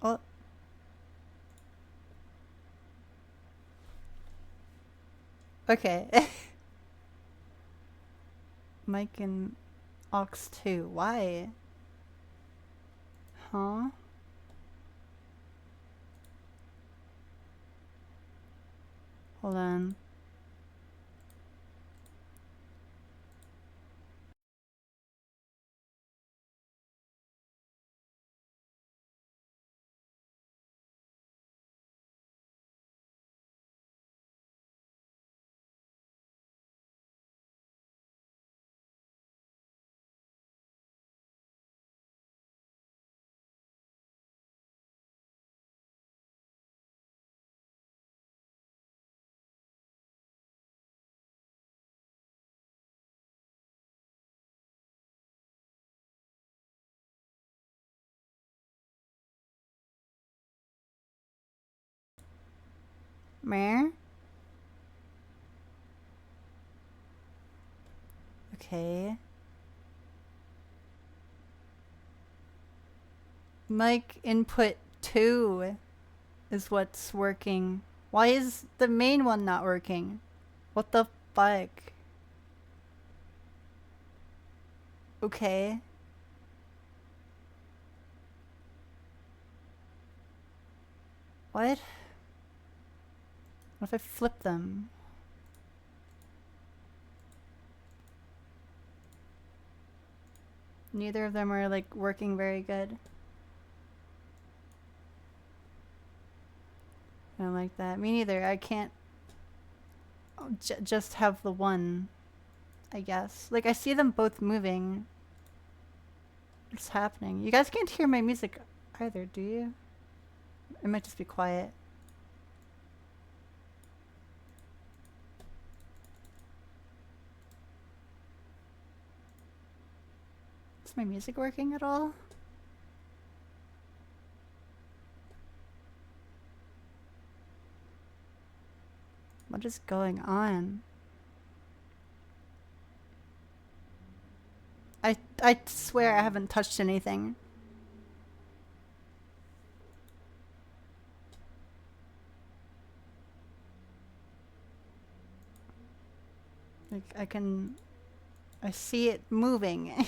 Oh. Okay. Mic and aux 2. Why? Huh? Hold on. Meh? Okay. Mic input 2 is what's working. Why is the main one not working? What the fuck? Okay. What? What if I flip them? Neither of them are like working very good. I don't like that. Me neither. I can't just have the one, I guess. Like, I see them both moving. What's happening? You guys can't hear my music either, do you? It might just be quiet. Is my music working at all? What is going on? I swear I haven't touched anything. Like, I see it moving.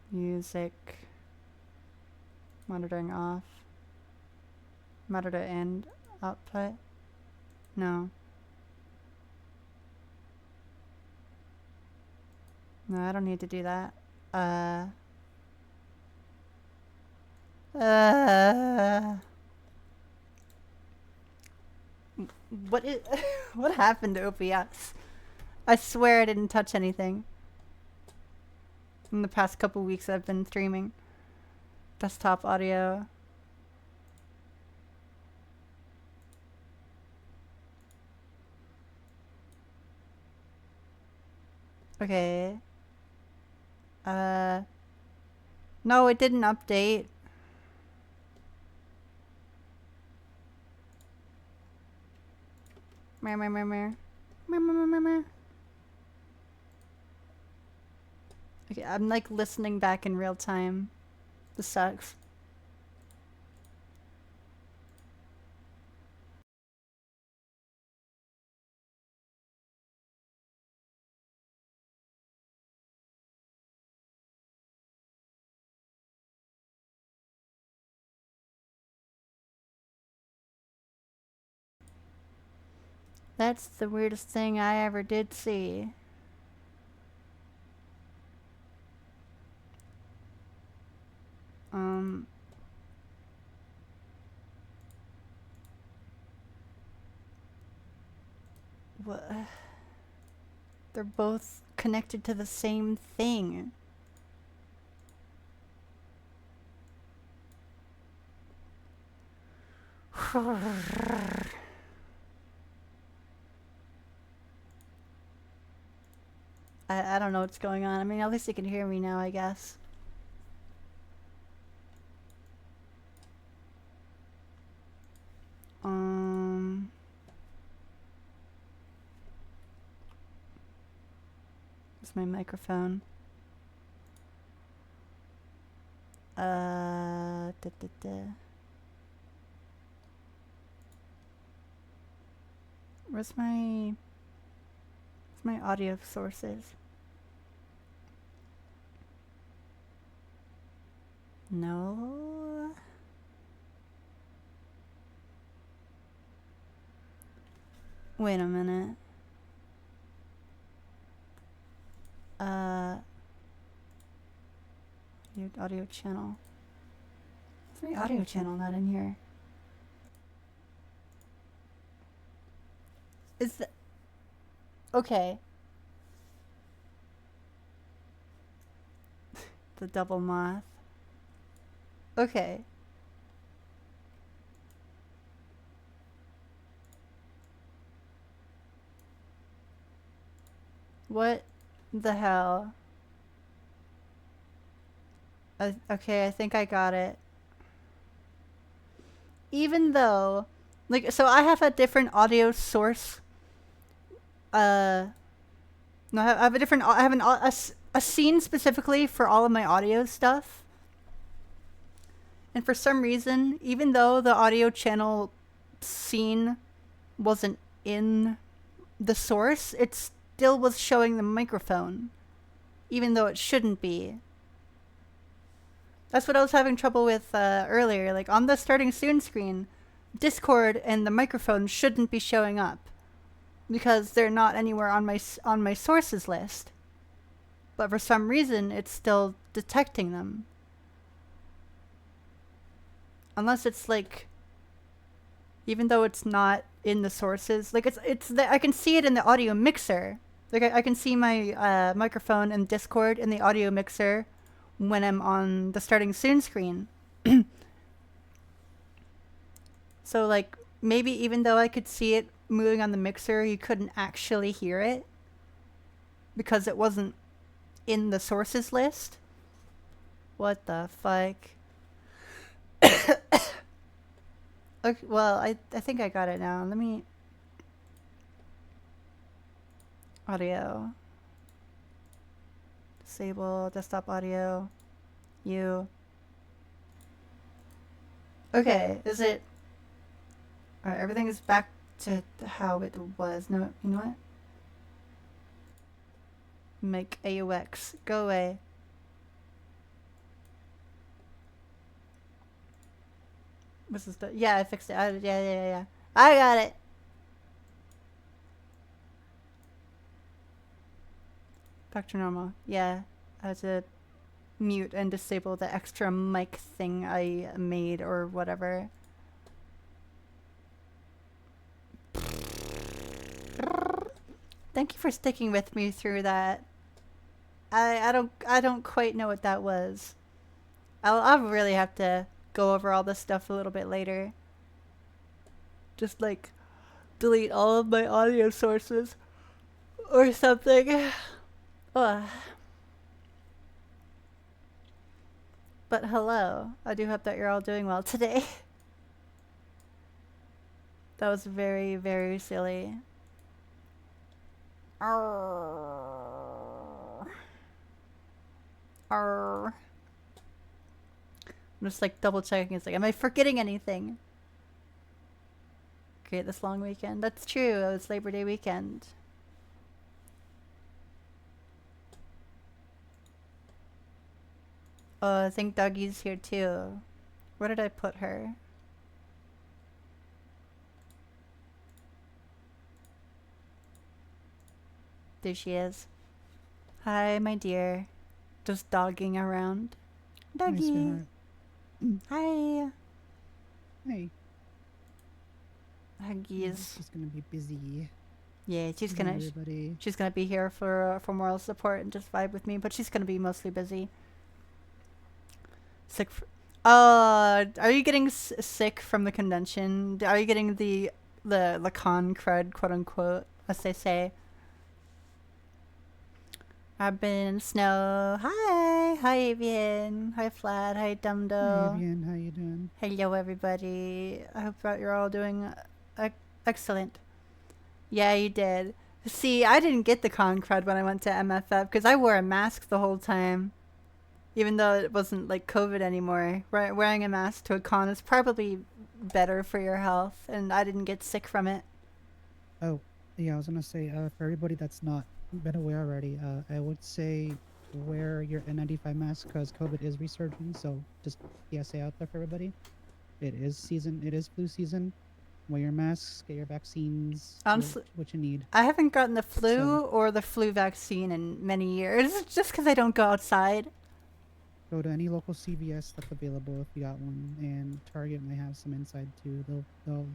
Music. Monitoring off. Monitor and output. No. No, I don't need to do that. What is, what happened to OBS? I swear I didn't touch anything. In the past couple weeks I've been streaming. Desktop audio. Okay. No, it didn't update. Meh, meh, meh, meh. Meh, meh, meh, meh, meh. Okay, I'm like listening back in real time. This sucks. That's the weirdest thing I ever did see. What? They're both connected to the same thing. I don't know what's going on. I mean, at least you can hear me now, I guess. Where's my microphone? Where's my audio sources? No. Wait a minute. Your audio channel. Where's my audio channel not in here? Is that okay? The double moth. Okay. What the hell? Okay, I think I got it. Even though, like, so I have a different audio source. No, I have a different. I have a scene specifically for all of my audio stuff. And for some reason, even though the audio channel scene wasn't in the source, it still was showing the microphone, even though it shouldn't be. That's what I was having trouble with earlier. Like on the starting soon screen, Discord and the microphone shouldn't be showing up because they're not anywhere on my sources list. But for some reason, it's still detecting them. Unless it's like, even though it's not in the sources, like I can see it in the audio mixer. Like I can see my microphone and Discord in the audio mixer when I'm on the starting soon screen. So like maybe even though I could see it moving on the mixer, you couldn't actually hear it because it wasn't in the sources list. What the fuck? Okay, well, I think I got it now. Let me audio. Disable desktop audio. You. Okay, is it? Alright, everything is back to how it was. No, you know what? Make AUX. Go away. This is the, yeah, I fixed it. Yeah. I got it. Back to normal. Yeah, I had to mute and disable the extra mic thing I made or whatever. Thank you for sticking with me through that. I don't quite know what that was. I'll really have to go over all this stuff a little bit later. Just like delete all of my audio sources or something. Ugh. But hello, I do hope that you're all doing well today. That was very, very silly. Arr. Arr. I'm just like double checking. It's like, am I forgetting anything? Great, this long weekend. That's true. It was Labor Day weekend. Oh, I think Dougie's here too. Where did I put her? There she is. Hi, my dear. Just dogging around. Dougie. Hi. Hey. Huggies. She's gonna be busy. Yeah, she's gonna be here for moral support and just vibe with me, but she's gonna be mostly busy. Sick. Are you getting sick from the convention? Are you getting the con crud, quote unquote, as they say? I've been in snow. Hi Avian. Hi Flat. Hi Dumdo. Hey Avian, how you doing? Hello everybody. I hope that you're all doing excellent. Yeah, you did. See, I didn't get the con crud when I went to MFF because I wore a mask the whole time. Even though it wasn't like COVID anymore, wearing a mask to a con is probably better for your health, and I didn't get sick from it. Oh, yeah, I was gonna say, for everybody that's not been aware already, I would say wear your N95 mask because COVID is resurging. So just PSA out there for everybody. It is season. It is flu season. Wear your masks. Get your vaccines. Do Honestly, what you need. I haven't gotten the So flu or the flu vaccine in many years, just because I don't go outside. go to any local CVS that's available if you got one, and Target may have some inside too. They'll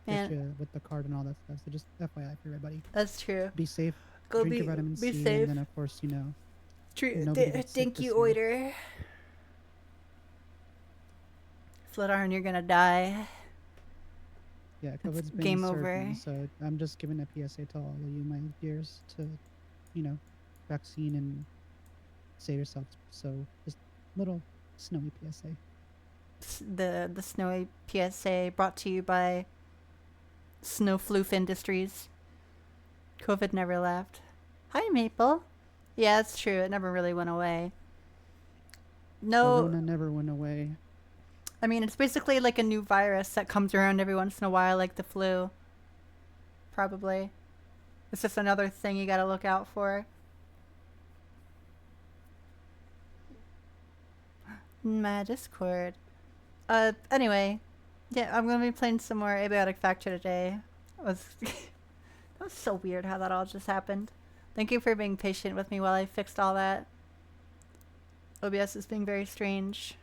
get And you with the card and all that stuff. So just FYI for everybody. that's true. Be safe. Go Drink your vitamin be C, and safe. then of course True, nobody gets sick dinky this year. oiter. Flatiron, you're gonna die. Yeah, It's COVID's been game surging, over. so I'm just giving a PSA to all of you, my dears, to, you know, vaccine and save yourselves. So just little snowy PSA. The snowy PSA brought to you by Snowfloof Industries. COVID never left. Hi, Maple. Yeah, it's true. It never really went away. No, Corona never went away. I mean, it's basically like a new virus that comes around every once in a while, like the flu. Probably. It's just another thing you gotta look out for. My Discord. Anyway. Yeah, I'm gonna be playing some more Abiotic Factor today. It was that was so weird how that all just happened. Thank you for being patient with me while I fixed all that. OBS is being very strange.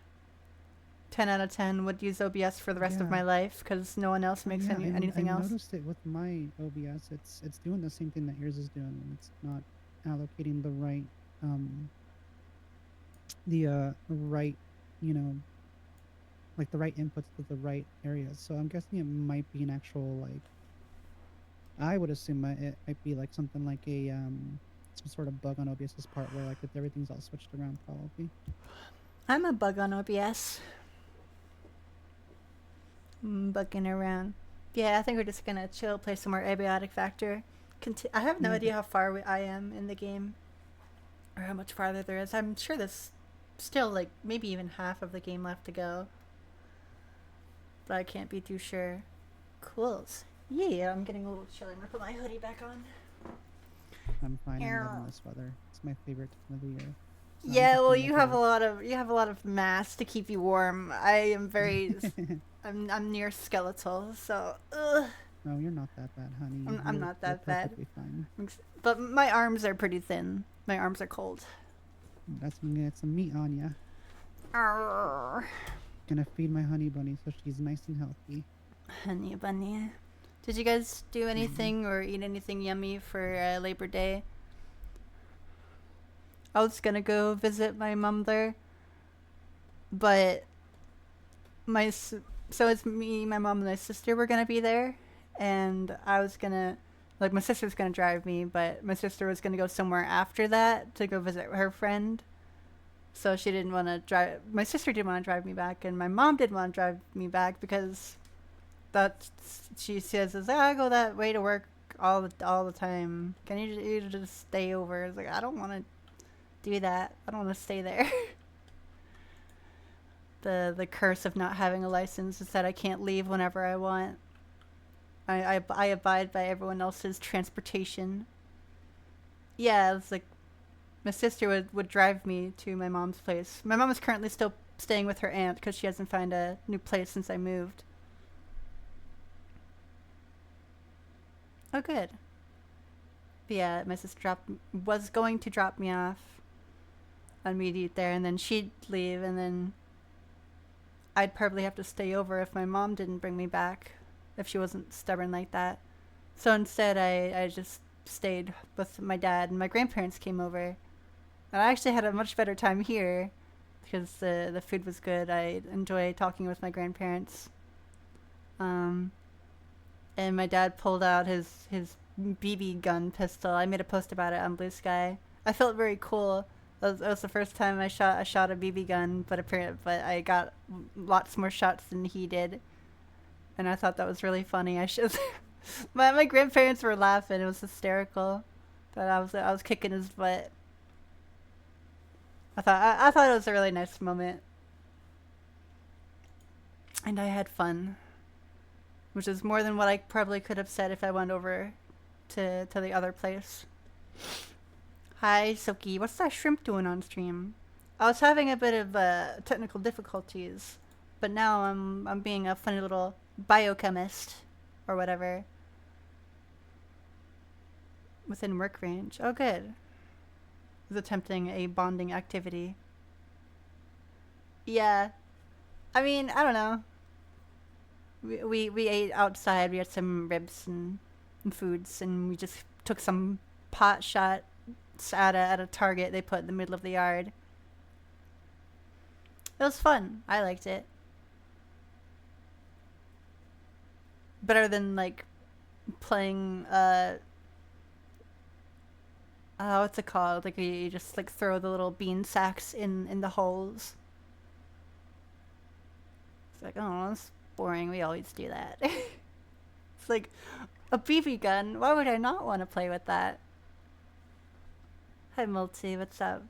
10 out of 10 would use OBS for the rest of Yeah. my life because no one else makes Yeah, and anything I else. noticed it with my OBS. It's doing the same thing that yours is doing, and it's not allocating the right right, you know, like the right inputs to the right areas. So I'm guessing it might be an actual like I would assume it might be like something like a some sort of bug on OBS's part where like if everything's all switched around probably. I'm a bug on OBS. Bugging around. Yeah, I think we're just gonna chill, play some more Abiotic Factor. I have no Yeah, idea how far I am in the game, or how much farther there is. I'm sure there's still like maybe even half of the game left to go, but I can't be too sure. Cool. Yeah, I'm getting a little chilly. I'm gonna put my hoodie back on. I'm fine. I'm loving this weather. It's my favorite time of the year. Yeah, well, definitely you have a lot of mass to keep you warm. I am very, I'm near skeletal, so No, you're not that bad, honey. I'm not You're that bad. perfectly fine. But my arms are pretty thin. My arms are cold. That's gonna get some meat on ya. Arr, Gonna feed my honey bunny so she's nice and healthy. honey bunny. Did you guys do anything or eat anything yummy for Labor Day? I was gonna go visit my mom there, but so it's me, my mom, and my sister were gonna be there, and I was gonna like my sister's gonna drive me, but my sister was gonna go somewhere after that to go visit her friend. So she didn't want to drive. My sister didn't want to drive me back, and my mom didn't want to drive me back because that's she says is I go that way to work all the time. Can you just stay over? It's like I don't want to do that. I don't want to stay there. The curse of not having a license is that I can't leave whenever I want. I abide by everyone else's transportation. Yeah, it's like my sister would drive me to my mom's place. My mom is currently still staying with her aunt because she hasn't found a new place since I moved. Oh, good. But yeah, my sister was going to drop me off and we'd eat there, and then she'd leave, and then I'd probably have to stay over if my mom didn't bring me back, if she wasn't stubborn like that. So instead, I just stayed with my dad, and my grandparents came over. And I actually had a much better time here because the food was good. I enjoy talking with my grandparents. And my dad pulled out his BB gun pistol. I made a post about it on Blue Sky. I felt very cool. That was the first time I shot a BB gun, but I got lots more shots than he did, and I thought that was really funny. My grandparents were laughing. It was hysterical. That I was kicking his butt. I thought it was a really nice moment, and I had fun, which is more than what I probably could have said if I went over to the other place. Hi, Silky. What's that shrimp doing on stream? I was having a bit of technical difficulties, but now I'm being a funny little biochemist or whatever within work range. Oh, good. I was attempting a bonding activity. Yeah, I mean, I don't know. We ate outside. We had some ribs and foods, and we just took some pot shots at a target they put in the middle of the yard. It was fun. I liked it. Better than like playing what's it called? Like you just like throw the little bean sacks in the holes. It's like, oh, that's boring. We always do that. It's like a BB gun. Why would I not want to play with that? Hi, Multi. What's up?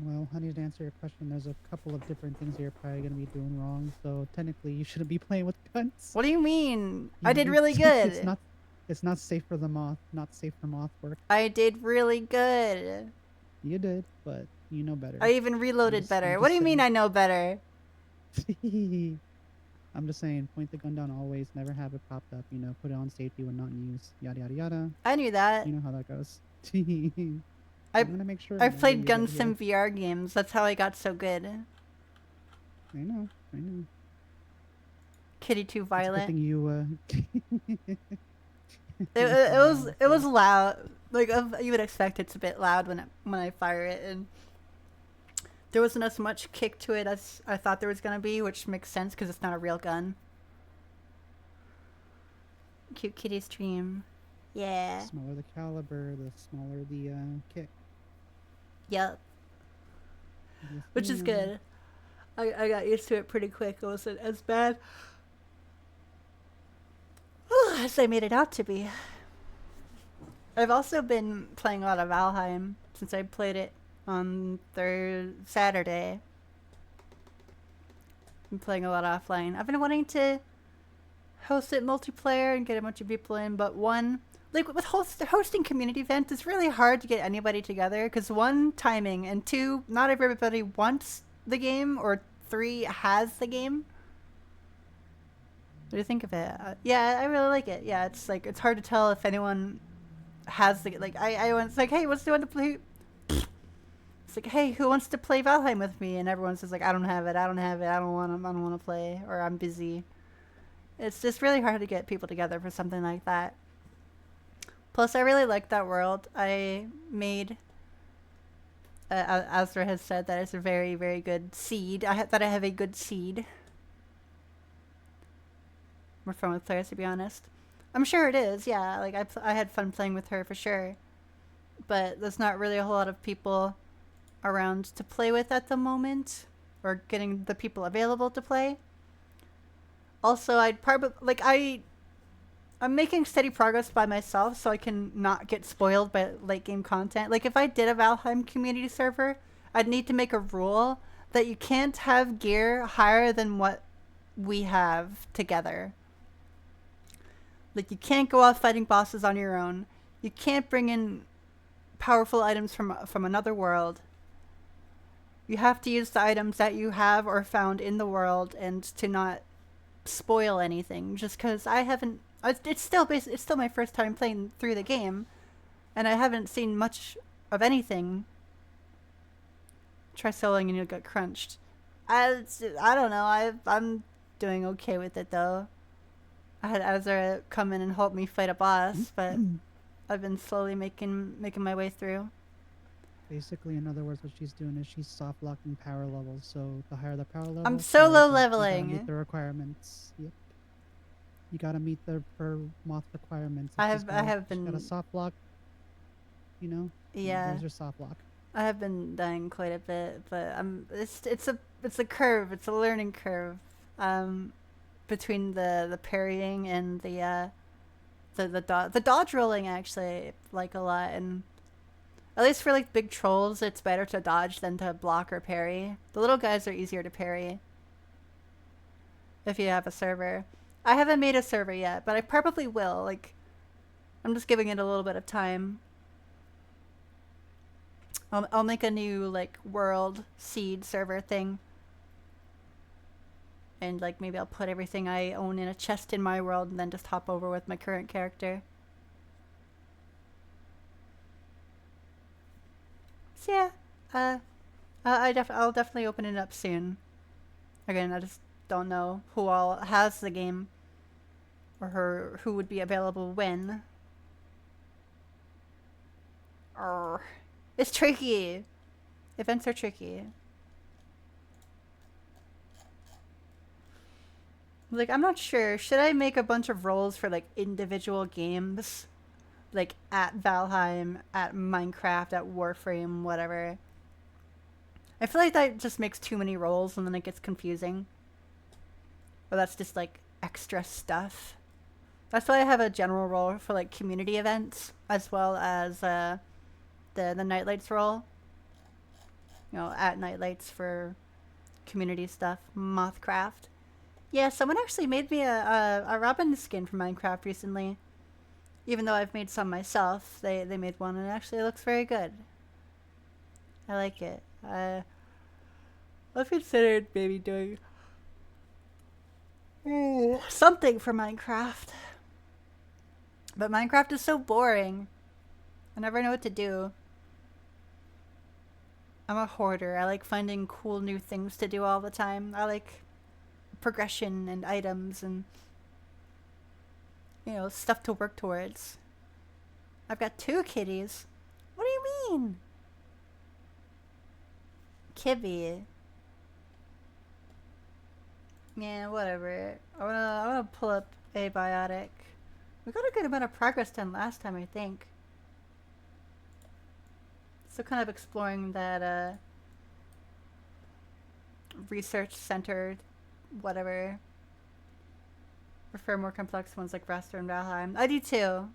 Well, honey, to answer your question, there's a couple of different things you're probably going to be doing wrong. So technically, you shouldn't be playing with guns. What do you mean? I You, did you, really it's good. not safe for the moth. Not safe for moth work. I did really good. You did, but you know better. I even reloaded I'm better. just What do you mean saying. I know better? I'm just saying, point the gun down always. Never have it popped up. You know, put it on safety when not in use. Yada yada yada. I knew that. You know how that goes. I I'm gonna make sure. I've whenever played you Gun get Sim here. VR games. That's how I got so good. I know. I know. Kitty too It's a good violent. thing you. It was loud. Like you would expect it's a bit loud when I fire it, and there wasn't as much kick to it as I thought there was gonna be, which makes sense because it's not a real gun. Cute kitty stream. Yeah. Smaller the caliber, the smaller the kick. Yep. Yes, Which is ma'am. good. I got used to it pretty quick. It wasn't as bad as I made it out to be. I've also been playing a lot of Valheim since I played it on Saturday. Been playing a lot offline. I've been wanting to host it multiplayer and get a bunch of people in, but one, like with hosting community events, it's really hard to get anybody together because one, timing, and two, not everybody wants the game, or three, has the game. What do you think of it? Yeah, I really like it. Yeah, it's like it's hard to tell if anyone has the like. I was like, hey, what's the one to play? It's like, hey, who wants to play Valheim with me? And everyone says like, I don't have it. I don't have it. I don't want to play, or I'm busy. It's just really hard to get people together for something like that. Plus, I really like that world. I made, Azra has said that it's a very, very good seed. That I have a good seed. More fun with players, to be honest. I'm sure it is, yeah. Like, I had fun playing with her for sure. But there's not really a whole lot of people around to play with at the moment, or getting the people available to play. Also, I'd probably, like, I'm making steady progress by myself so I can not get spoiled by late game content. Like if I did a Valheim community server, I'd need to make a rule that you can't have gear higher than what we have together. Like you can't go off fighting bosses on your own. You can't bring in powerful items from another world. You have to use the items that you have or found in the world, and to not spoil anything. Just because I haven't, it's still my first time playing through the game, and I haven't seen much of anything. Try soloing and you'll get crunched. I don't know. I'm doing okay with it though. I had Azra come in and help me fight a boss, but I've been slowly making my way through. Basically, in other words, what she's doing is she's soft locking power levels. So the higher the power level, I'm the solo higher you gotta meet leveling. the requirements. Yep. You gotta meet the per moth requirements. I If have she's got a been, soft lock, you know, yeah. there's your soft lock. I have been dying quite a bit, but it's a curve. It's a learning curve. between the parrying and the dodge rolling actually like a lot, and at least for like big trolls, it's better to dodge than to block or parry. The little guys are easier to parry if you have a server. I haven't made a server yet, but I probably will. Like, I'm just giving it a little bit of time. I'll make a new like world seed server thing, and like maybe I'll put everything I own in a chest in my world and then just hop over with my current character. So yeah, I'll definitely open it up soon. Again, I just don't know who all has the game or who would be available when. Arr. It's tricky. Events are tricky. Like, I'm not sure. Should I make a bunch of roles for like individual games? Like at Valheim, at Minecraft, at Warframe, whatever. I feel like that just makes too many roles and then it gets confusing. But that's just like extra stuff. That's why I have a general role for like community events as well as the Nightlights role. You know, at Nightlights for community stuff. Mothcraft. Yeah, someone actually made me a Robin skin for Minecraft recently. Even though I've made some myself, they made one and it actually looks very good. I like it. I've considered maybe doing something for Minecraft. But Minecraft is so boring. I never know what to do. I'm a hoarder. I like finding cool new things to do all the time. I like progression and items and, you know, stuff to work towards. I've got 2 kitties. What do you mean? Kibby. Yeah, whatever. I wanna pull up Abiotic. We got a good amount of progress done last time, I think. Still kind of exploring that research center, whatever. Prefer more complex ones like Raster and Valheim. I do too.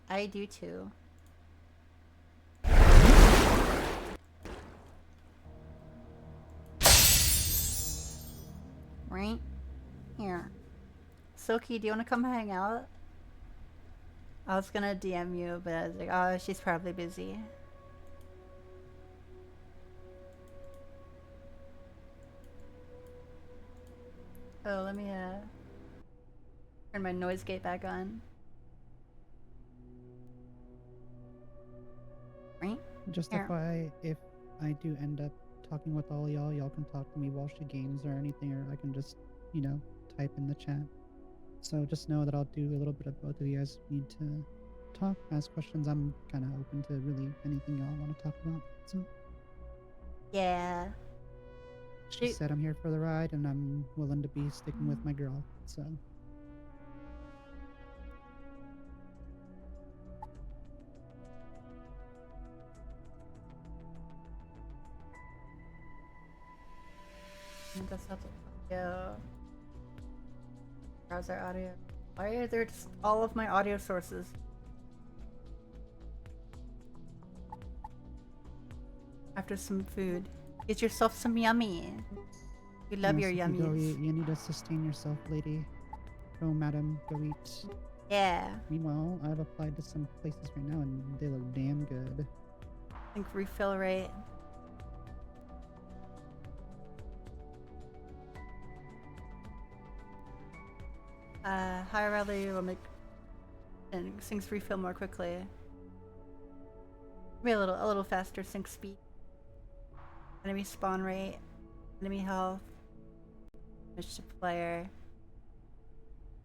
I do too. Right here. Silky, do you want to come hang out? I was gonna DM you, but I was like, oh, she's probably busy. Oh, let me turn my noise gate back on. Right? Just Here. FYI, if I do end up talking with all y'all can talk to me while she games or anything, or I can just, you know, type in the chat. So just know that I'll do a little bit of both. If you guys need to talk, ask questions, I'm kind of open to really anything y'all want to talk about. So Yeah. she said I'm here for the ride, and I'm willing to be sticking with my girl. So. That's not the audio. Browser audio. Why are there just all of my audio sources? After some food. Get yourself some yummy. You love your Yes, if you go yummies. eat, you need to sustain yourself, lady. Go, madam, go eat. Yeah. Meanwhile, I've applied to some places right now, and they look damn good. I think refill rate. Higher value will make and things refill more quickly. Maybe a little faster sync speed. Enemy spawn rate. Enemy health. Damage to player.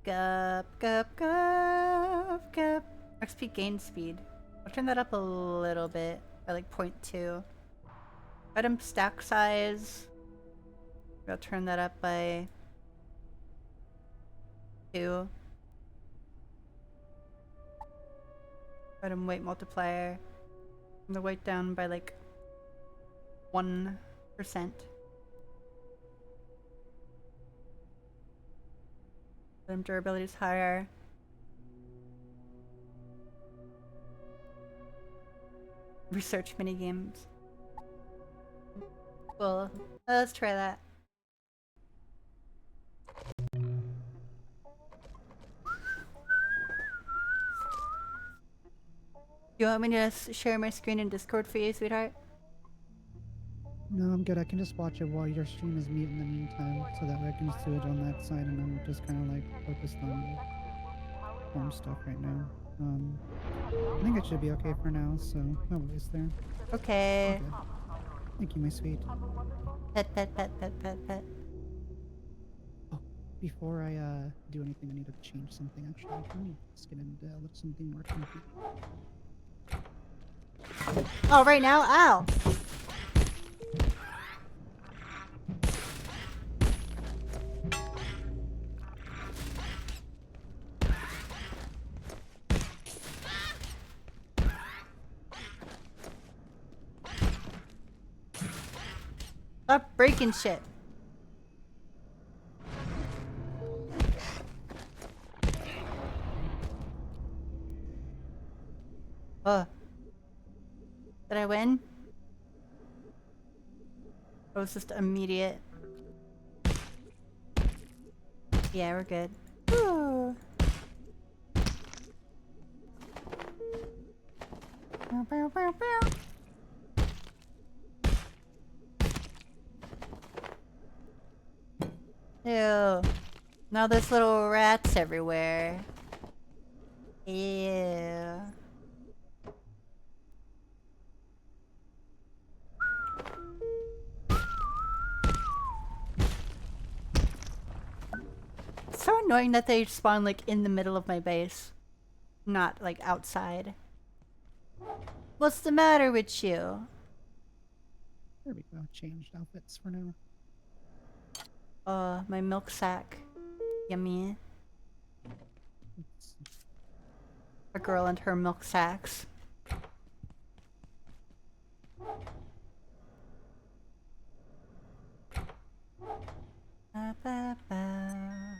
Gup, gup, gup, gup. XP gain speed. I'll turn that up a little bit by like 0.2. Item stack size. I'll turn that up by 2. Item weight multiplier. Turn the weight down by like 1%. Durability is higher. Research mini games. Cool. Let's try that. You want me to share my screen in Discord for you, sweetheart? No, I'm good. I can just watch it while your stream is mute in the meantime, so that way I can just do it on that side, and I'm just kind of like focused on farm stuff right now. I think it should be okay for now, so no worries there. Okay. Okay. Thank you, my sweet. Pet, pet, pet, pet, pet, pet. Oh, before I do anything, I need to change something actually. Let me just get into something more comfy. Oh, right now? Ow! Stop breaking shit. Ugh. Did I win? It was just immediate. Yeah, we're good. Ooh. Bow, bow, bow, bow. Ew. Now there's little rats everywhere. Ew. It's so annoying that they spawn like in the middle of my base. Not like outside. What's the matter with you? There we go. Changed outfits for now. My milk sack. Yummy. Let's see. A girl and her milk sacks. Ba, ba, ba.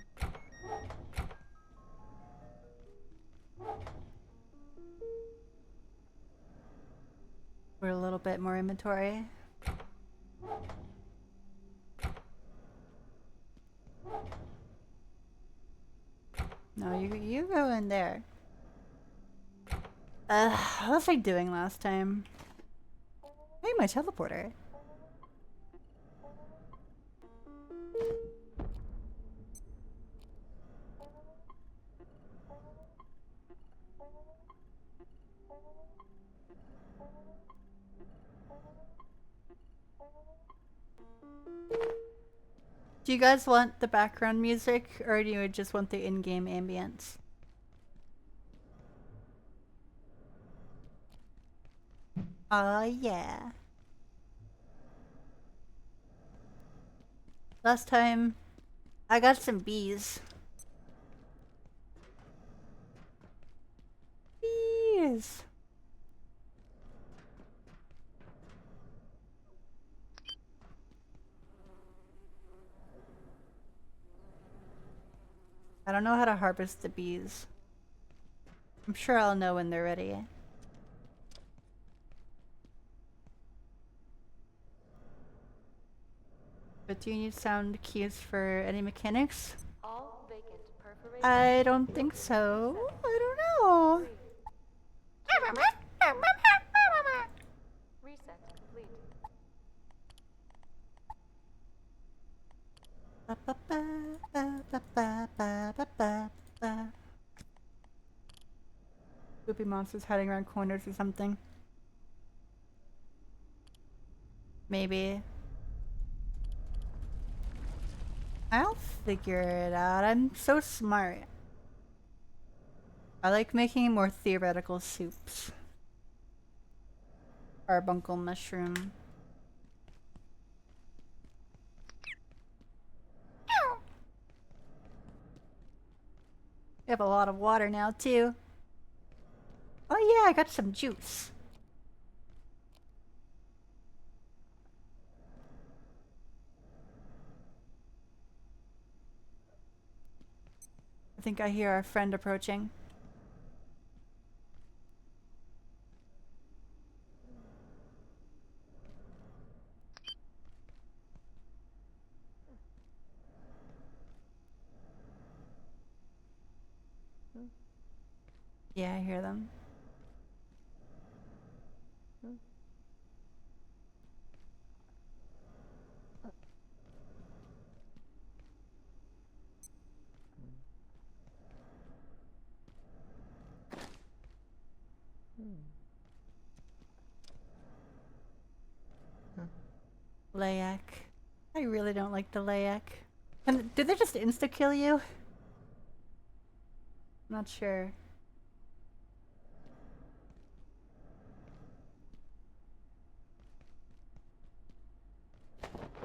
We're a little bit more inventory. No, you go in there. What was I doing last time? Hey, my teleporter. Do you guys want the background music, or do you just want the in-game ambience? Oh yeah. Last time, I got some bees. Bees! I don't know how to harvest the bees. I'm sure I'll know when they're ready. But do you need sound cues for any mechanics? All vacant perforations. I don't think so. I don't know. Reset complete. Ba, ba, ba, ba, ba, ba, ba, ba, ba, ba. Spoopy monsters hiding around corners or something. Maybe. I'll figure it out. I'm so smart. I like making more theoretical soups. Carbuncle mushroom. We have a lot of water now, too. Oh yeah, I got some juice. I think I hear our friend approaching. Yeah, I hear them. Layak. I really don't like the Layak. And did they just insta-kill you? Not sure.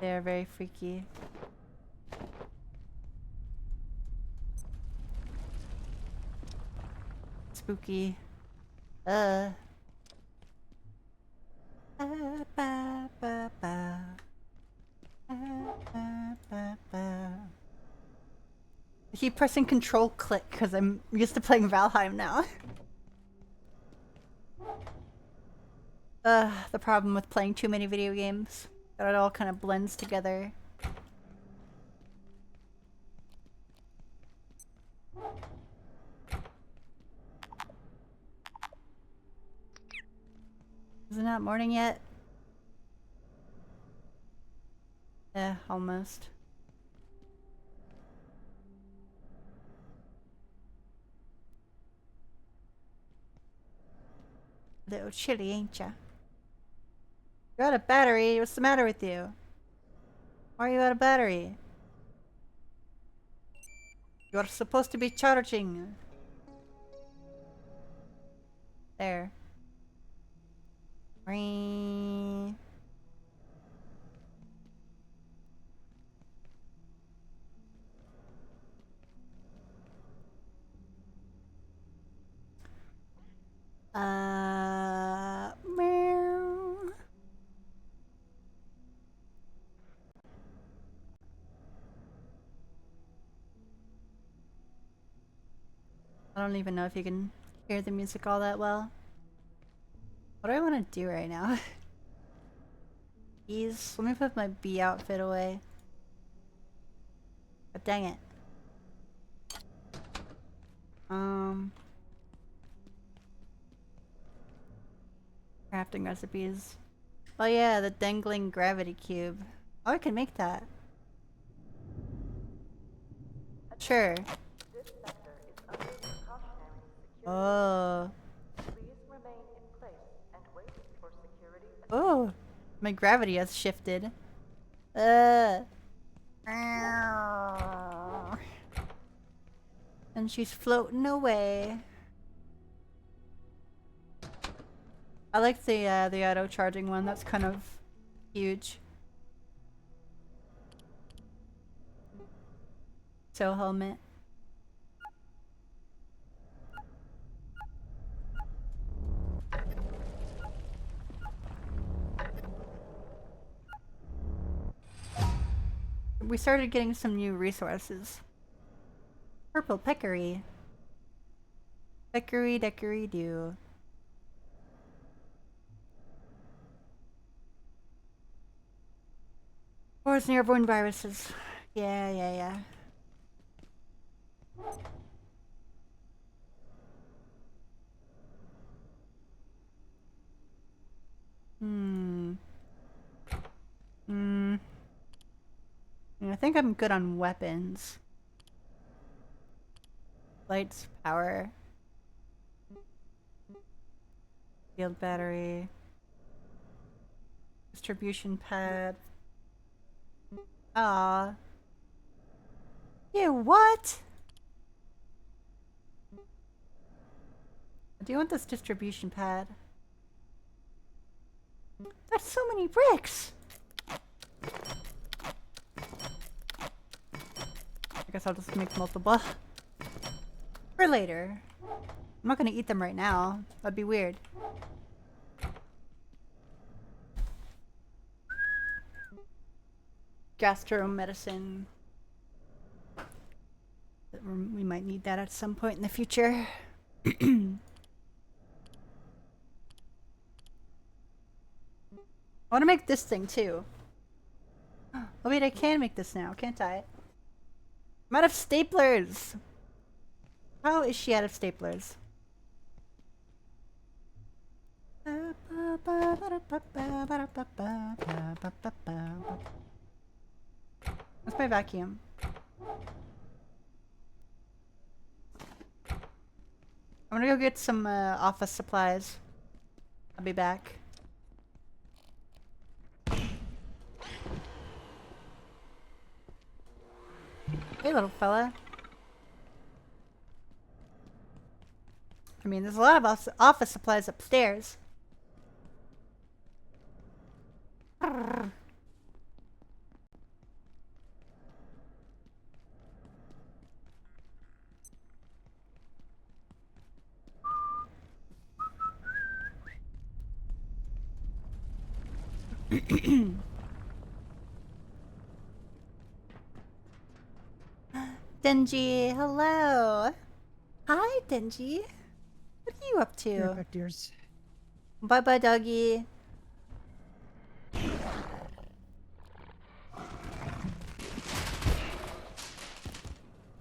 They're very freaky. Spooky. Ba, ba, ba, ba. I keep pressing control click because I'm used to playing Valheim now. The problem with playing too many video games. That it all kind of blends together. Is it not morning yet? Almost. Little chilly, ain't ya? You're out of battery. What's the matter with you? Why are you out of battery? You're supposed to be charging. There. Ring. Meow. I don't even know if you can hear the music all that well. What do I want to do right now? Bees. Let me put my bee outfit away. But dang it. Crafting recipes. Oh yeah, the dangling gravity cube. Oh, I can make that. Sure. This sector is under precautionary security. Oh. Please remain in place and wait for security. Oh. My gravity has shifted. And she's floating away. I like the auto charging one. That's kind of huge. So helmet. We started getting some new resources. Purple peccary. Peccary deckery do. Wars and airborne viruses. Yeah. I think I'm good on weapons. Lights, power. Field battery. Distribution pad. Ah. You what? Do you want this distribution pad? That's so many bricks! I guess I'll just make multiple. For later. I'm not gonna eat them right now. That'd be weird. Gastro medicine. We might need that at some point in the future. I want to make this thing too. Oh wait, I can make this now, can't I? I'm out of staplers! How is she out of staplers? What's my vacuum? I'm gonna go get some office supplies. I'll be back. Hey, little fella. I mean, there's a lot of office supplies upstairs. Denji, hello. Hi, Denji. What are you up Be right to? back, dears. Bye bye, doggy.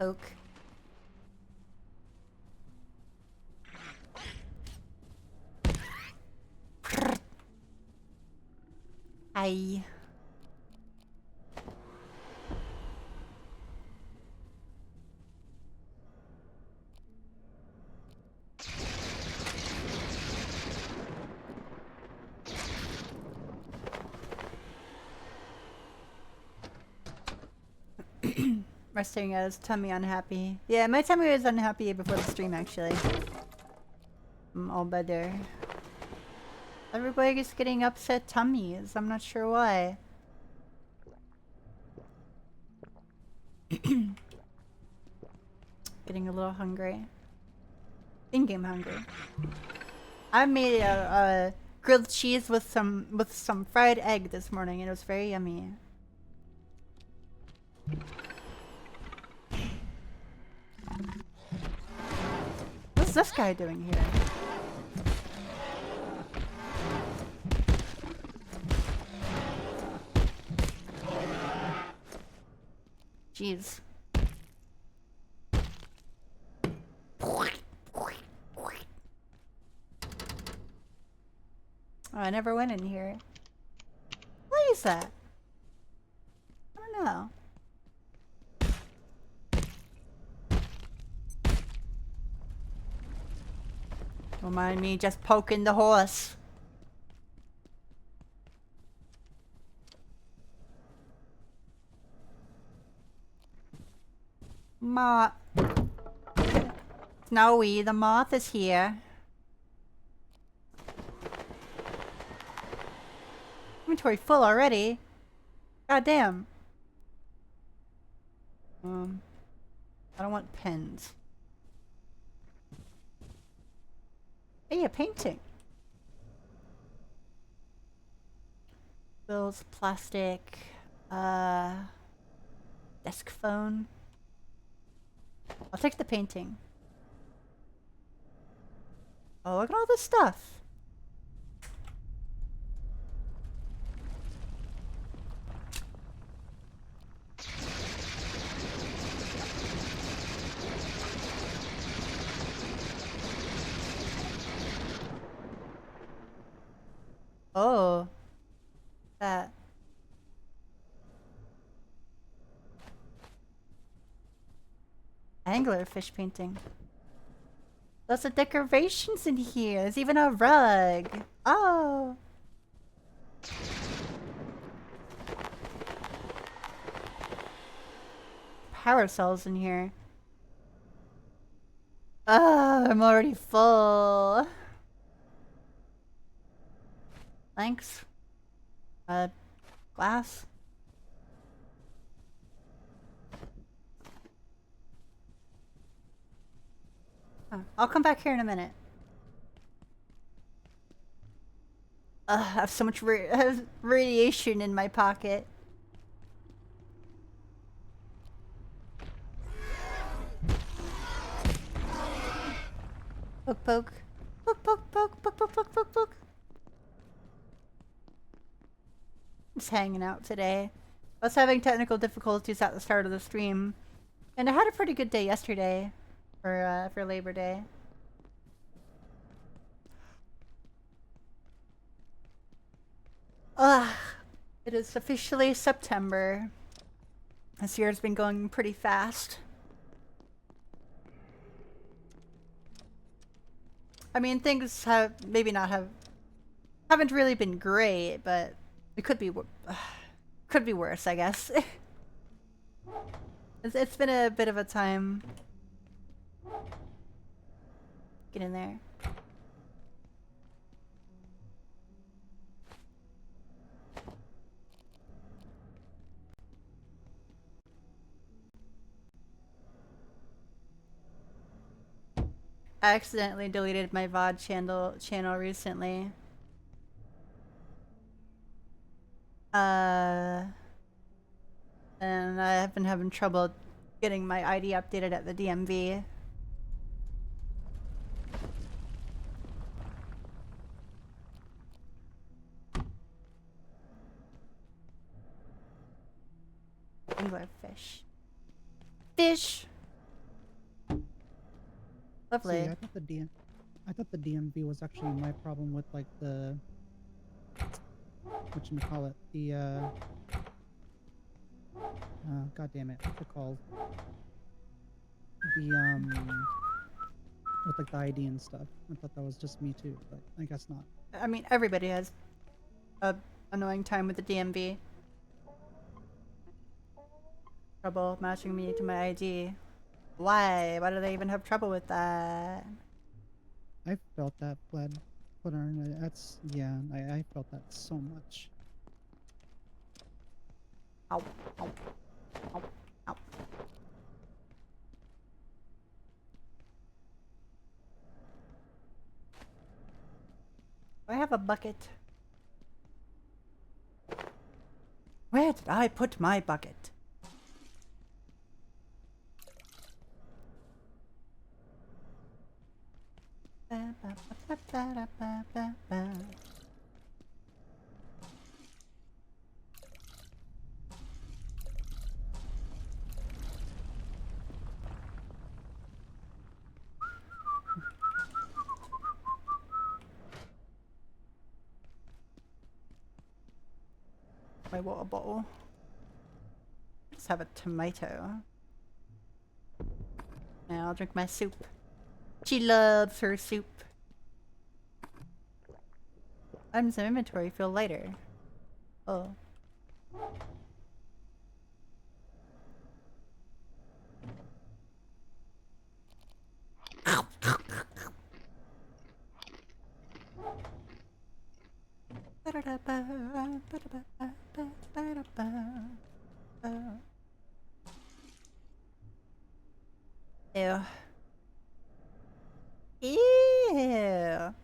Oak. Hi. Resting at his tummy unhappy. Yeah, my tummy was unhappy before the stream actually. I'm all better. Everybody is getting upset tummies. I'm not sure why. Getting a little hungry. In-game hungry. I made a grilled cheese with some fried egg this morning and it was very yummy. What's this guy doing here? Jeez. Oh, I never went in here. What is that? I don't know. Don't mind me just poking the horse. Moth. Snowy, the moth is here. Inventory full already. God damn. I don't want pens. Hey, a painting. Bills, plastic, desk phone. I'll take the painting. Oh, look at all this stuff. Oh. That. Anglerfish painting. Lots of decorations in here. There's even a rug. Oh. Power cells in here. Oh, I'm already full. Thanks. Glass. Oh, I'll come back here in a minute. I have so much radiation in my pocket. Poke, poke. Poke, poke, poke, poke, poke, poke, poke, poke. Just hanging out today. I was having technical difficulties at the start of the stream, and I had a pretty good day yesterday for Labor Day. Ugh, it is officially September. This year's been going pretty fast. I mean, things have maybe not haven't really been great, but it could be could be worse, I guess. It's been a bit of a time. Get in there. I accidentally deleted my VOD channel recently. And I have been having trouble getting my ID updated at the DMV. Anglerfish. Fish! Lovely. See, I thought the DMV was actually my problem with like the whatchamacallit, the god damn it, what's it called? The with like the ID and stuff. I thought that was just me too, but I guess not. I mean, everybody has a annoying time with the DMV. Trouble matching me to my ID. Why? Why do they even have trouble with that? I felt that that's yeah, I felt that so much. Ow, ow, ow, ow. I have a bucket. Where did I put my bucket? My water bottle. Let's have a tomato. Now I'll drink my soup. She loves her soup. Items in inventory feel lighter. Oh. Ew. Ew.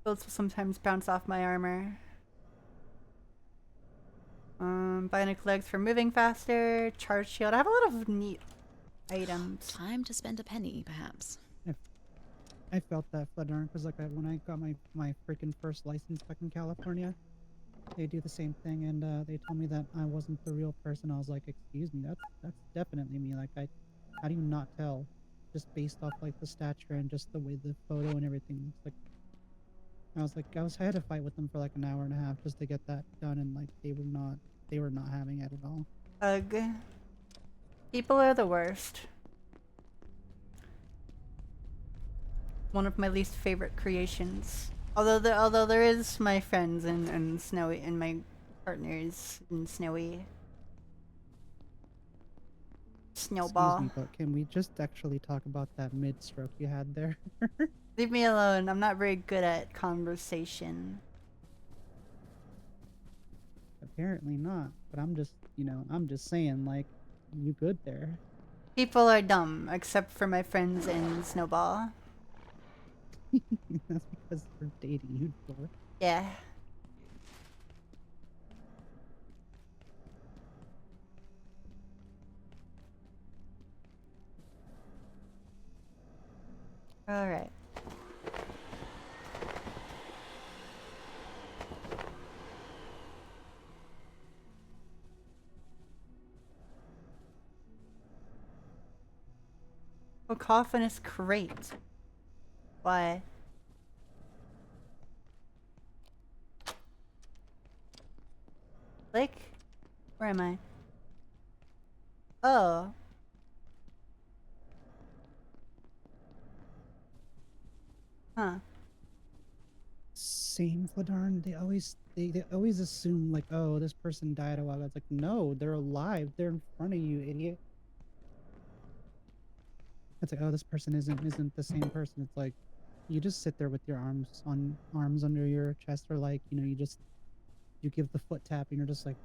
Bullets will sometimes bounce off my armor. Bionic legs for moving faster. Charge shield. I have a lot of neat items. Time to spend a penny, perhaps. I felt that Flutter because like when I got my freaking first license back in California, they do the same thing, and they told me that I wasn't the real person. I was like, excuse me, that's definitely me. Like how do you not tell? Just based off like the stature and just the way the photo and everything looks like. I had to fight with them for like an hour and a half just to get that done, and like they were not having it at all. Ugh. People are the worst. One of my least favorite creations. Although there is my friends and Snowy and my partners in Snowy. Snowball. Excuse me, but can we just actually talk about that mid-stroke you had there? Leave me alone. I'm not very good at conversation. Apparently not, but I'm just saying, like, you good there. People are dumb, except for my friends in Snowball. That's because they're dating you, dork. Yeah. Alright. Cacophonous crate. Why? Like, where am I? Oh. Huh. Same Fladarn. They always assume like, oh, this person died a while ago. It's like, no, they're alive. They're in front of you, idiot. It's like, oh, this person isn't the same person. It's like, you just sit there with your arms under your chest, or like, you know, you give the foot tap, and you're just like,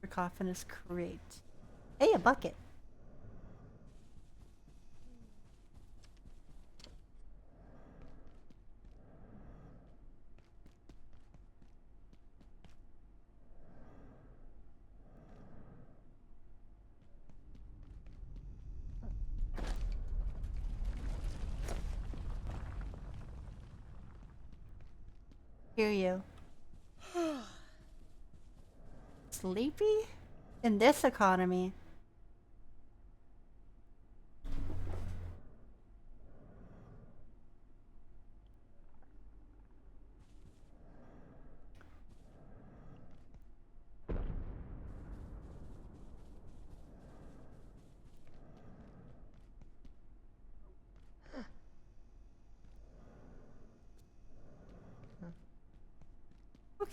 Cacophonous crate. Hey, a bucket. Hear you. Sleepy? In this economy?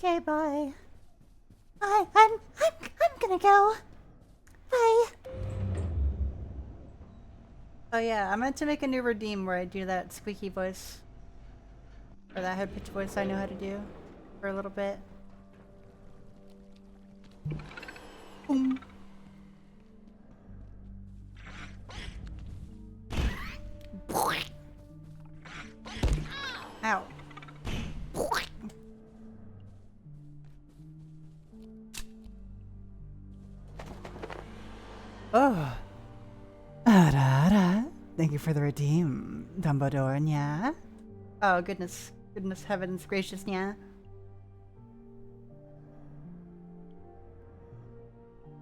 Okay, bye. Bye. I'm gonna go. Bye. Oh yeah, I meant to make a new redeem where I do that squeaky voice. Or that head pitch voice I know how to do. For a little bit. Boom. Ow. Oh. Thank you for the redeem, Dumbledore, yeah? Oh, goodness. Goodness heavens gracious, yeah?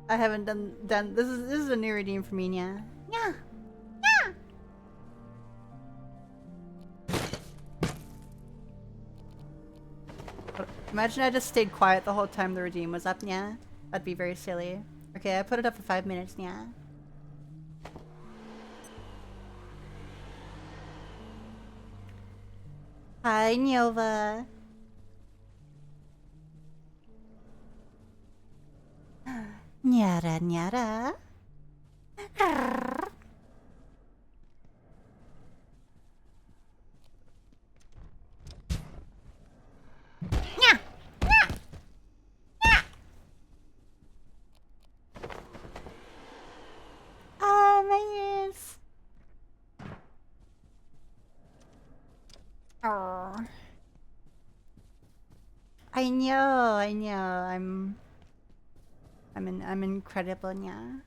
I haven't done this is a new redeem for me, yeah? Yeah. Imagine I just stayed quiet the whole time the redeem was up, yeah? That'd be very silly. Okay, I put it up for 5 minutes, yeah? Hi, Nova. Nyara, nyara. Ah, my ears. Oh. I know. I'm incredible, yeah.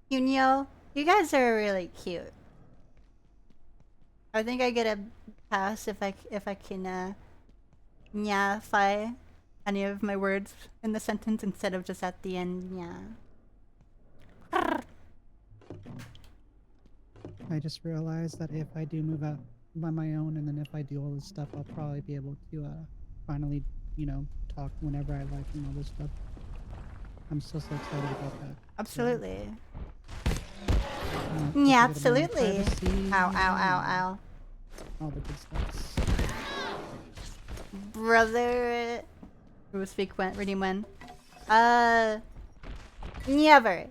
You know, you guys are really cute. I think I get a pass if I can nyafy any of my words in the sentence instead of just at the end, yeah. I just realized that if I do move out by my own, and then if I do all this stuff, I'll probably be able to finally, you know, talk whenever I like and all this stuff. I'm so excited about that. Absolutely. So, Yeah, get a bit more absolutely. privacy, Ow, ow, ow, and ow. all the good stuff. Brother. Who will speak when? Reading when? Never.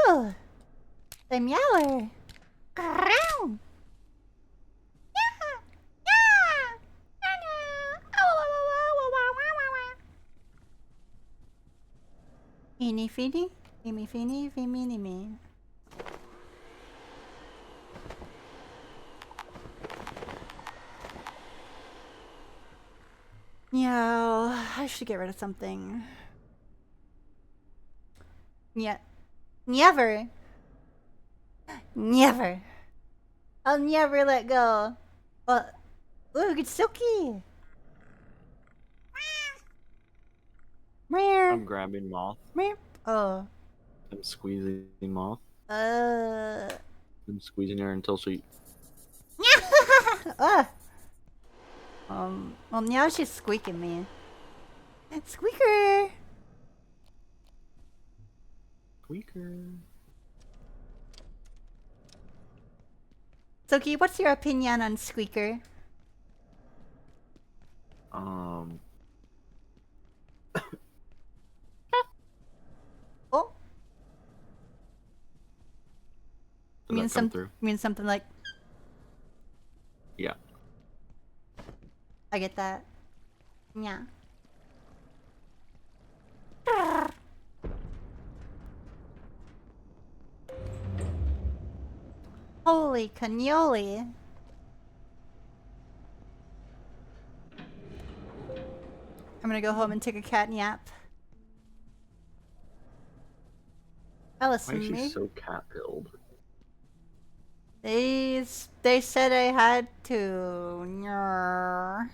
Ooh. The meower. Ground. Eeny feeny, eeny feeny, feeny me. Yeah, I should get rid of something. Yeah, never, never. I'll never let go. Well, look, it's Silky. Meow, I'm grabbing Moth. meow. Oh, I'm squeezing Moth. uh. I'm squeezing her until she. Ah. Well, now she's squeaking me. Squeaker. Squeaker. Silky, what's your opinion on Squeaker? Oh, Did that come through? means something like Yeah. I get that. Yeah. Holy cannoli. I'm gonna go home and take a cat nap. Alice Why is and she me. so cat-pilled? They said I had to. Nyah.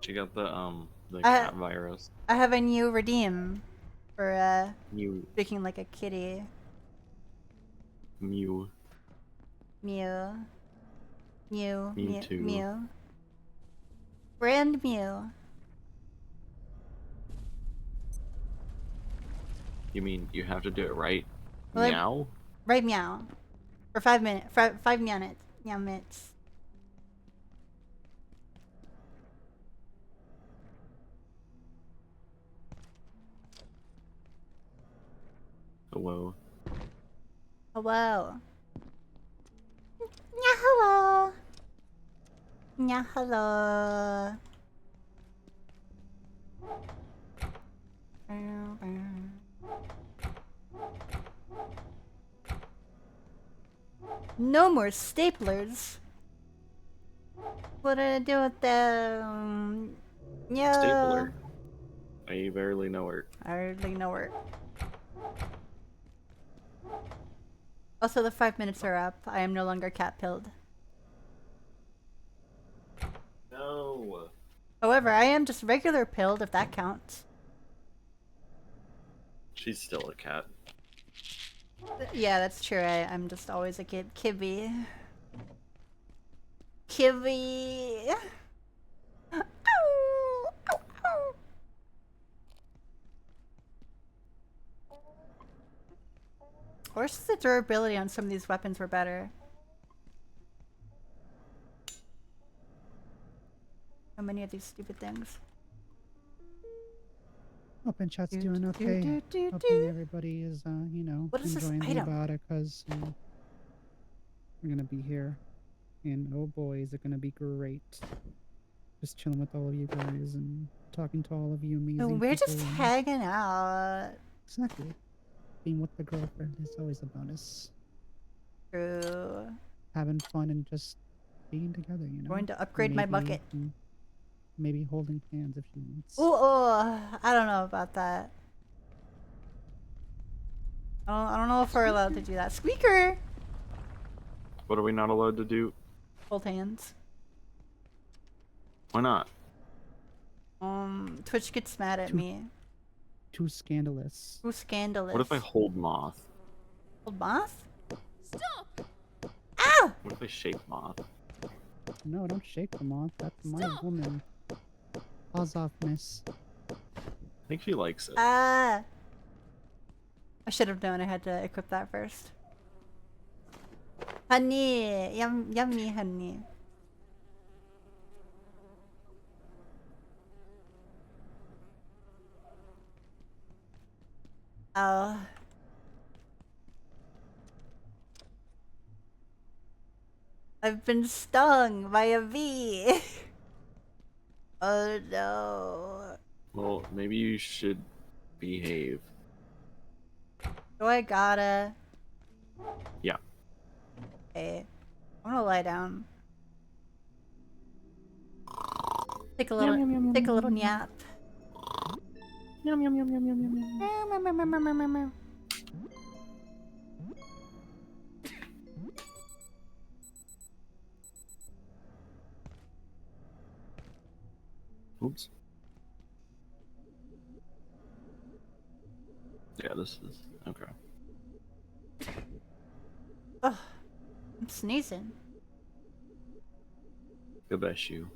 She got the I- cat virus. I have a new redeem for Mew. speaking like a kitty. Mew. Mew. Mew. Mew. Mewtwo. Mew. Brand Mew. You mean you have to do it right? Well, Meow? Right meow. For 5 minutes. 5 minutes. Meow minutes. Hello. Hello. Yeah, hello. Yeah, hello. No more staplers. What did I do with them? Yeah. Stapler. I barely know her. I hardly know her. Also, the 5 minutes are up. I am no longer cat pilled. No. However, I am just regular pilled, if that counts. She's still a cat. Yeah, that's true. I'm just always a kibby. Kibby. Ow, ow, ow. I wish the durability on some of these weapons were better. How many of these stupid things? Hope and chat's Do, doing do, okay. do, do, Hoping do. everybody is, What is this enjoying the item? Abiotic because we're gonna be here. And oh boy, is it gonna be great. Just chilling with all of you guys and talking to all of you amazing Oh, we're people just and- hanging out. Exactly. Being with the girlfriend is always a bonus. True. Having fun and just being together, you know? Going to upgrade my bucket. Maybe holding hands if she wants. Ooh, oh, I don't know about that. I don't know if we're allowed to do that. Squeaker! What are we not allowed to do? Hold hands. Why not? Twitch gets mad at me. Too scandalous. Who's scandalous? What if I hold Moth? Hold moth? Stop! Ow! What if I shake Moth? No, don't shake them off. That's my Stop. woman. Paws off, miss. I think she likes it. Ah! I should have known I had to equip that first. Honey! Yummy honey. Oh. I've been stung by a bee. Oh no. Well, maybe you should behave. Do I gotta? Yeah. Okay. I'm gonna lie down. Take a Yum, little, yum, yum, yum, take a yum, little yum. nap. Yum, yum, yum, yum, yum, yum, yum. Meow, meow, meow, meow, meow, meow, meow. Oops. Yeah, this is okay. Ugh, I'm sneezing. Good bless you.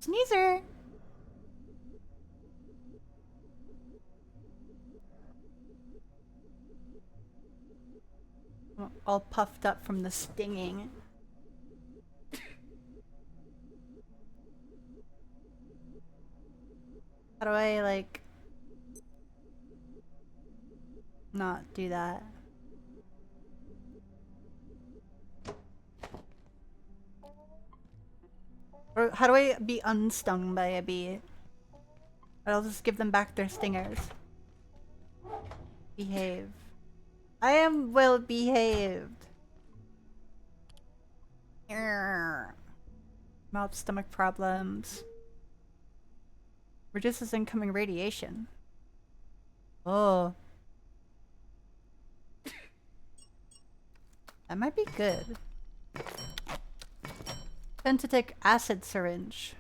Sneezer. All puffed up from the stinging. How do I, like, not do that? Or how do I be unstung by a bee? I'll just give them back their stingers. Behave. I am well behaved. Mouth stomach problems. Reduces incoming radiation. Oh. That might be good. Tend to take acid syringe.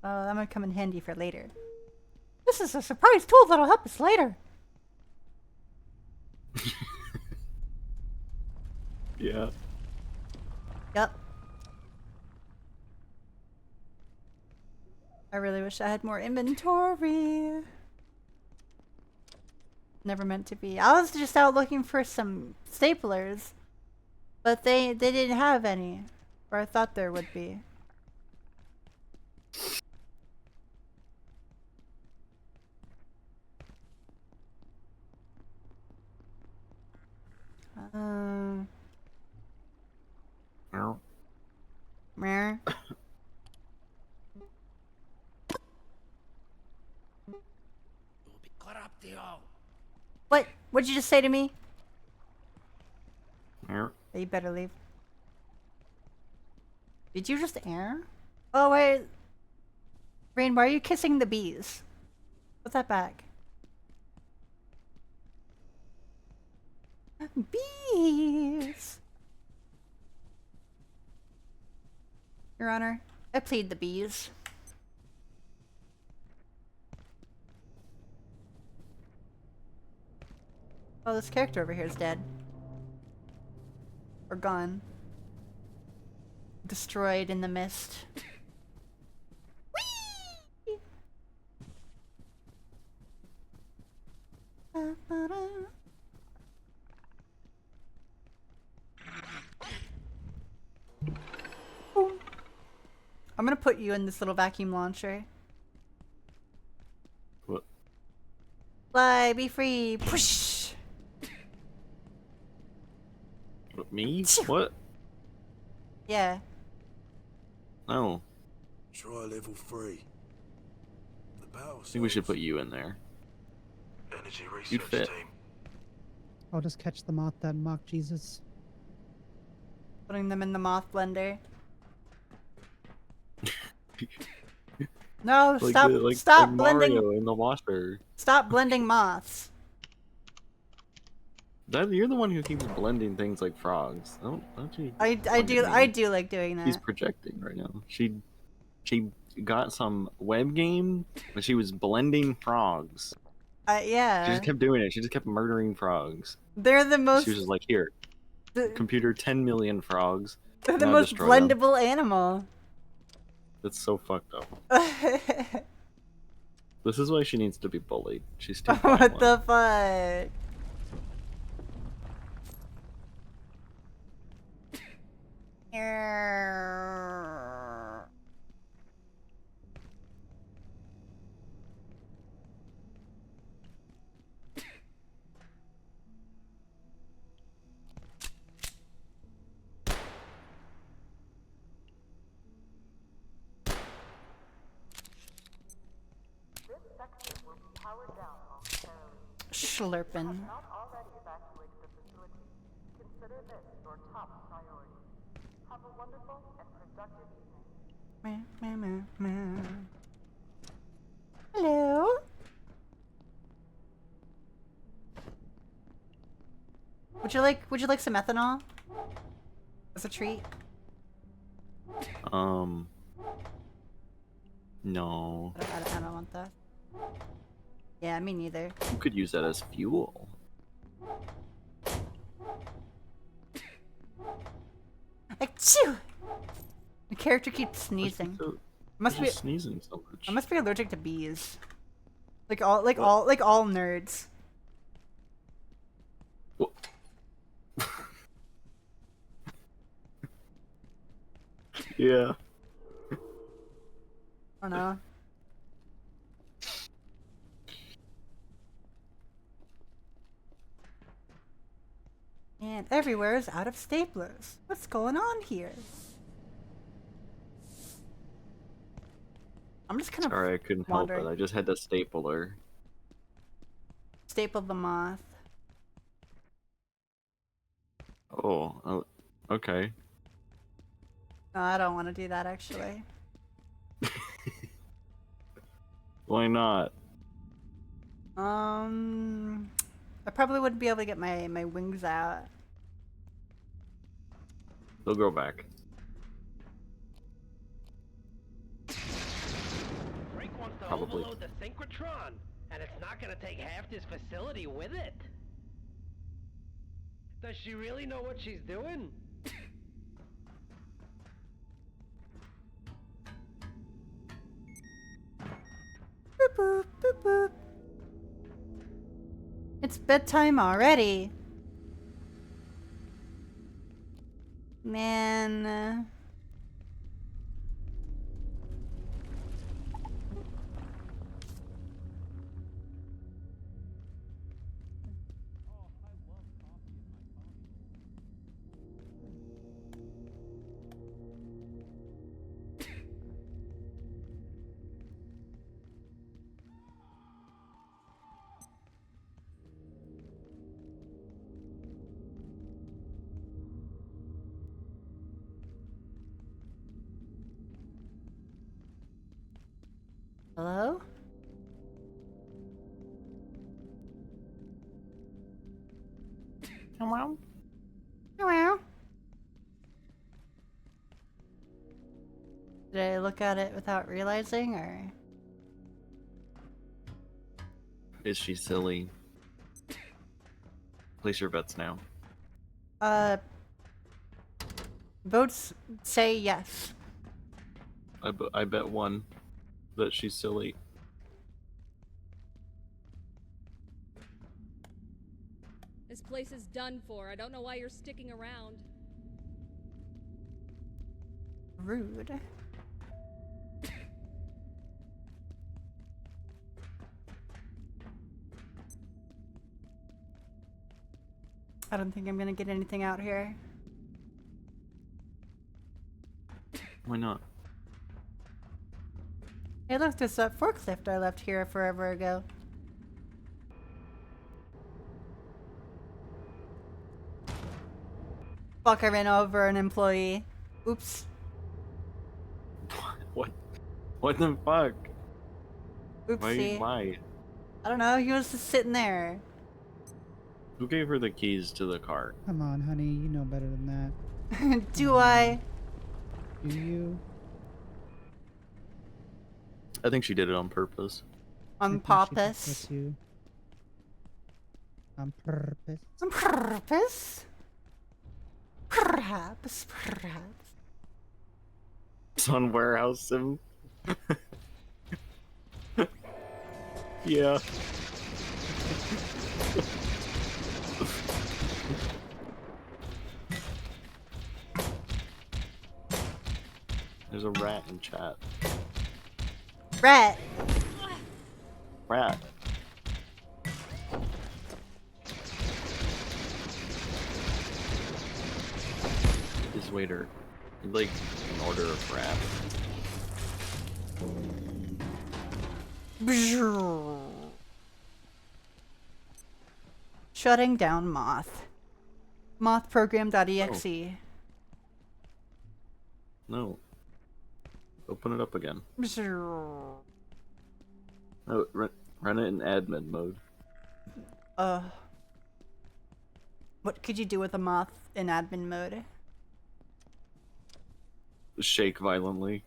Oh, that might come in handy for later. This is a surprise tool that'll help us later. Yeah. Yep. I really wish I had more inventory. Never meant to be. I was just out looking for some staplers, but they didn't have any, or I thought there would be. Well, Meh. What? What'd you just say to me? well, Oh, you better leave. Did you just air? Oh wait, Rain, why are you kissing the bees? Put that back. Bees! Your Honor, I plead the bees. Oh, this character over here is dead. Or gone. Destroyed in the mist. Whee! Boom. I'm gonna put you in this little vacuum launcher. what? Fly, be free. Push! Me? What? Yeah. Oh, Try level 3. The battle I think we should put you in there. Energy You'd research fit. team. I'll just catch the moth that mocked Jesus. Putting them in the moth blender. No, Like stop! the, like Stop blending! Mario in the washer. Stop blending moths. You're the one who keeps blending things like frogs. Don't you? I look at do me. like doing She's that. projecting right now. She got some web game, but she was blending frogs. She Yeah. just kept doing it. She just kept murdering frogs. They're the most. She was just like, here, computer, 10 million frogs. They're the Now most destroy them. blendable animal. That's so fucked up. This is why she needs to be bullied. She's too What violent. the fuck? Slurping. Not already evacuated the facility. Consider this your top priority. Have a wonderful and productive evening. Meow, meow, meow, meow. Hello? Would you like some ethanol? As a treat? No. I don't want that. Yeah, me neither. You could use that as fuel. Achoo! The character keeps sneezing. Must be sneezing so much. I must be allergic to bees. Like all nerds. What? Yeah. I don't know. And everywhere is out of staplers. What's going on here? I'm just kind of Sorry, I couldn't help wandering. it. I just had to staple her. Staple the moth. Oh, okay. No, I don't want to do that actually. Why not? I probably wouldn't be able to get my wings out. They'll grow back. Drake wants to Probably. overload the synchrotron, and it's not gonna take half this facility with it. Does she really know what she's doing? Boop boop boop boop. It's bedtime already. Man. Hello? Hello? Hello? Did I look at it without realizing, or? Is she silly? Place your bets now. Votes say yes. I bet one that she's silly. This place is done for. I don't know why you're sticking around. Rude. I don't think I'm gonna get anything out here. Why not? Hey look, there's that forklift I left here forever ago. Fuck, I ran over an employee. Oops. What? What the fuck? Oopsie. Why? I don't know, he was just sitting there. Who gave her the keys to the car? Come on, honey, you know better than that. Do I? Do you? I think she did it on purpose. On I think she purpose? just you. On purpose. On purpose? Perhaps, perhaps. It's on Warehouse Sim. Yeah. There's a rat in chat. Rat. Rat. This waiter, like, an order of rat. Shutting down Moth. Mothprogram.exe. No. Open it up again. Oh. No, run it in admin mode. What could you do with a moth in admin mode? Shake violently.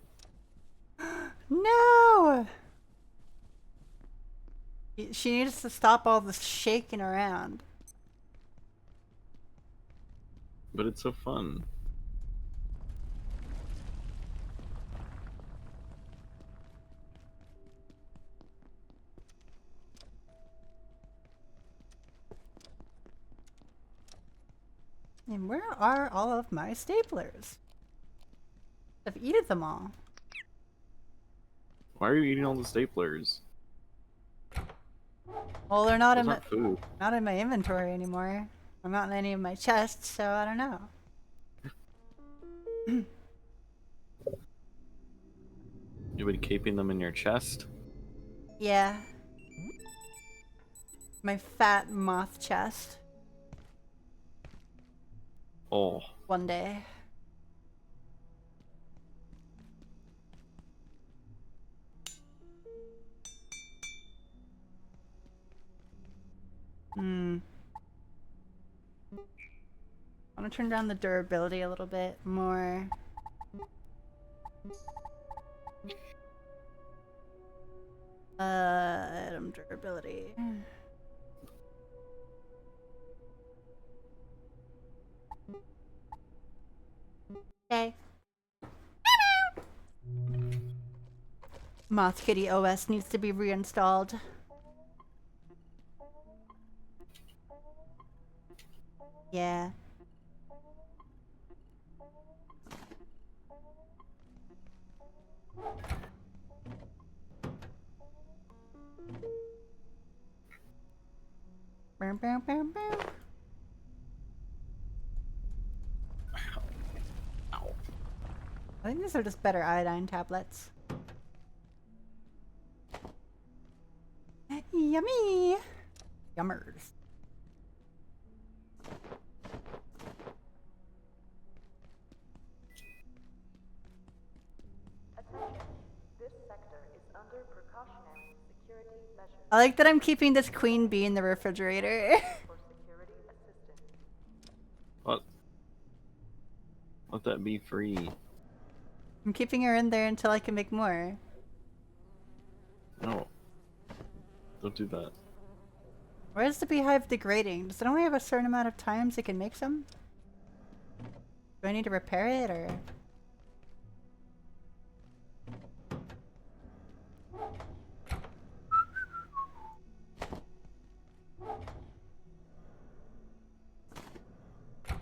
No! She needs to stop all the shaking around. But it's so fun. And where are all of my staplers? I've eaten them all. Why are you eating all the staplers? Well, they're not Those in my aren't food. not in my inventory anymore. I'm not in any of my chests, so I don't know. You've been keeping them in your chest? Yeah. My fat moth chest. Oh. One day. I want to turn down the durability a little bit more. Item durability. Okay. Moth Kitty OS needs to be reinstalled. Yeah. Bam, bam, bam, bam. Ow. I think these are just better iodine tablets. Yummy! Yummers. Attention. This sector is under precautionary security measures I like that I'm keeping this queen bee in the refrigerator. for security assistance. What? Let that be free. I'm keeping her in there until I can make more. No. Don't do that. Why is the beehive degrading? Does it only have a certain amount of times it can make some? Do I need to repair it, or...?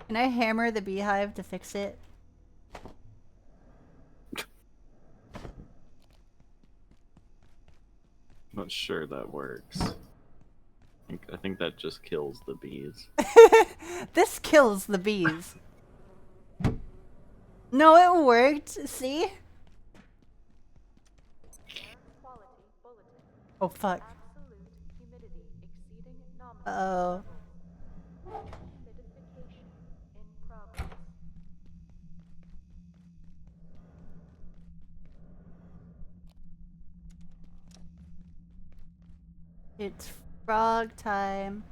Can I hammer the beehive to fix it? Not sure that works. I think that just kills the bees. This kills the bees. No, it worked. See? Quality bulletin. Oh, fuck. Absolute humidity exceeding nominal Uh-oh. levels. Humidification in progress. It's frog time.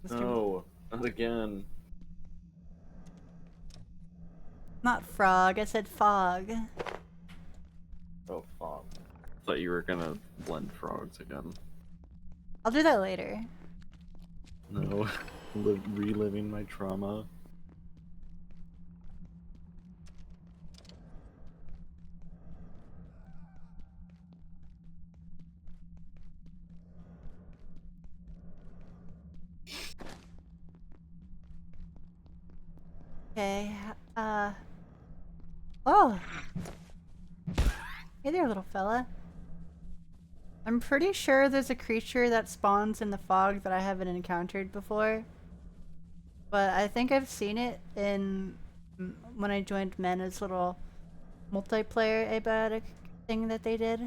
No, not again. Not frog, I said fog. Oh, fuck. I thought you were gonna blend frogs again. I'll do that later. No. Reliving my trauma. Okay, oh! Hey there, little fella. I'm pretty sure there's a creature that spawns in the fog that I haven't encountered before. But I think I've seen it in... when I joined Mena's little multiplayer abiotic thing that they did.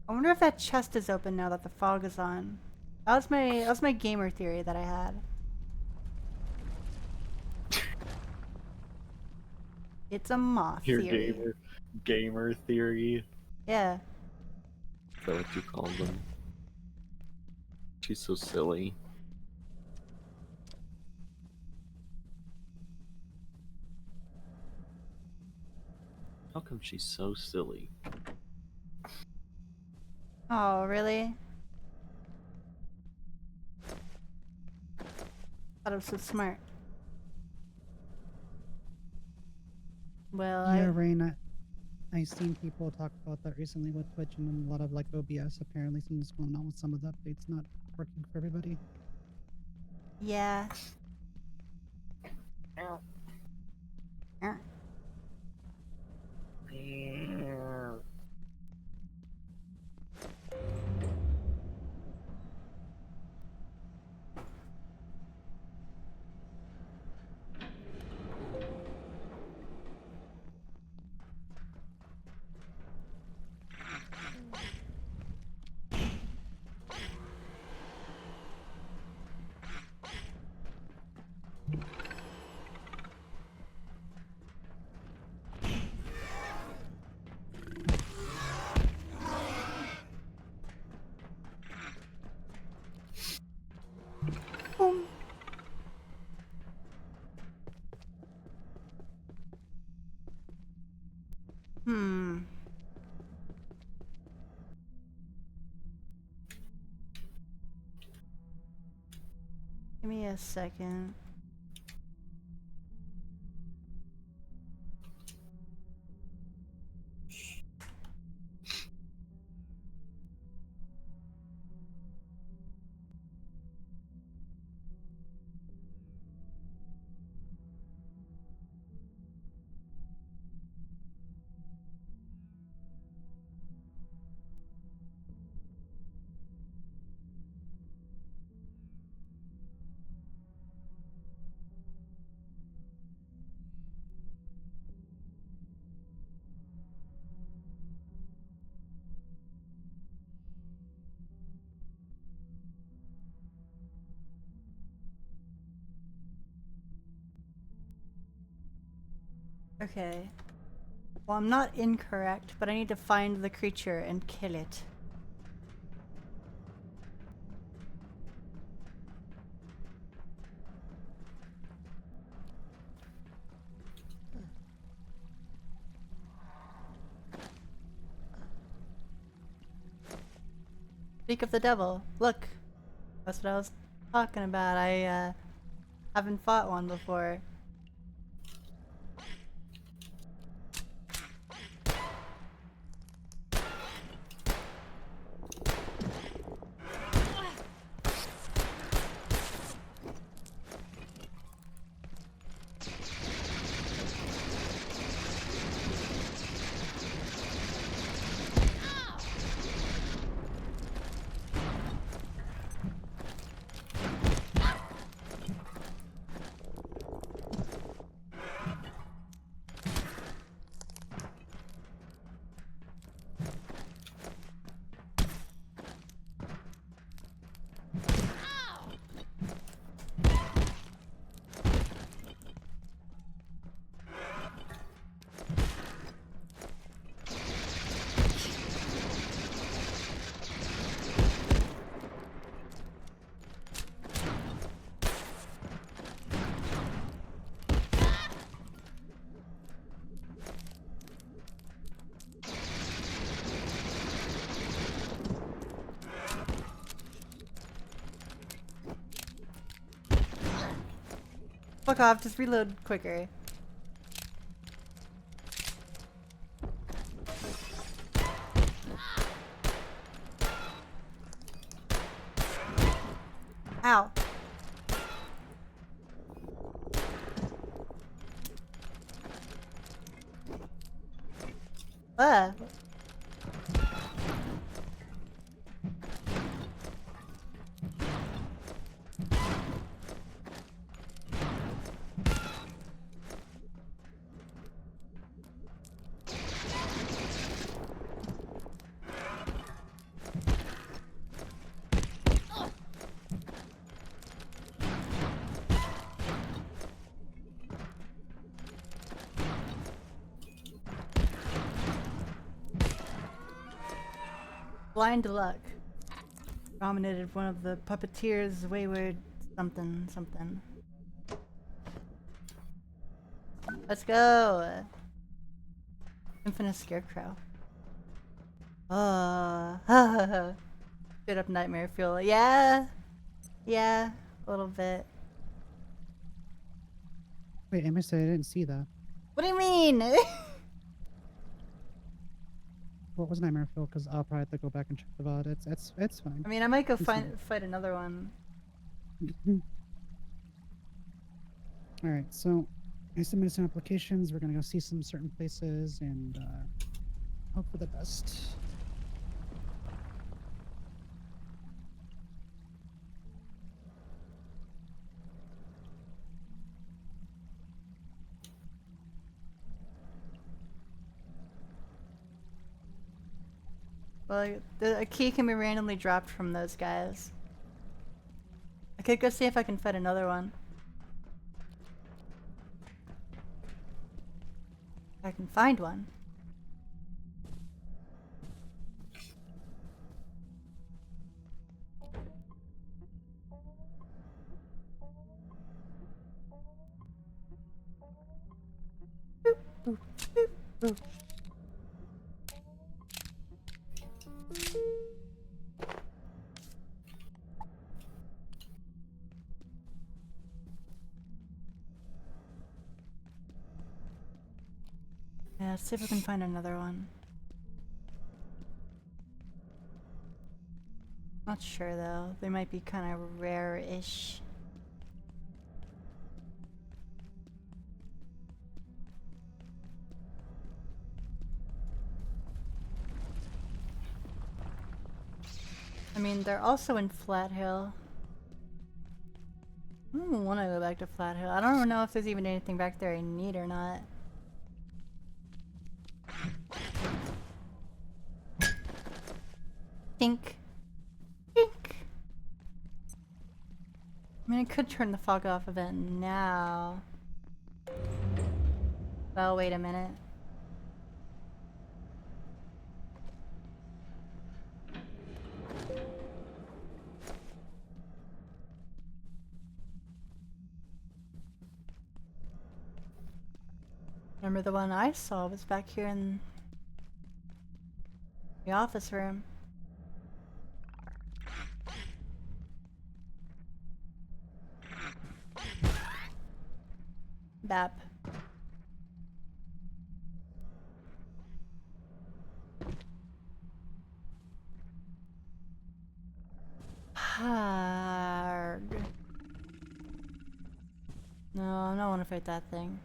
I wonder if that chest is open now that the fog is on. That was my gamer theory that I had. It's a moth Your theory. gamer theory. Yeah. Is that what you call them? She's so silly. How come she's so silly? Oh, really? Thought I was so smart. Well, Yeah, Rain, I've seen people talk about that recently with Twitch, and a lot of like OBS apparently seems going on with some of the updates not working for everybody. yeah. Boom. Hmm. Give me a second. Okay. Well, I'm not incorrect, but I need to find the creature and kill it. Speak of the devil. Look. That's what I was talking about. I haven't fought one before. Fuck off, just reload quicker. Ow. Uh. Blind luck. Dominated one of the puppeteer's wayward something something. Let's go! Infinite Scarecrow. Oh, straight up nightmare fuel. Yeah, yeah, a little bit. Wait, I missed it. I didn't see that. What do you mean? What was Nightmare Fuel? Because I'll probably have to go back and check the VOD. It's fine. I mean, I might go It's fight another one. All right, so I submitted some applications. We're gonna go see some certain places and hope for the best. Well, a key can be randomly dropped from those guys. I could go see if I can fight another one. If I can find one. Boop, boop, boop, boop. Yeah, let's see if we can find another one. Not sure though. They might be kind of rare-ish. I mean, they're also in Flat Hill. I don't want to go back to Flat Hill. I don't know if there's even anything back there I need or not. Think. Think. I mean, I could turn the fog off event now. Well, wait a minute. Remember the one I saw was back here in the office room. Bap. Hard. No, I don't want to fight that thing.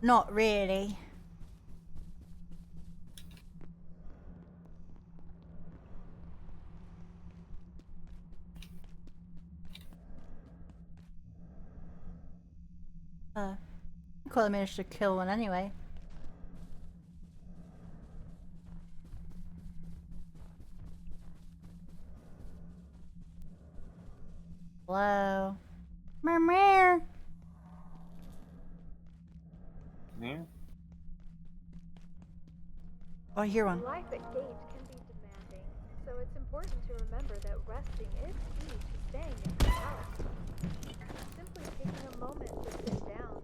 Not really. Cool, I managed to kill one anyway. Hello? Meow. Yeah. Oh, I hear one. Life at Gage can be demanding, so it's important to remember that resting is key to staying in good health. Simply taking a moment to sit down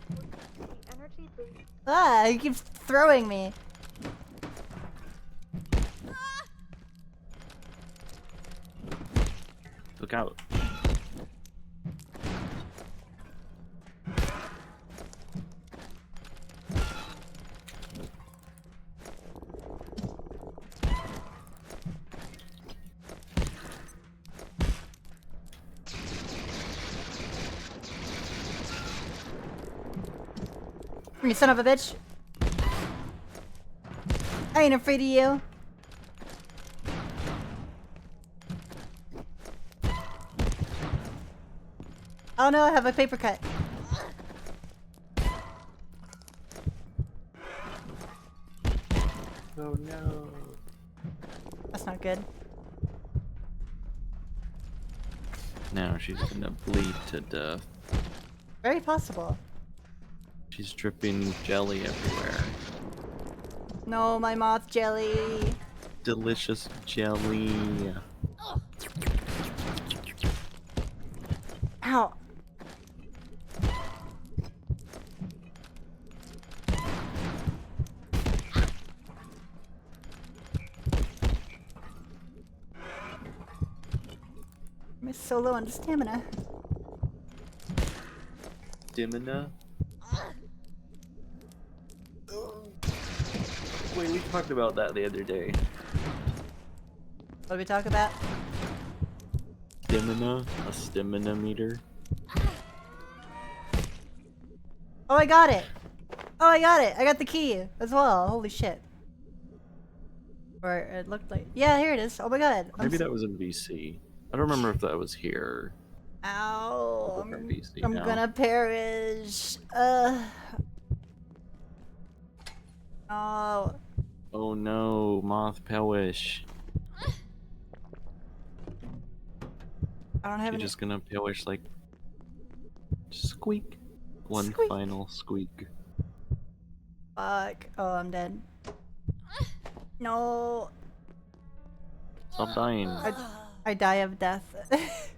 will keep the energy boost. Ah, he keeps throwing me. Look out. You son of a bitch. I ain't afraid of you. Oh no, I have a paper cut. Oh no. That's not good. Now she's gonna bleed to death. Very possible. She's dripping jelly everywhere. No, my moth jelly. Delicious jelly. Ow. I'm so low on stamina. Dimina. Wait, we talked about that the other day. What did we talk about? Stamina, a stamina meter. Oh, I got it! Oh, I got it! I got the key as well. Holy shit. Or it looked like... Yeah, here it is. Oh my god. Maybe that was in VC. I don't remember if that was here. Ow. From VC I'm now. gonna perish. Oh. Oh no, moth perish. I don't have She's any... just gonna perish like... Squeak. One Squeak. final squeak. Fuck. Oh, I'm dead. No. Stop dying. I die of death.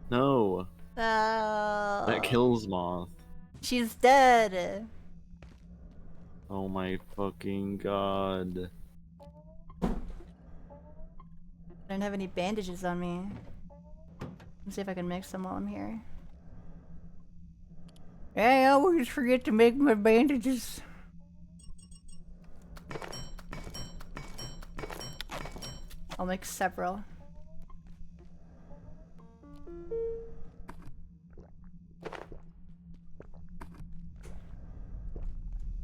No. Oh. That kills moth. She's dead. Oh my fucking god. I don't have any bandages on me. Let's see if I can mix them while I'm here. I always forget to make my bandages. I'll make several.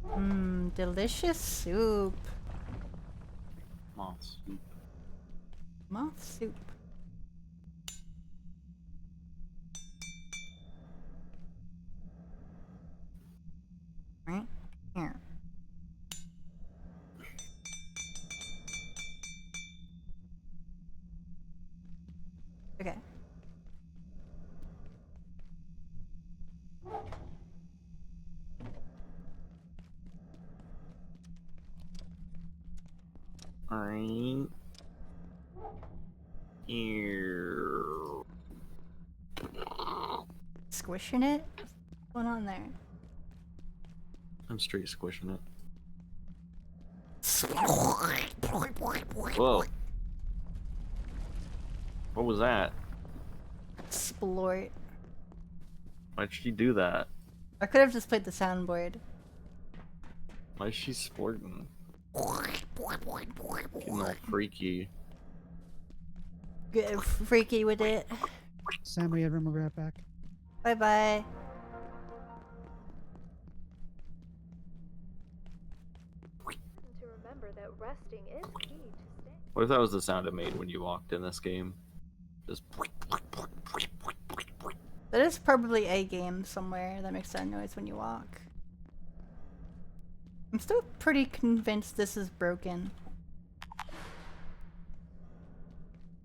Mmm, delicious soup. Moth soup. Moth soup. Right here. Okay. Alright. Here. Squishing it? What's going on there? I'm straight squishing it. Whoa. What was that? Splort. Why'd she do that? I could have just played the soundboard. Why's she splurting? Getting all freaky. Get freaky with it. Sam, we have room, we'll be right back. Bye bye. To remember that resting is key to staying. What if that was the sound it made when you walked in this game? Just... That is probably a game somewhere that makes that noise when you walk. I'm still pretty convinced this is broken.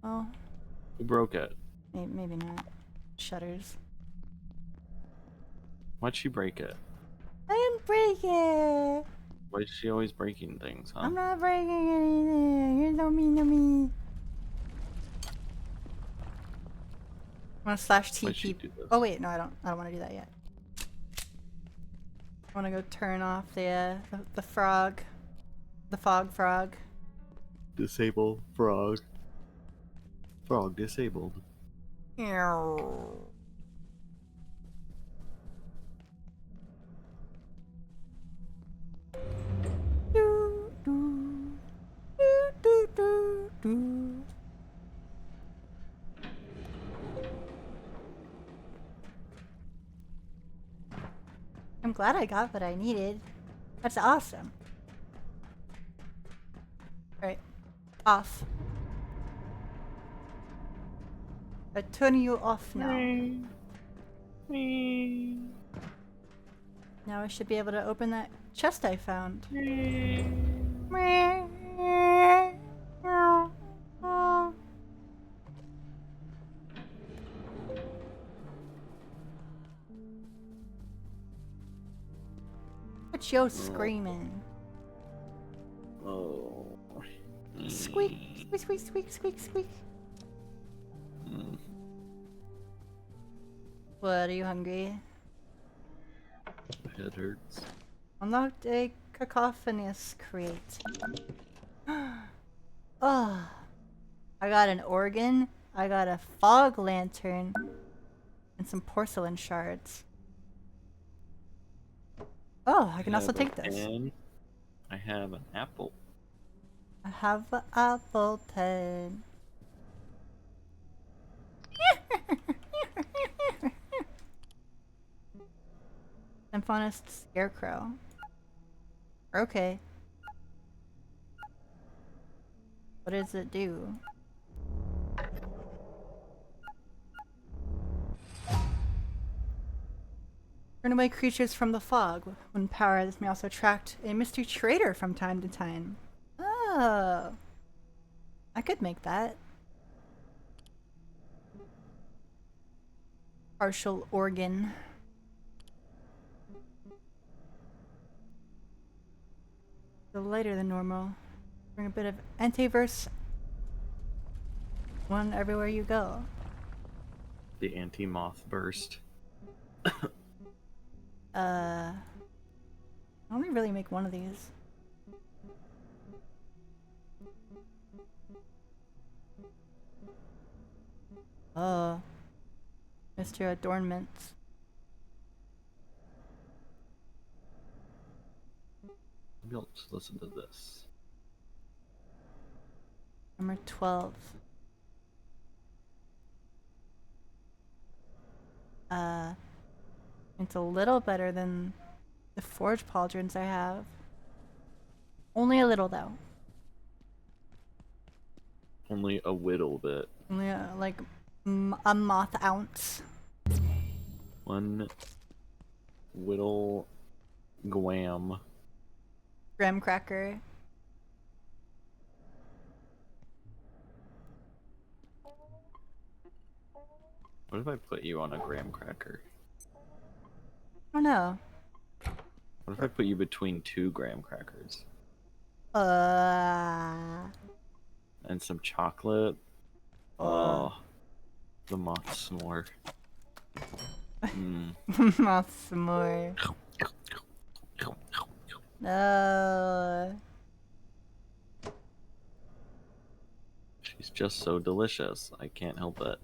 Oh, Who broke it? maybe not. Shutters. Why'd she break it? I didn't break it! Why's she always breaking things, huh? I'm not breaking anything! You're so mean to me! I'm gonna slash Why'd she TP. do this? Oh wait, no, I don't want to do that yet. I want to go turn off the frog, the fog frog. Disable frog. Frog disabled. Ew. Do, do, do, do, do, do. I'm glad I got what I needed. That's awesome. Alright. Off. I turn you off now. Now I should be able to open that chest I found. What you screaming? Oh. Squeak, squeak, squeak, squeak, squeak, squeak. Mm. What, are you hungry? My head hurts. Unlocked a cacophonous crate. Oh, I got an organ, I got a fog lantern, and some porcelain shards. Oh, I can also have a take this. pen. I have an apple. I have an apple pen. Symphonist scarecrow. Okay. What does it do? Turn away creatures from the fog. When power, this may also attract a mystery trader from time to time. Oh. I could make that. Partial organ. The lighter than normal. Bring a bit of antiverse. One everywhere you go. The anti-moth burst. I only really make one of these. Oh. Mr. Adornments. Maybe I'll just listen to this. Number 12. It's a little better than the forge pauldrons I have. Only a little though. Only a little bit. Only like a moth ounce. One whittle graham. Graham cracker. What if I put you on a graham cracker? Oh no. What if I put you between 2 graham crackers? Uh. And some chocolate? Oh. The moth s'more. Mm. Moth s'more. No. She's just so delicious. I can't help it.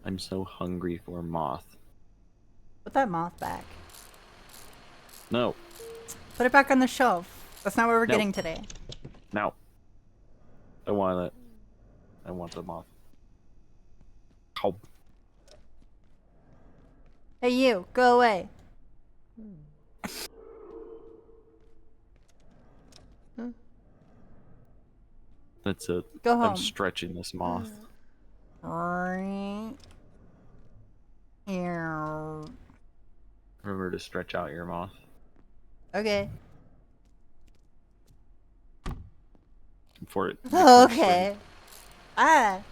I'm so hungry for moth. Put that moth back. No. Put it back on the shelf. That's not what we're No. getting today. No. I want it. I want the moth. Oh. Hey you, go away. That's it. Go home. I'm stretching this moth. Here. Remember to stretch out your moth. Okay. Before it. Okay. Ah.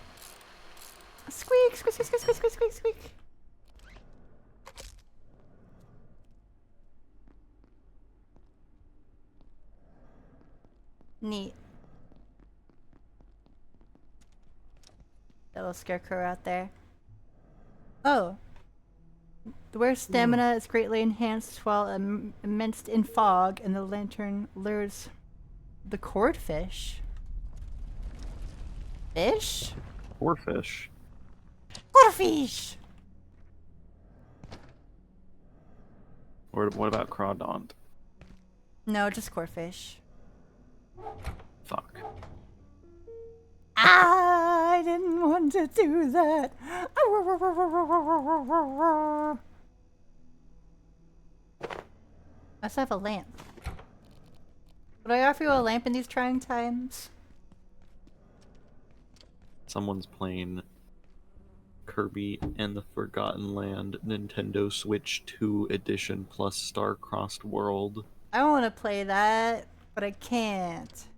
Squeak, squeak, squeak, squeak, squeak, squeak, squeak, squeak. Neat. That little scarecrow out there. Oh. The wearer's stamina is greatly enhanced while immersed in fog, and the lantern lures the cordfish. Fish? Poor fish. Cordfish! What about crawdont? No, just cordfish. Fuck. I didn't want to do that. I also have a lamp. Would I offer you a lamp in these trying times? Someone's playing Kirby and the Forgotten Land Nintendo Switch 2 Edition plus Star-Crossed World. I want to play that, but I can't.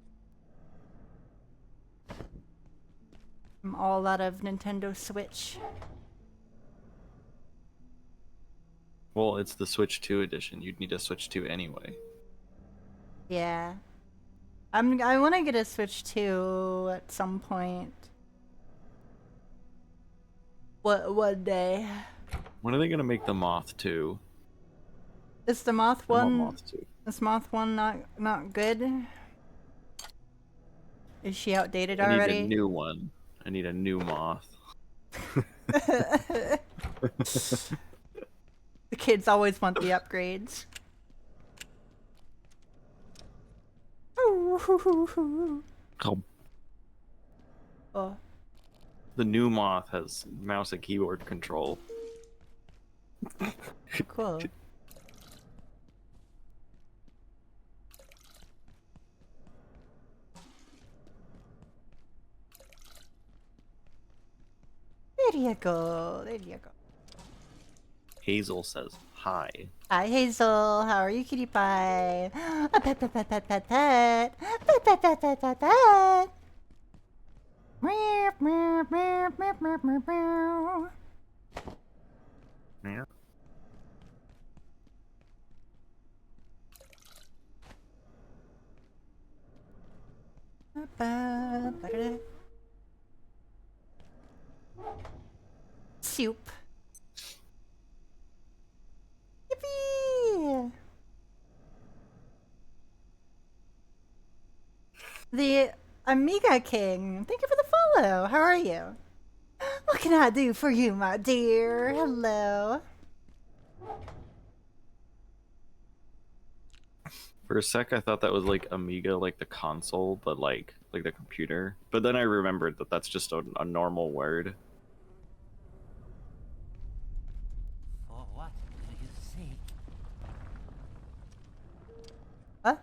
I'm all out of Nintendo Switch. Well, it's the Switch 2 edition. You'd need a Switch 2 anyway. Yeah. I want to get a Switch 2 at some point. One day. When are they gonna make the Moth 2? Is the Moth I want one? Moth 2. Is Moth one not good? Is she outdated I need a already? new one. I need a new Moth. The kids always want the upgrades. Oh, Oh, the new Moth has mouse and keyboard control. cool. There you go. There you go. Hazel says hi. Hi Hazel, how are you, cutie pie? A pet, pet, pet, pet, pet, pet, pet, pet, pet, pet, pet, pet. Meow, meow, meow, meow, meow, meow, meow. Yeah. Soup. Yippee! The Amiga King, thank you for the follow. How are you? What can I do for you, my dear? Hello. For a sec, I thought that was like Amiga, like the console, but like the computer. But then I remembered that that's just a normal word. For what do you seek? What?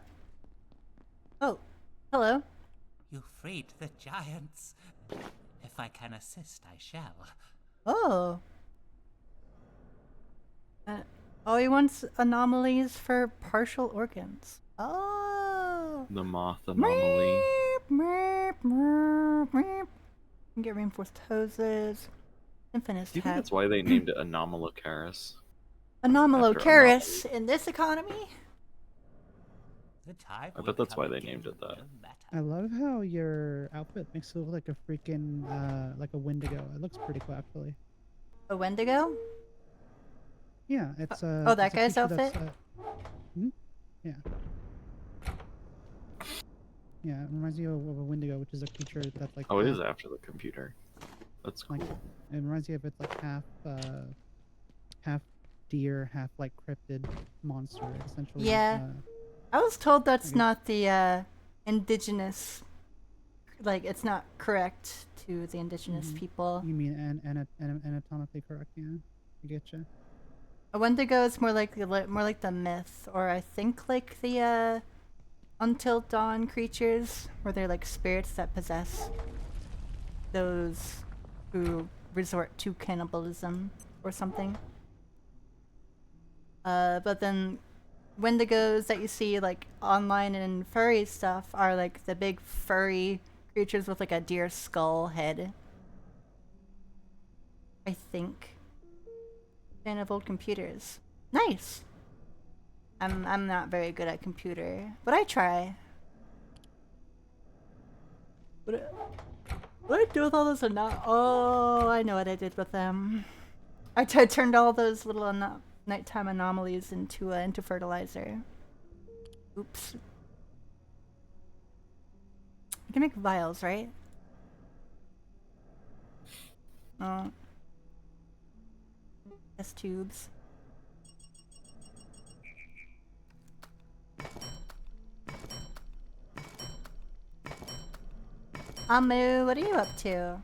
Oh, hello. You freed the giants. If I can assist, I shall. Oh. Oh, he wants anomalies for partial organs. Oh. The Moth anomaly. Meep, meep, meep, meep. Get reinforced hoses. Infinite Do you think hat. that's why they named it Anomalocaris? Anomalocaris in this economy? The time I will bet that's come why they again, named it that. no matter. I love how your outfit makes it look like a freaking like a Wendigo. It looks pretty cool actually. A Wendigo? Yeah, it's oh, that it's a guy's creature that's, outfit? Yeah. Yeah, it reminds you of a Wendigo, which is a creature that's like Oh, it half, is after the computer. That's cool. like it reminds you of it's like half deer, half like cryptid monster essentially. Yeah. I was told that's guess- not the indigenous, like it's not correct to the indigenous people. You mean anatomically correct? Yeah, I get you. A Wendigo is more like the myth, or I think like the Until Dawn creatures, where they're like spirits that possess those who resort to cannibalism or something. But then Wendigos that you see like online and furry stuff are like the big furry creatures with like a deer skull head. I think. Fan of old computers. Nice. I'm not very good at computer, but I try. What did I do with all those oh, I know what I did with them. I turned all those little nighttime anomalies into fertilizer. Oops. You can make vials, right? Oh. Test tubes. Amu, what are you up to?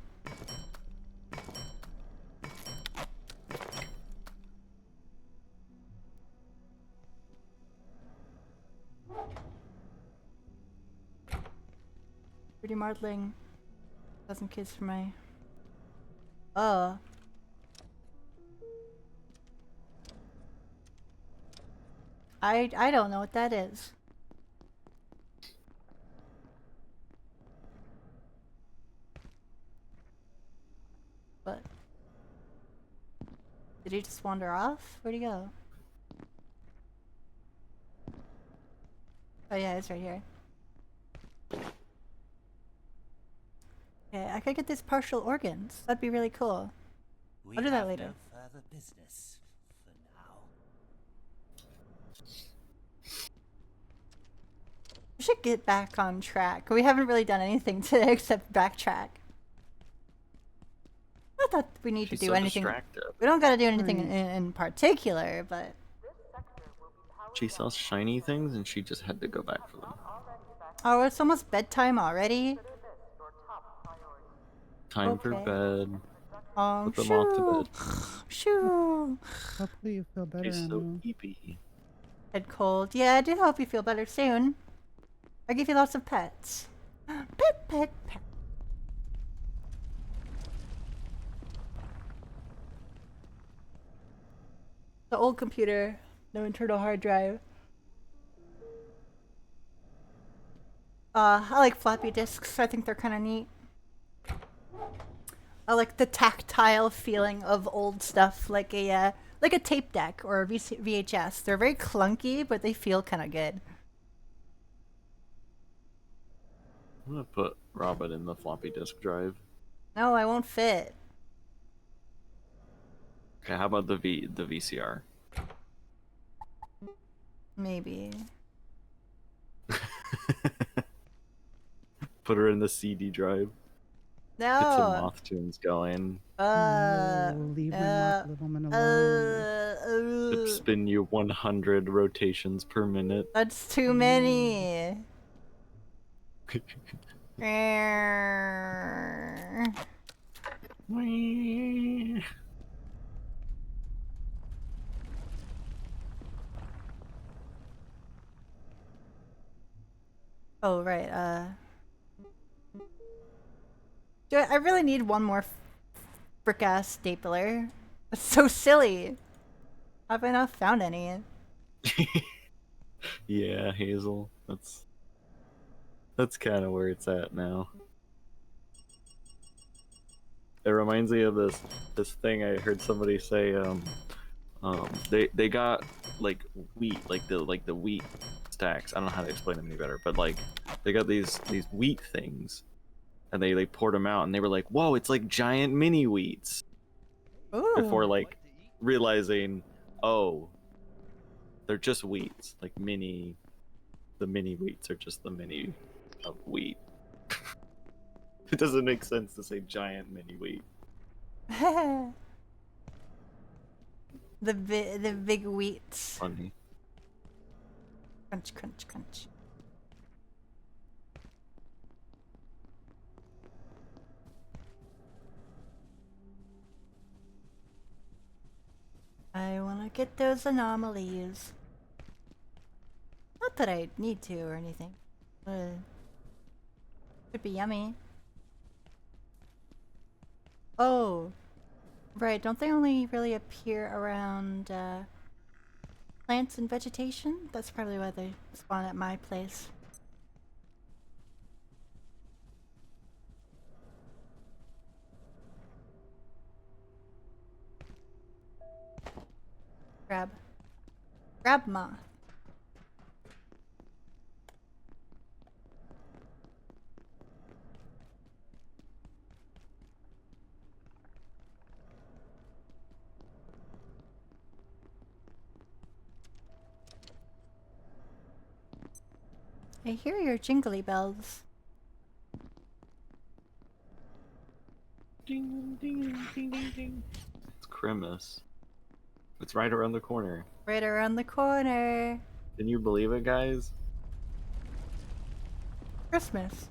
Pretty Mardling. 1,000 kids for my... Oh. I don't know what that is. But did he just wander off? Where'd he go? Oh yeah, it's right here. Okay, I could get these partial organs. That'd be really cool. We I'll do that have later. no further business for now. We should get back on track. We haven't really done anything today except backtrack. Not that we need She's to do so anything. distracted. We don't gotta do anything Right. in particular, but She sells shiny things and she just had to go back for them. oh, it's almost bedtime already. Time for Okay. bed. Oh, Put them off to shoo, bed. Oh, shoo. hopefully you feel better, She's so Anu. eepy. Head cold. Yeah, I do hope you feel better soon. I give you lots of pets. Pet, pet, pet. The old computer, no internal hard drive. I like floppy disks. I think they're kind of neat. I like the tactile feeling of old stuff, like a tape deck or a VHS. They're very clunky, but they feel kind of good. I'm gonna put Robin in the floppy disk drive. No, I won't fit. Okay, how about the VCR? Maybe. Put her in the CD drive. No. Get some moth tunes going. No, leave my moth woman alone. Spin you 100 rotations per minute. That's too many. Oh, right, I really need one more frick-ass stapler. That's so silly. Have I not found any? Yeah, Hazel. That's kind of where it's at now. It reminds me of this thing I heard somebody say. They got like wheat, like the wheat stacks. I don't know how to explain them any better, but like they got these wheat things, and they poured them out, and they were like, "Whoa, it's like giant mini wheats." Ooh. Before like realizing, oh, they're just wheats. Like the mini wheats are just the mini of wheat. It doesn't make sense to say giant mini wheat. the big wheats. Funny. Crunch, crunch, crunch. I wanna get those anomalies. Not that I need to or anything. Could be yummy. Oh, right. Don't they only really appear around plants and vegetation? That's probably why they spawn at my place. Grab moth. I hear your jingly bells. Ding ding ding ding ding. It's Christmas. It's right around the corner. Right around the corner. Can you believe it, guys? Christmas.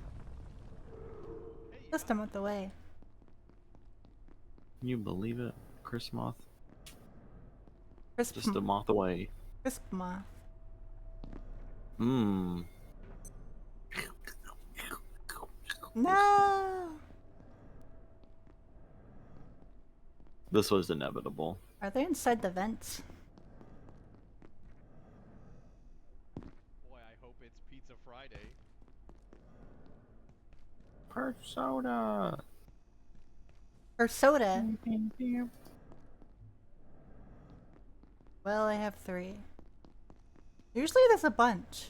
Just a month away. Can you believe it? Chris moth. Crisp, Just a moth away. crisp moth. Mmm. No! This was inevitable. Are they inside the vents? Boy, I hope it's Pizza Friday. Persona. Or soda? Well, I have 3. Usually there's a bunch.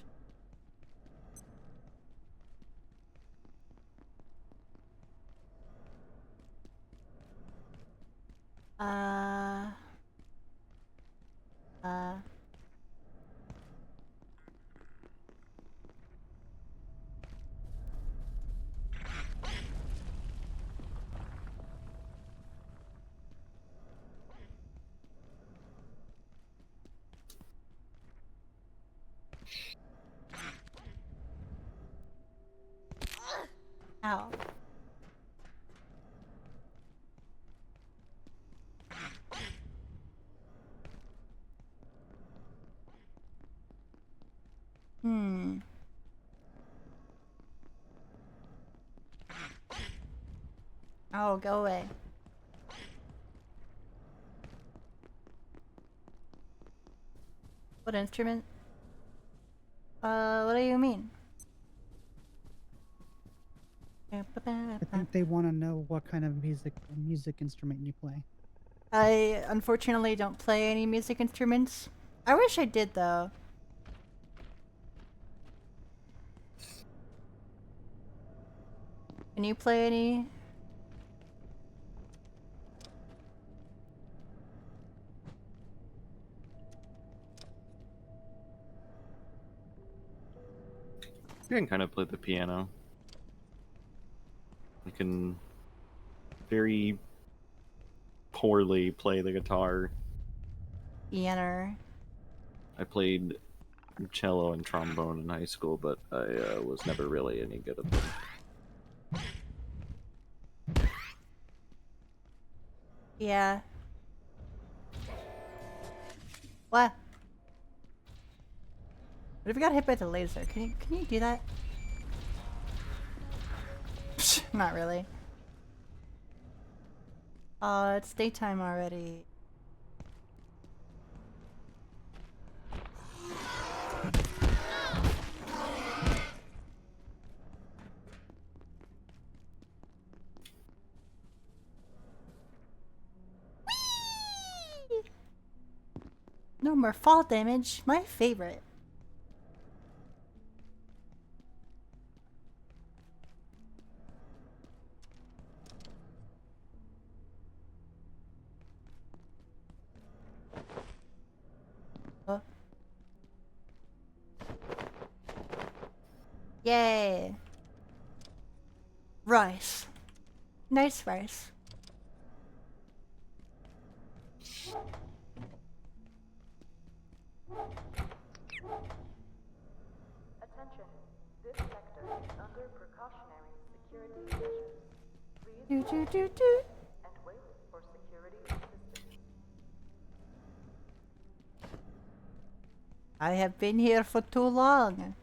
Ow. Hmm. Oh, go away. What instrument? What do you mean? I think they want to know what kind of music instrument you play. I unfortunately don't play any music instruments. I wish I did though. Can you play any? I can kind of play the piano. I can very poorly play the guitar. Piano. I played cello and trombone in high school, but I was never really any good at them. Yeah. What? What if we got hit by the laser? Can you do that? Not really. Oh, it's daytime already. No more fall damage. My favorite. Oh. Yay. Rice. Nice rice. Attention. This sector is under precautionary security measures. Please Do do do do. and wait for security assistance. I have been here for too long.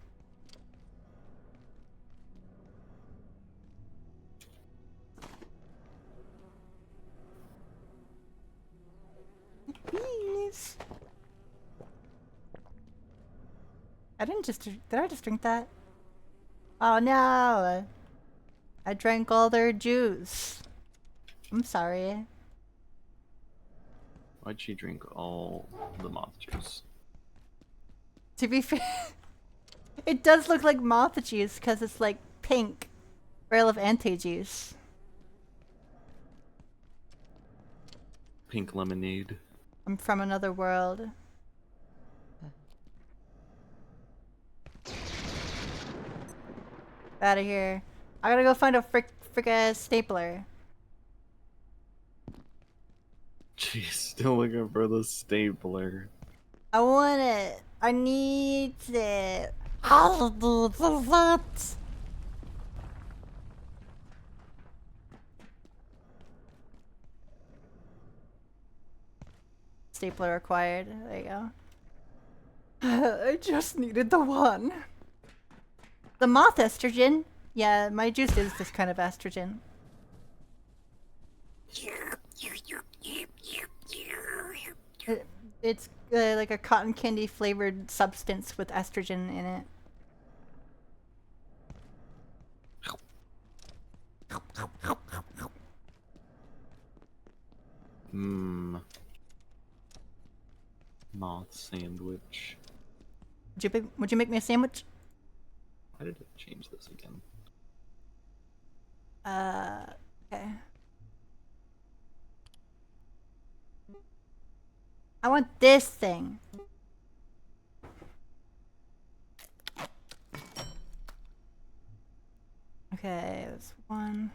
Bees. I didn't just. Did I just drink that? Oh no! I drank all their juice. I'm sorry. Why'd she drink all the moth juice? To be fair, it does look like moth juice because it's like pink. Rail of anti-juice. Pink lemonade. I'm from another world. Out of here. I gotta go find a frick stapler. Jeez, still looking for the stapler. I want it. I need it. Stapler acquired. There you go. I just needed the one. The moth estrogen. Yeah, my juice is this kind of estrogen. It's like a cotton candy flavored substance with estrogen in it. Mmm. Moth sandwich. Would you make me a sandwich? Why did it change this again? Okay. I want this thing. Okay, that's one.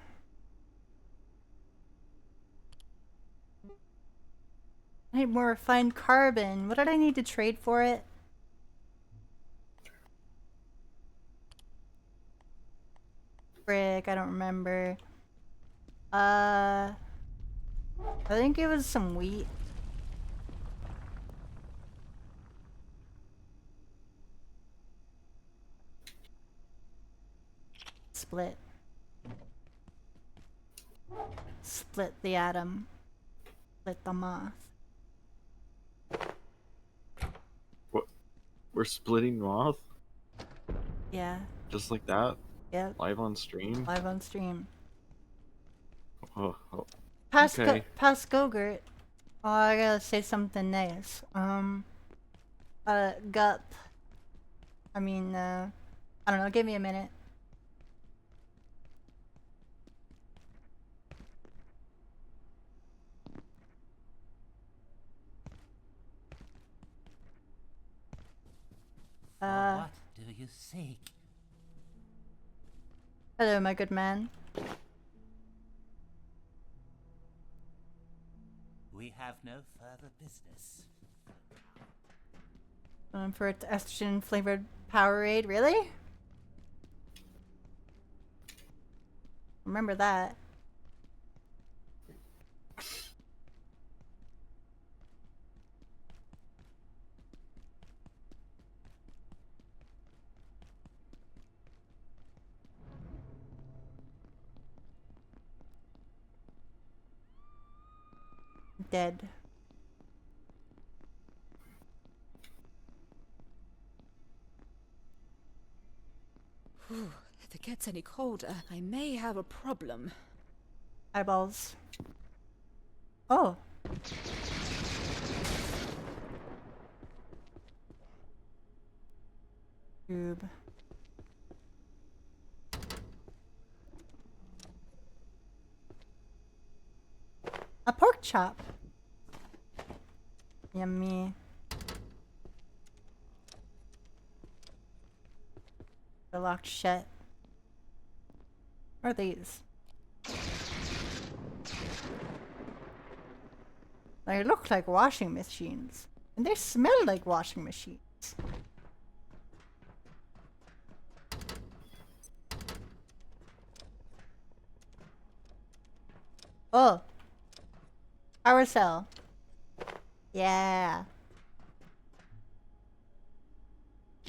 I need more refined carbon. What did I need to trade for it? frick? I don't remember. I think it was some wheat. Split. Split the atom. Split the moth. What? We're splitting moth? Yeah. Just like that? Yep. Live on stream? Live on stream. Oh, oh. Past Okay. past Gogurt. Oh, I gotta say something nice. Gup. I mean, I don't know, give me a minute. What do you seek? Hello, my good man. We have no further business. For its estrogen flavored Powerade, really? Remember that. Dead. Whew, if it gets any colder, I may have a problem. Eyeballs. Oh. Tube. A pork chop. Yummy. They're locked shut. What are these? They look like washing machines. And they smell like washing machines. Oh. Power cell. Yeah.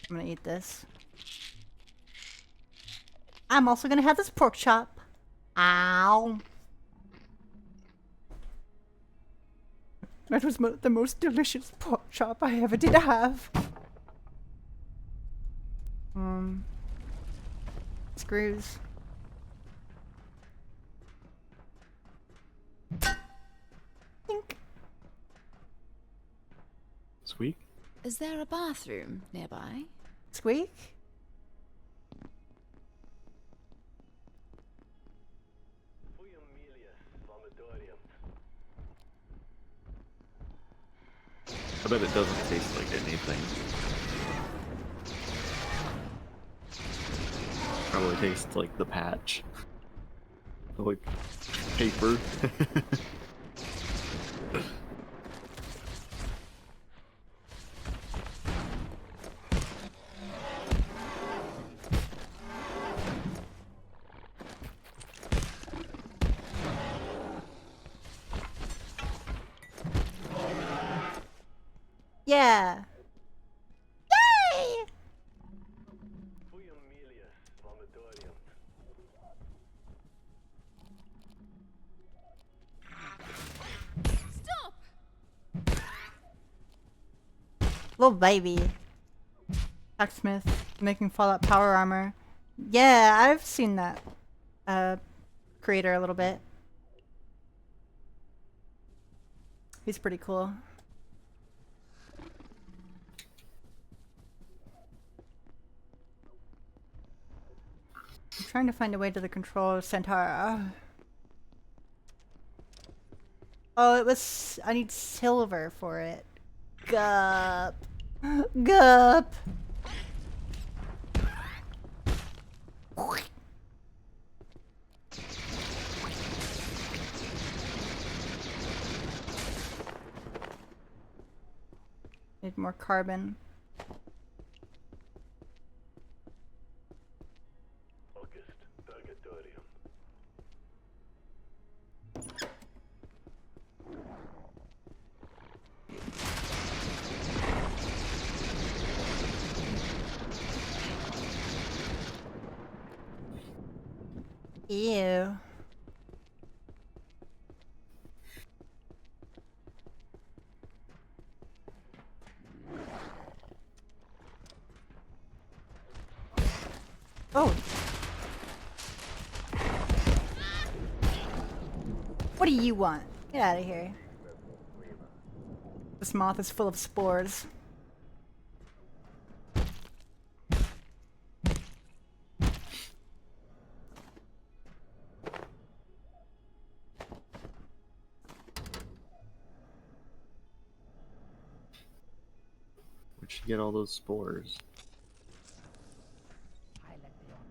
I'm gonna eat this. I'm also gonna have this pork chop. Ow. That was the most delicious pork chop I ever did have. Screws. Think. Squeak? Is there a bathroom nearby? Squeak? I bet it doesn't taste like anything. Probably tastes like the patch. Like paper. Yeah. Yay! Stop! Little baby. Hacksmith making Fallout power armor. Yeah, I've seen that creator a little bit. He's pretty cool. I'm trying to find a way to the control center. Oh, it was... I need silver for it. Gup. Gup. Need more carbon. Ew. Oh. What do you want? Get out of here. This moth is full of spores. Where'd she get all those spores?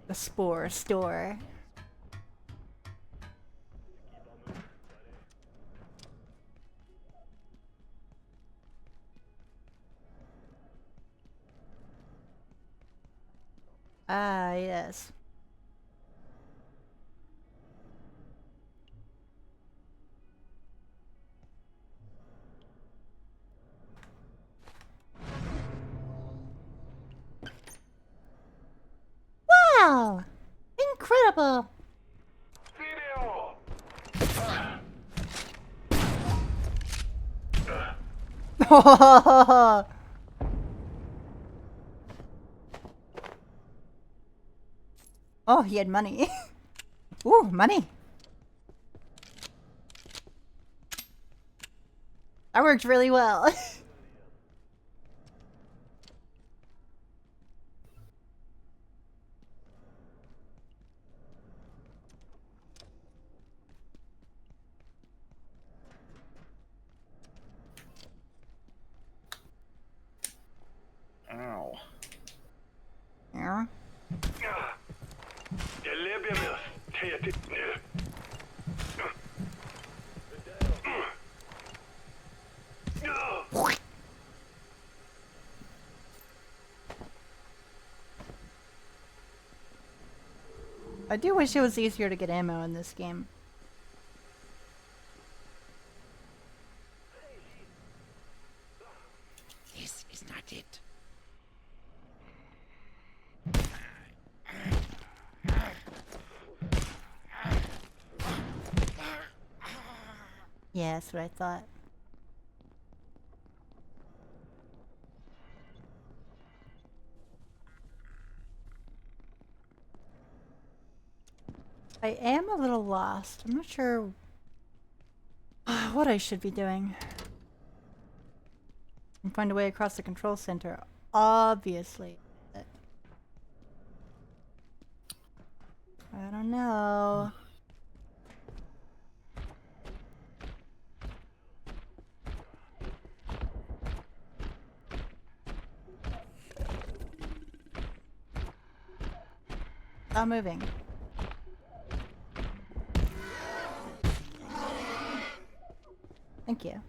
The spore store. Ah, yes. Wow! Incredible! Oh, he had money. Ooh, money. That worked really well. Ow. Yeah. I do wish it was easier to get ammo in this game. This is not it. Yeah, that's what I thought. I am a little lost. I'm not sure what I should be doing. And find a way across the control center, obviously. But I don't know. Stop moving. Thank you.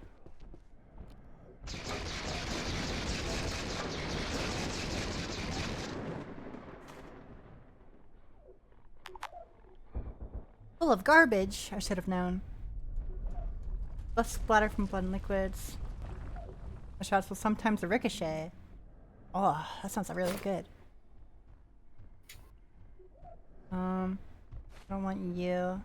Full of garbage, I should have known. Less splatter from blood and liquids. The shots will sometimes ricochet. Oh, that sounds really good. I don't want you.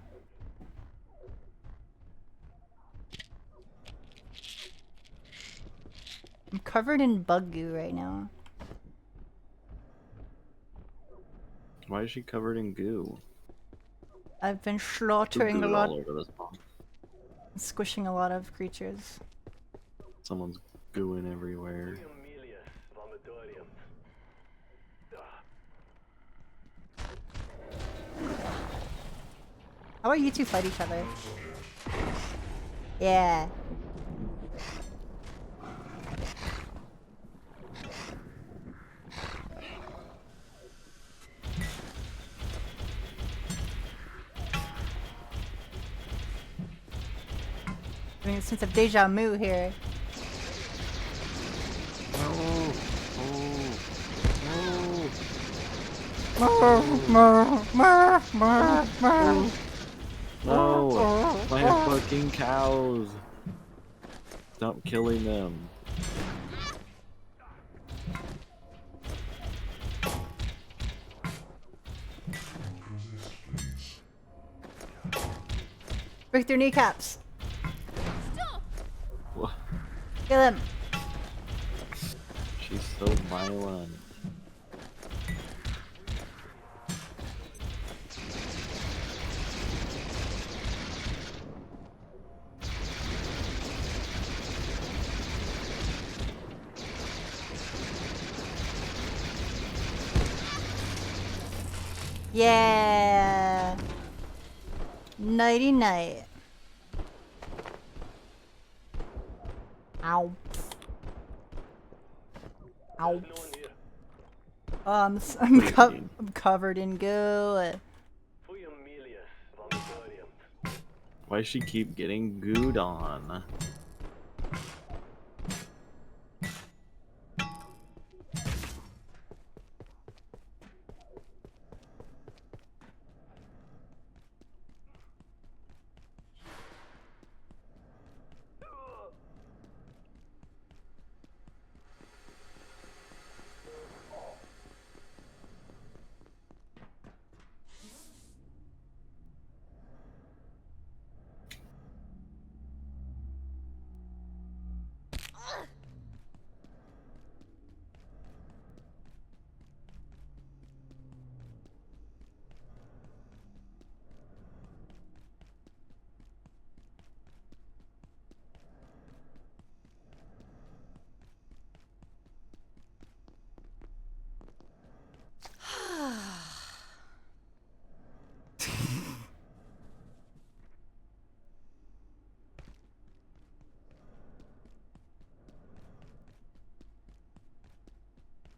I'm covered in bug goo right now. Why is she covered in goo? I've been slaughtering a Goo lot, all over this pond. squishing a lot of creatures. Someone's gooing everywhere. How about you two fight each other? Yeah. I mean, a sense of deja vu here. No! My fucking cows! Stop killing them. Break their kneecaps. Stop! Wha- Kill him. She's so violent. Yeah. Nighty night. Ow. Ow. Oh, I'm covered in goo. Why does she keep getting gooed on?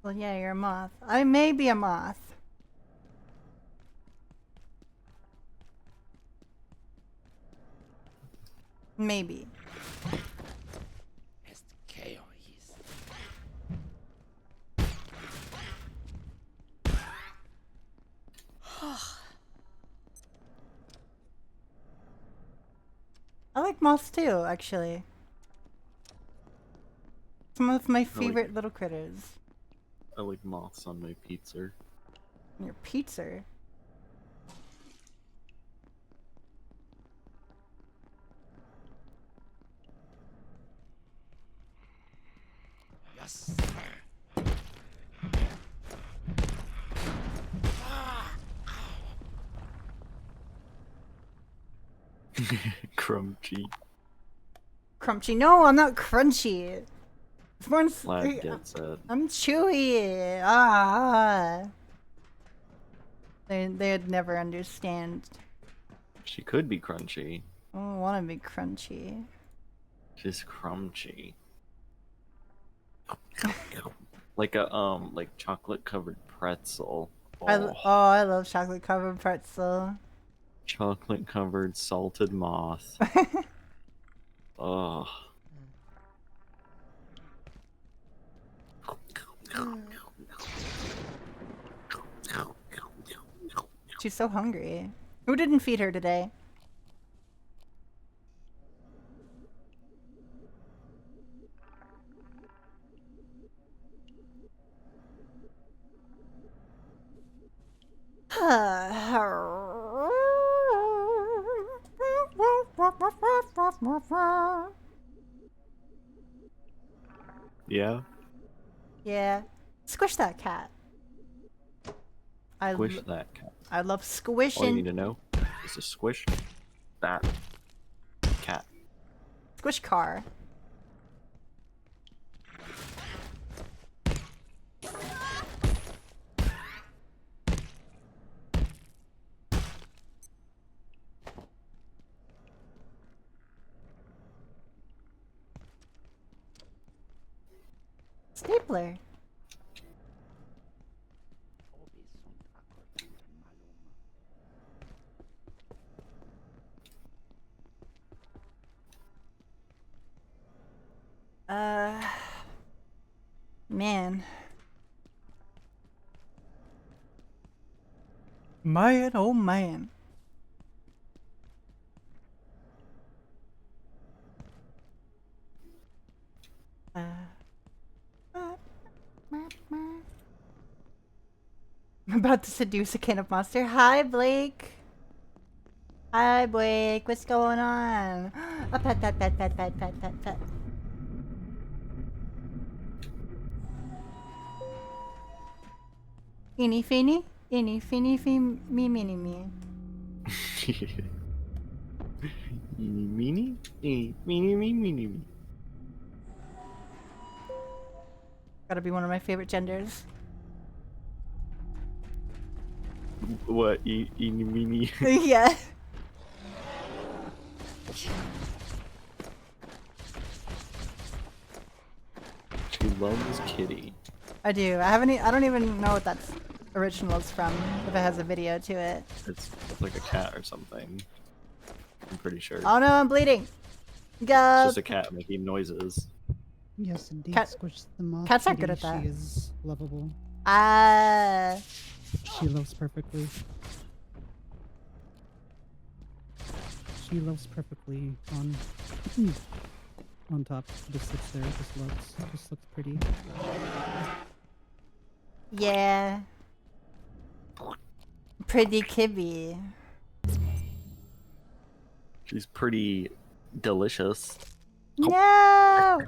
Well, yeah, you're a moth. I may be a moth. Maybe. I like moths too, actually. Some of my favorite little critters. I like moths on my pizza. Your pizza? Yes. Crunchy. Crunchy? No, I'm not crunchy. It's more Lad gets it. I'm chewy. Ah. They'd never understand. She could be crunchy. I don't want to be crunchy. She's crunchy. Like a like chocolate covered pretzel. Oh. I love chocolate covered pretzel. Chocolate covered salted moth. Oh. She's so hungry. Who didn't feed her today? Yeah? Yeah. Squish that cat. Squish that cat. I love squishing. All you need to know is to squish that cat. Squish car. Stapler. Man. Man, oh man. I'm about to seduce a can of monster. Hi, Blake. Hi, Blake. What's going on? A pet, pet, pet, pet, pet, pet, pet, pet. Eeny, feeny, me, meeny, me. Meanie? Meanie. Gotta be one of my favorite genders. What? Eeny, meanie? Yeah. She loves kitty. I do. I don't even know what that's original is from. If it has a video to it. It's like a cat or something. I'm pretty sure. Oh no, I'm bleeding. It's Go. just a cat making noises. Yes, indeed. Cat- Squish the moth. cats are kitty. good at that. She is lovable. Ah. She loves perfectly. She loves perfectly on top. Just sits there. Just looks pretty. Yeah. Pretty kibby. She's pretty delicious. No.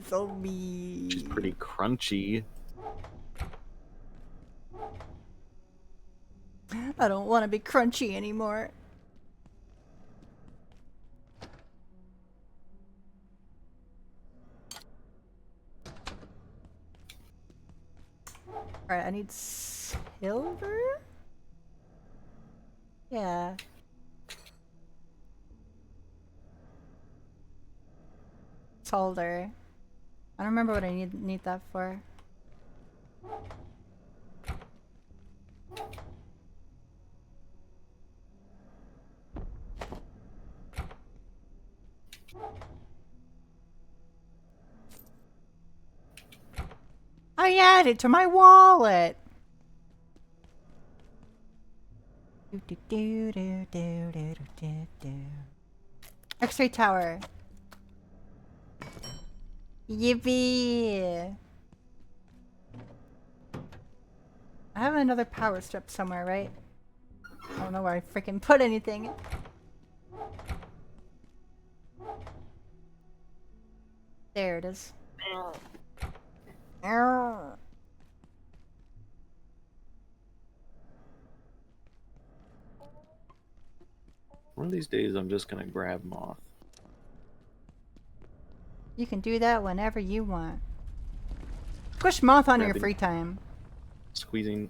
So mean. She's pretty crunchy. I don't want to be crunchy anymore. Alright, I need silver? Yeah. Solder. I don't remember what I need that for. I added to my wallet. X-ray tower. Yippee! I have another power strip somewhere, right? I don't know where I freaking put anything. There it is. One of these days, I'm just gonna grab moth. You can do that whenever you want. Squish moth on your Grabbing- free time. Squeezing.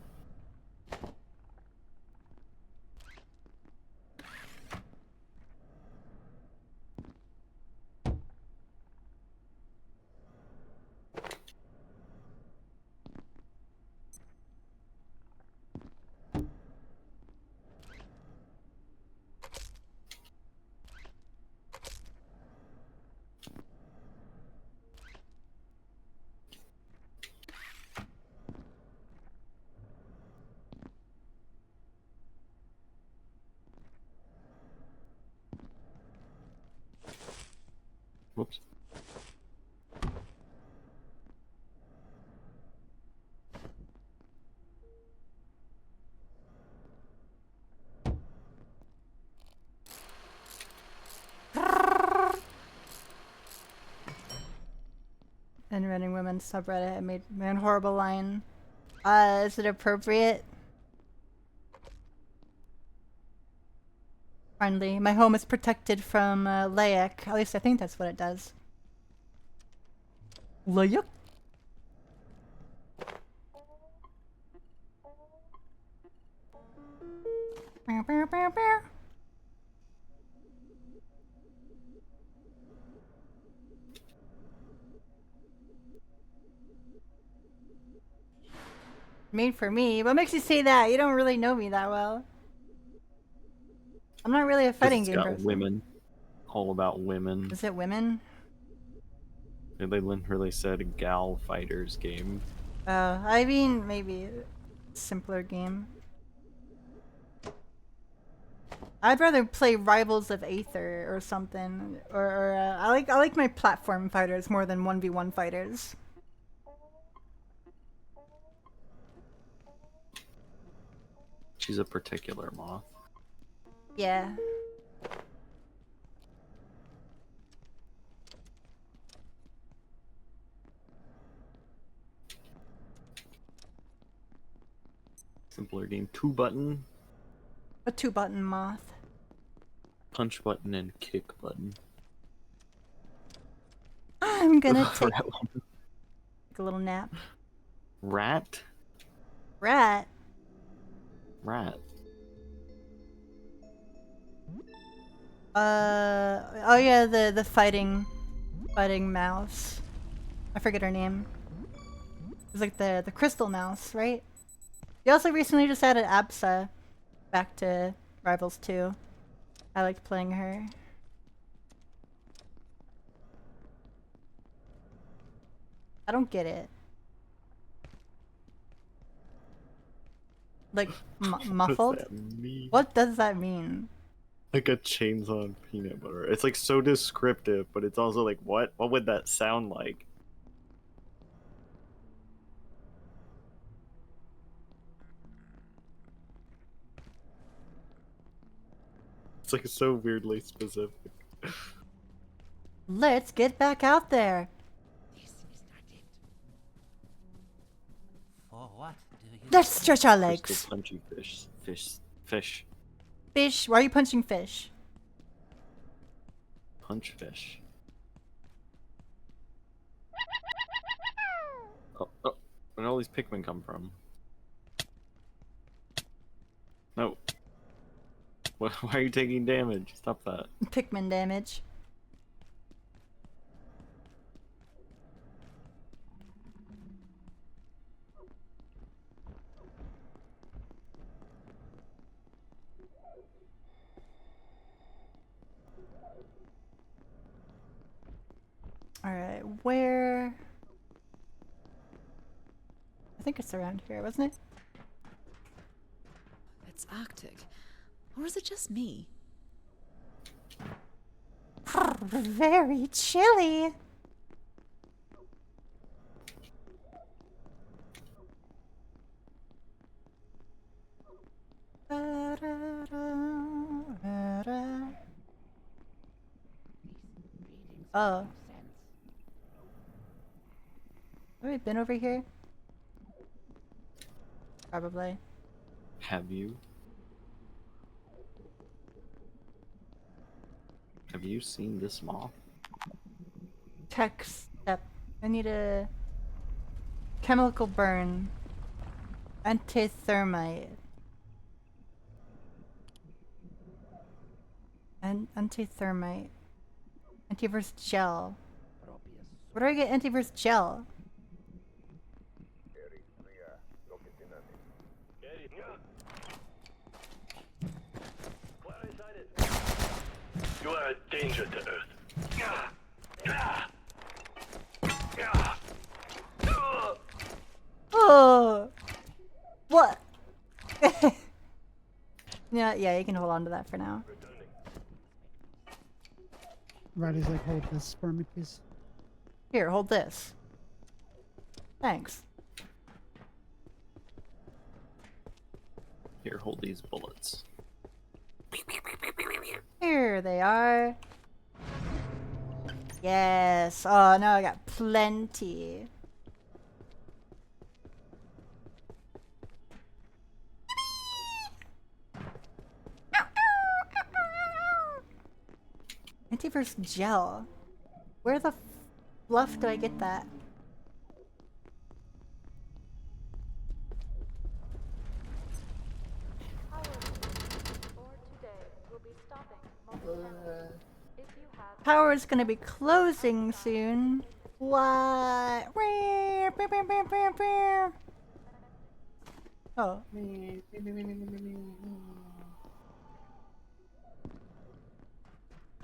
Whoops. And Running Women subreddit, I made man horrible line. Is it appropriate? Friendly. My home is protected from Layak. At least I think that's what it does. Layak? Bow, bow, bow, bow. Made for me? What makes you say that? You don't really know me that well. I'm not really a 'Cause fighting it's game got person. women. All about women. Is it women? They literally said gal fighters game. I mean, maybe simpler game. I'd rather play Rivals of Aether or something, or I like my platform fighters more than 1v1 fighters. She's a particular moth. Yeah. Simpler game. 2-button, A 2-button moth. punch button, and kick button. I'm gonna take Rat one. a little nap. Rat? Rat. Rat. Oh yeah, the fighting mouse. I forget her name. It's like the crystal mouse, right? You also recently just added Absa back to Rivals 2. I liked playing her. I don't get it. Like, muffled? What does that mean? What does that mean? Like a chainsaw and peanut butter. It's like so descriptive, but it's also like, what? What would that sound like? It's like so weirdly specific. Let's get back out there. This is not it. For what do you Let's stretch our legs. Crystal punchy fish. Fish. Fish. Why are you punching fish? Punch fish. Oh, where did all these Pikmin come from? No. Why are you taking damage? Stop that. Pikmin damage. Alright, where... I think it's around here, wasn't it? It's Arctic. Or is it just me? Very chilly. Oh. Have we been over here? Probably. Have you? Have you seen this moth? Tech step. I need a chemical burn. Antithermite. And antithermite. Antivirus gel. Where do I get antivirus gel? You are a danger to Earth. Oh! What? Yeah, you can hold on to that for now. Riley's like, hold this for me, please. Here, hold this. Thanks. Here, hold these bullets. Here they are. Yes. Oh, now I got plenty. Antivirus gel. Where the fluff do I get that? Power is gonna be closing soon. What? Oh.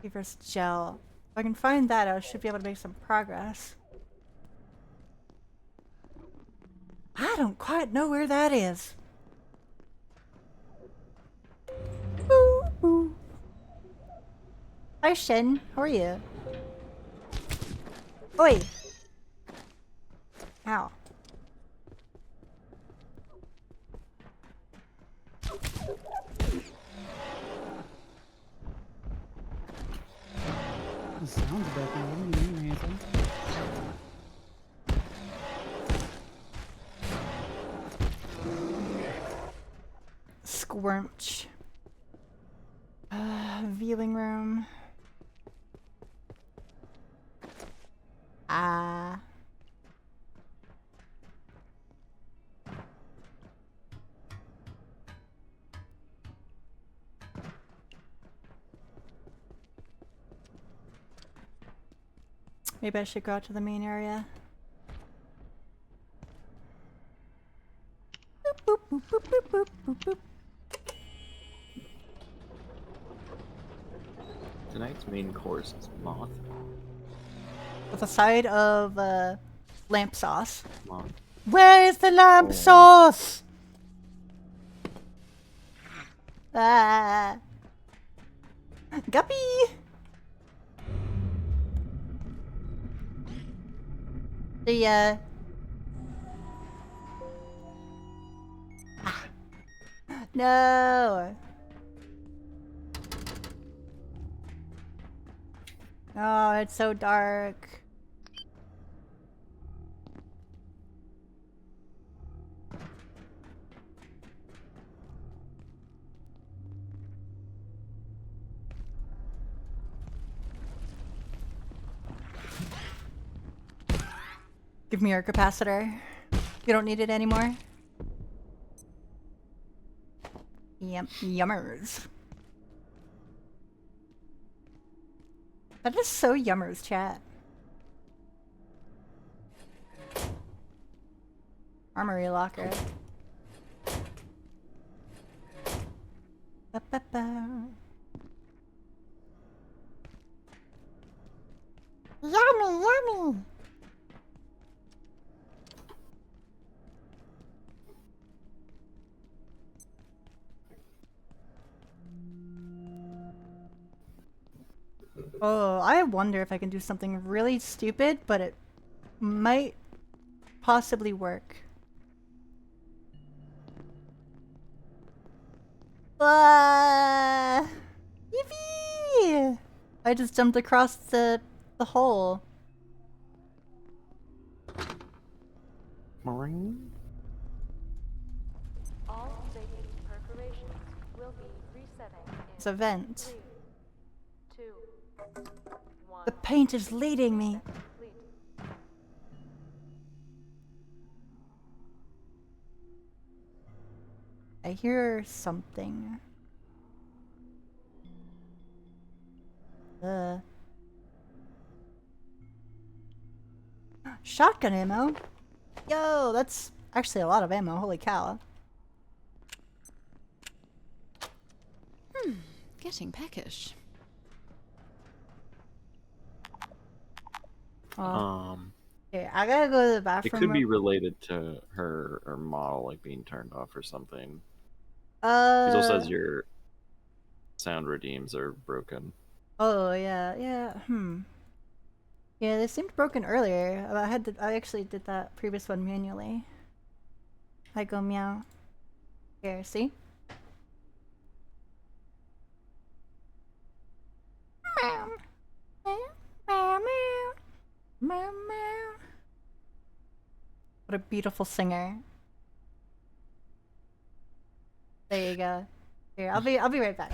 Reverse gel. If I can find that, I should be able to make some progress. I don't quite know where that is. Boo, boo. Hi, Shen. How are you? Oi! Ow. sounds broken. What do you mean, Hazel? Squirmch. Viewing room. Ah. Maybe I should go out to the main area. Boop, boop, boop, boop, boop, boop, boop. Tonight's main course is moth. With a side of lamp sauce. Moth. Where is the lamp Oh. sauce? Ah. Guppy. The Ah. No. Oh, it's so dark. Give me your capacitor. You don't need it anymore. Yummers. That is so yummers, chat. Armory locker. Ba-ba-ba. Yummy, yummy. Oh, I wonder if I can do something really stupid, but it might possibly work. Yippee! I just jumped across the hole. Moring. All vacant perforations will be resetting in It's a vent. 3, 2, 1. The paint is leading me. Complete. I hear something. Shotgun ammo? Yo, that's actually a lot of ammo, holy cow. Getting peckish. Okay, I gotta go to the bathroom. It could be related to her model like being turned off or something. Hazel says your sound redeems are broken. Oh yeah, yeah. Yeah, they seemed broken earlier. I actually did that previous one manually. I go meow. Here, see? Meow. Meow, meow, meow. Meow, meow. What a beautiful singer. There you go. Here, I'll be right back.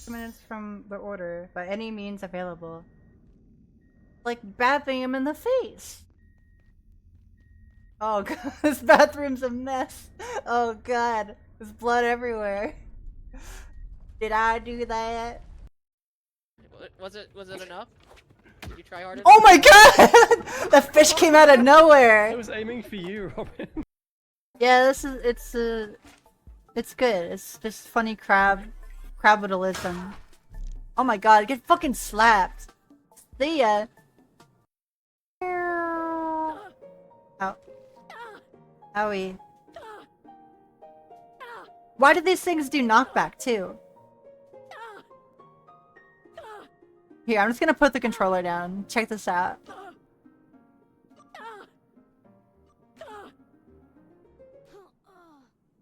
2 minutes from the order, by any means available. Like bathing him in the face. Oh god, this bathroom's a mess. Oh god, there's blood everywhere. Did I do that? Was it enough? Did you try hard enough? Oh my god! That fish came out of nowhere. I was aiming for you, Robin. Yeah, it's good. It's just funny crabitalism. Oh my god, get fucking slapped. See ya. Ow. Owie. Why do these things do knockback too? Here, I'm just gonna put the controller down. Check this out.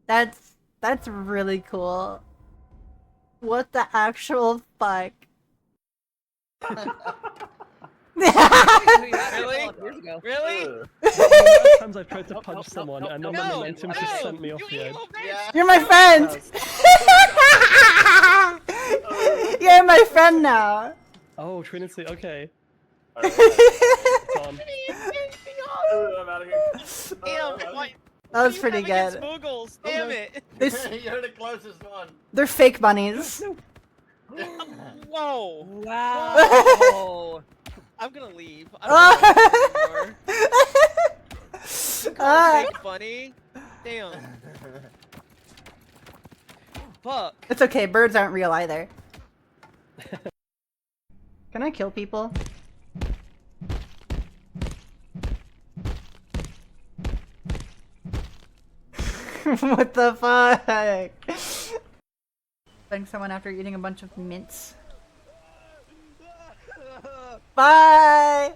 That's really cool. What the actual fuck? Really? Really? Times I've tried to punch someone and then the no, momentum just sent me off the edge. You're my friend! You're my friend now! Oh, Trinity, okay. I'm out of here. Damn, That was pretty good. Smoogles, damn it! You're the closest one. They're fake bunnies. Whoa! Wow! I'm gonna leave. I don't want to play anymore. You call it fake funny? Damn. Fuck. It's okay, birds aren't real either. Can I kill people? What the fuck? Thanks someone after eating a bunch of mints. Bye!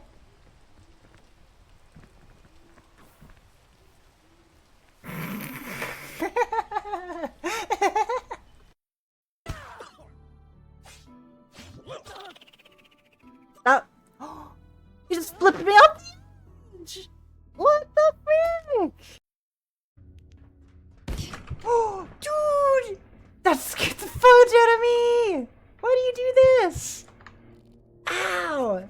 Stop! You just flipped me off the edge! What the frick? Oh, dude! That scared the fudge out of me! Why do you do this? Ow!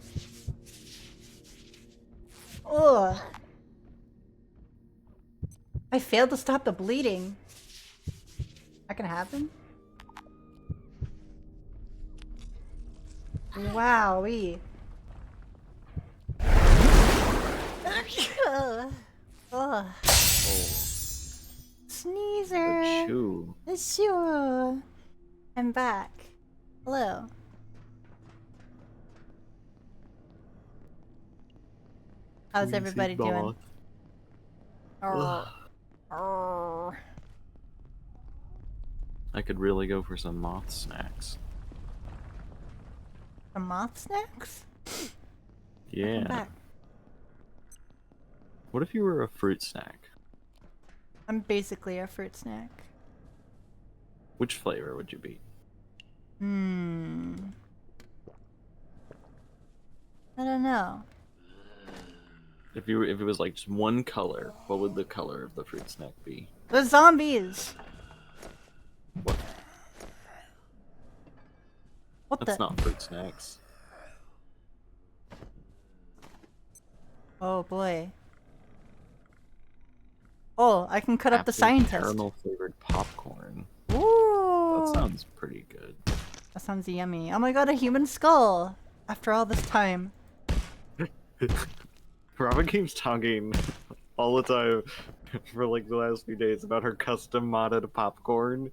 Ugh. I failed to stop the bleeding. That can happen? Wowee. Ugh. Sneezer. Achoo. Achoo. I'm back. Hello. How's everybody doing? I could really go for some moth snacks. Some moth snacks? Yeah. Back. What if you were a fruit snack? I'm basically a fruit snack. Which flavor would you be? I don't know. If it was like just one color, what would the color of the fruit snack be? The zombies! What? What That's the? not fruit snacks. Oh boy. Oh, I can cut up the Apple scientist. Caramel flavored popcorn. Ooh! That sounds pretty good. That sounds yummy. Oh my god, a human skull! After all this time. Robin keeps talking all the time for like the last few days about her custom modded popcorn.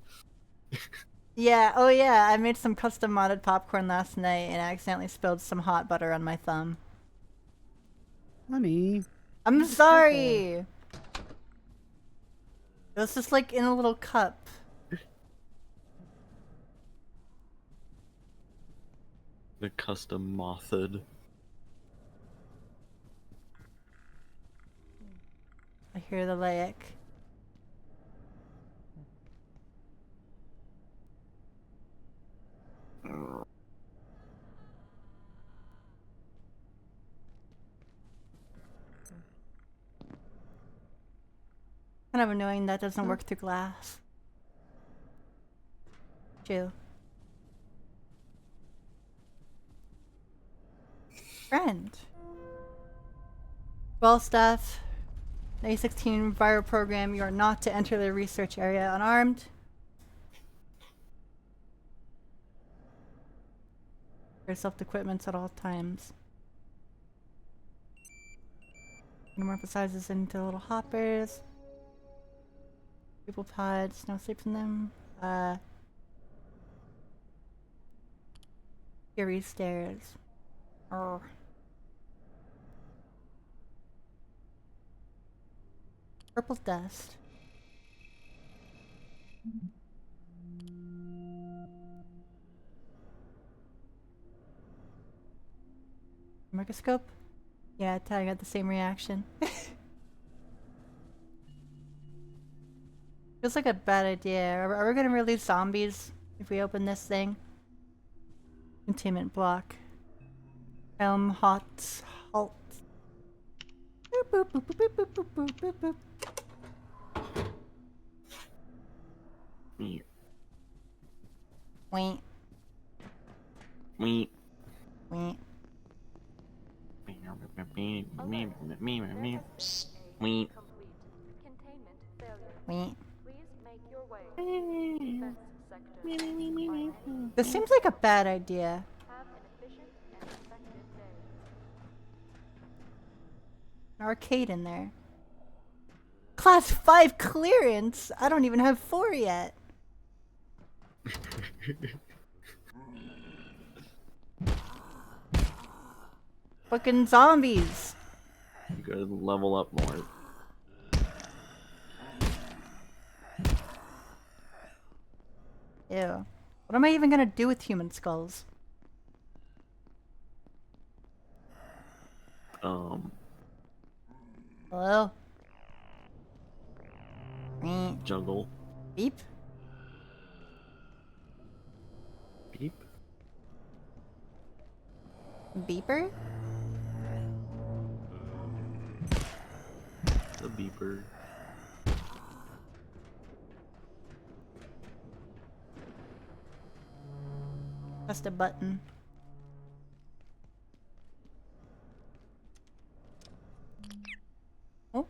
Yeah, oh yeah, I made some custom modded popcorn last night and I accidentally spilled some hot butter on my thumb. Honey. I'm sorry! It was just like in a little cup. The custom mothed. I hear the laic. Kind of annoying that doesn't work through glass. True. Friend. Well, Steph. A16 viral program, you are not to enter the research area unarmed. Your self-equipment at all times. Metamorphosizes into little hoppers. People pods, no sleeps in them. Fury stairs. Arrgh. Purple dust. Microscope? Yeah, I got the same reaction. Feels like a bad idea. Are we gonna release zombies If we open this thing. Containment block. Halt. Boop, boop, boop, boop, boop, boop, boop, boop, boop. Meep. Wait. Meep. Wait. Meep. Containment failure. Wait. Please make your way to defense sector. This seems like a bad idea. Have an efficient and effective day. An arcade in there. Class 5 clearance? I don't even have 4 yet. Fucking zombies. You gotta level up more. Ew. What am I even gonna do with human skulls? Hello? Jungle. Beep? Beep. Beeper? The beeper. Just a button. Oh.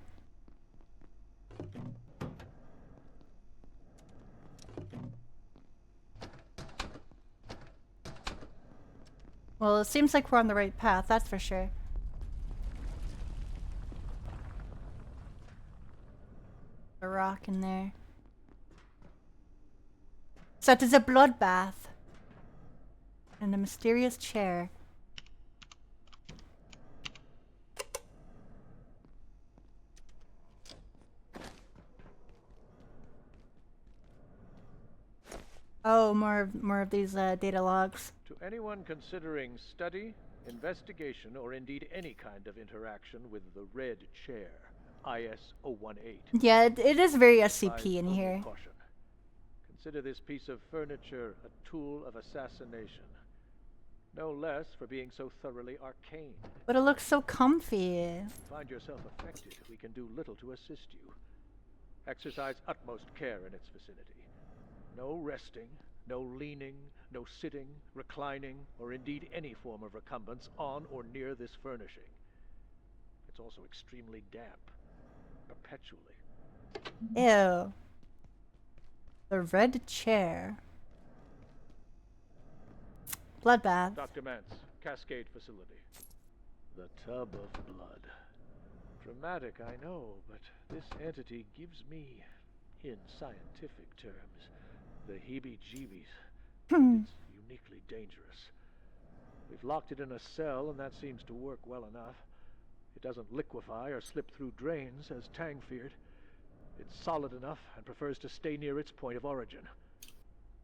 Well, it seems like we're on the right path, that's for sure. A rock in there. Such as a bloodbath. And a mysterious chair. Oh, more of these data logs. To anyone considering study, investigation, or indeed any kind of interaction with the Red Chair, IS-018. Yeah, it is very SCP Advise in only here. caution. Consider this piece of furniture a tool of assassination. No less for being so thoroughly arcane. But it looks so comfy. If you find yourself affected, we can do little to assist you. Exercise utmost care in its vicinity. No resting, no leaning, no sitting, reclining, or indeed any form of recumbence on or near this furnishing. It's also extremely damp, perpetually. Ew. The red chair. Bloodbath. Dr. Mance, Cascade Facility. The tub of blood. Dramatic, I know, but this entity gives me, in scientific terms, the heebie-jeebies. It's uniquely dangerous. We've locked it in a cell, and that seems to work well enough. It doesn't liquefy or slip through drains, as Tang feared. It's solid enough and prefers to stay near its point of origin.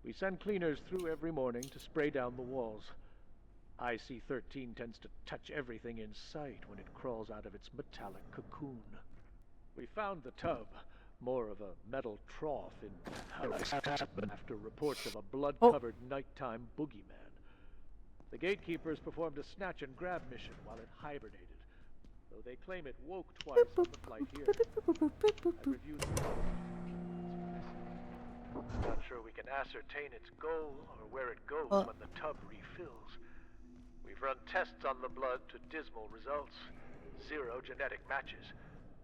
We send cleaners through every morning to spray down the walls. IC-13 tends to touch everything in sight when it crawls out of its metallic cocoon. We found the tub, more of a metal trough after reports of a blood-covered nighttime boogeyman. The gatekeepers performed a snatch and grab mission while it hibernated, though they claim it woke twice on the flight here. I reviewed the not sure we can ascertain its goal or where it goes when the tub refills. We've run tests on the blood to dismal results. 0 genetic matches.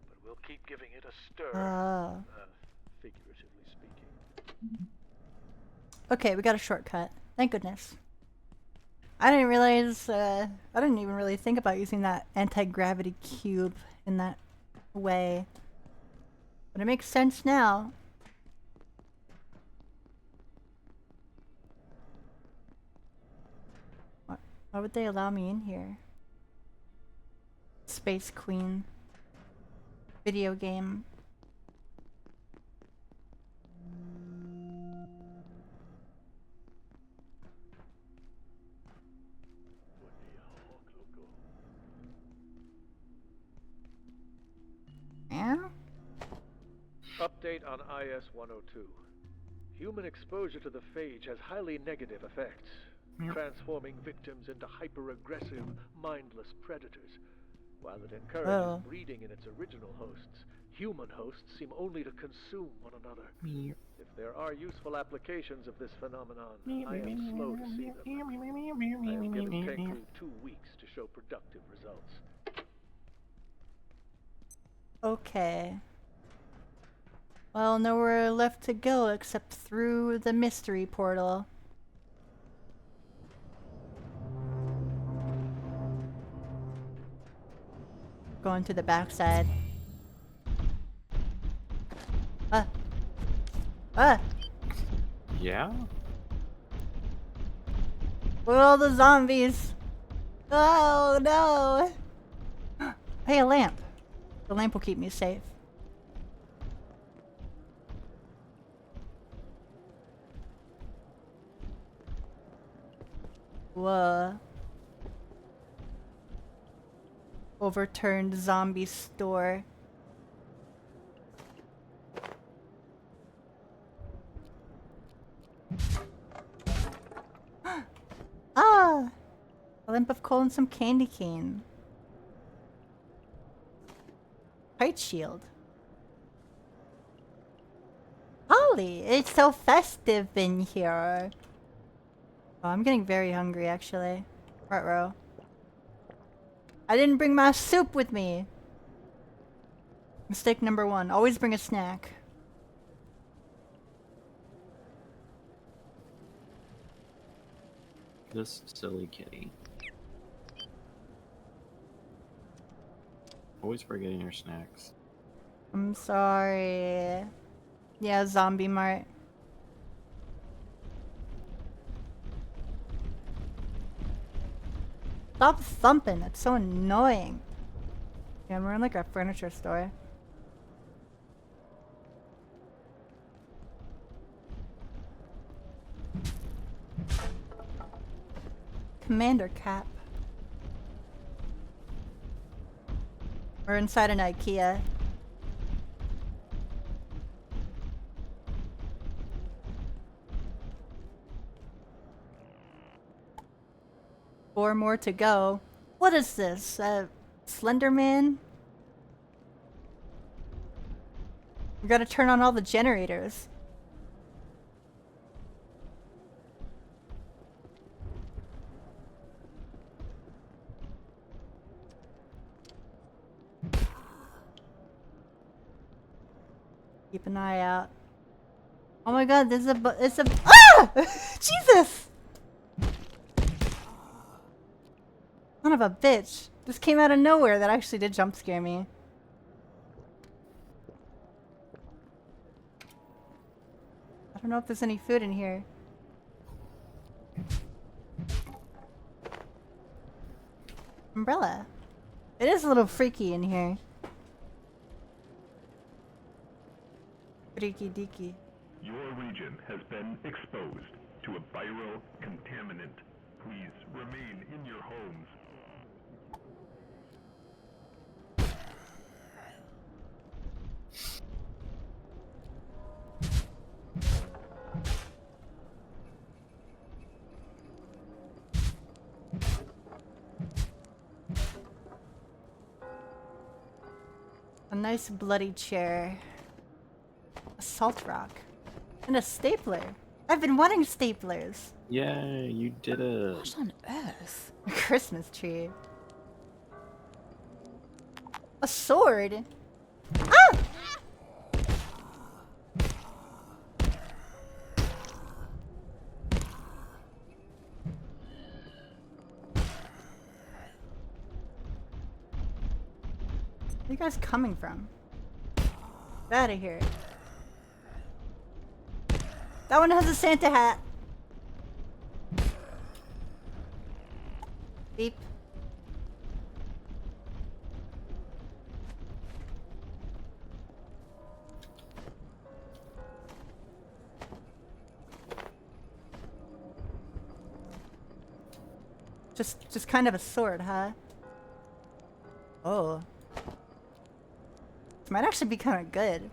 But we'll keep giving it a stir, figuratively speaking. Okay, we got a shortcut. Thank goodness. I didn't realize, I didn't even really think about using that anti-gravity cube in that way. But it makes sense now. Why would they allow me in here? Space Queen. Video game. Yeah? Update on IS-102. Human exposure to the phage has highly negative effects, transforming victims into hyper-aggressive, mindless predators. While it encourages breeding in its original hosts, human hosts seem only to consume one another. If there are useful applications of this phenomenon, I am slow to see them. I have given Kenkru 2 weeks to show productive results. Okay. Well, nowhere left to go except through the mystery portal. Going to the backside. Yeah? Look at all the zombies. Oh no. Hey, a lamp. The lamp will keep me safe. Whoa. Overturned zombie store. Ah! A lamp of coal and some candy cane. Kite shield. Holly, it's so festive in here. Oh, I'm getting very hungry actually. Ruh-roh. I didn't bring my soup with me. Mistake number 1. Always bring a snack. This silly kitty. Always forgetting your snacks. I'm sorry. Yeah, zombie mart. Stop thumping, it's so annoying. Yeah, we're in like a furniture store. Commander cap. We're inside an IKEA. Four more to go. What is this? Slender Man? We gotta turn on all the generators. Keep an eye out. Oh my god, there's it's a ah! Jesus! Son of a bitch. This came out of nowhere. That actually did jump scare me. I don't know if there's any food in here. Umbrella. It is a little freaky in here. Freaky deaky. Your region has been exposed to a viral contaminant. Please remain in your homes. A nice bloody chair. A salt rock. And a stapler. I've been wanting staplers. Yeah, you did it. What on earth? A Christmas tree. A sword. Ah! Where are you guys coming from? Get out of here. That one has a Santa hat. Beep. Just kind of a sword, huh? Oh. This might actually be kind of good.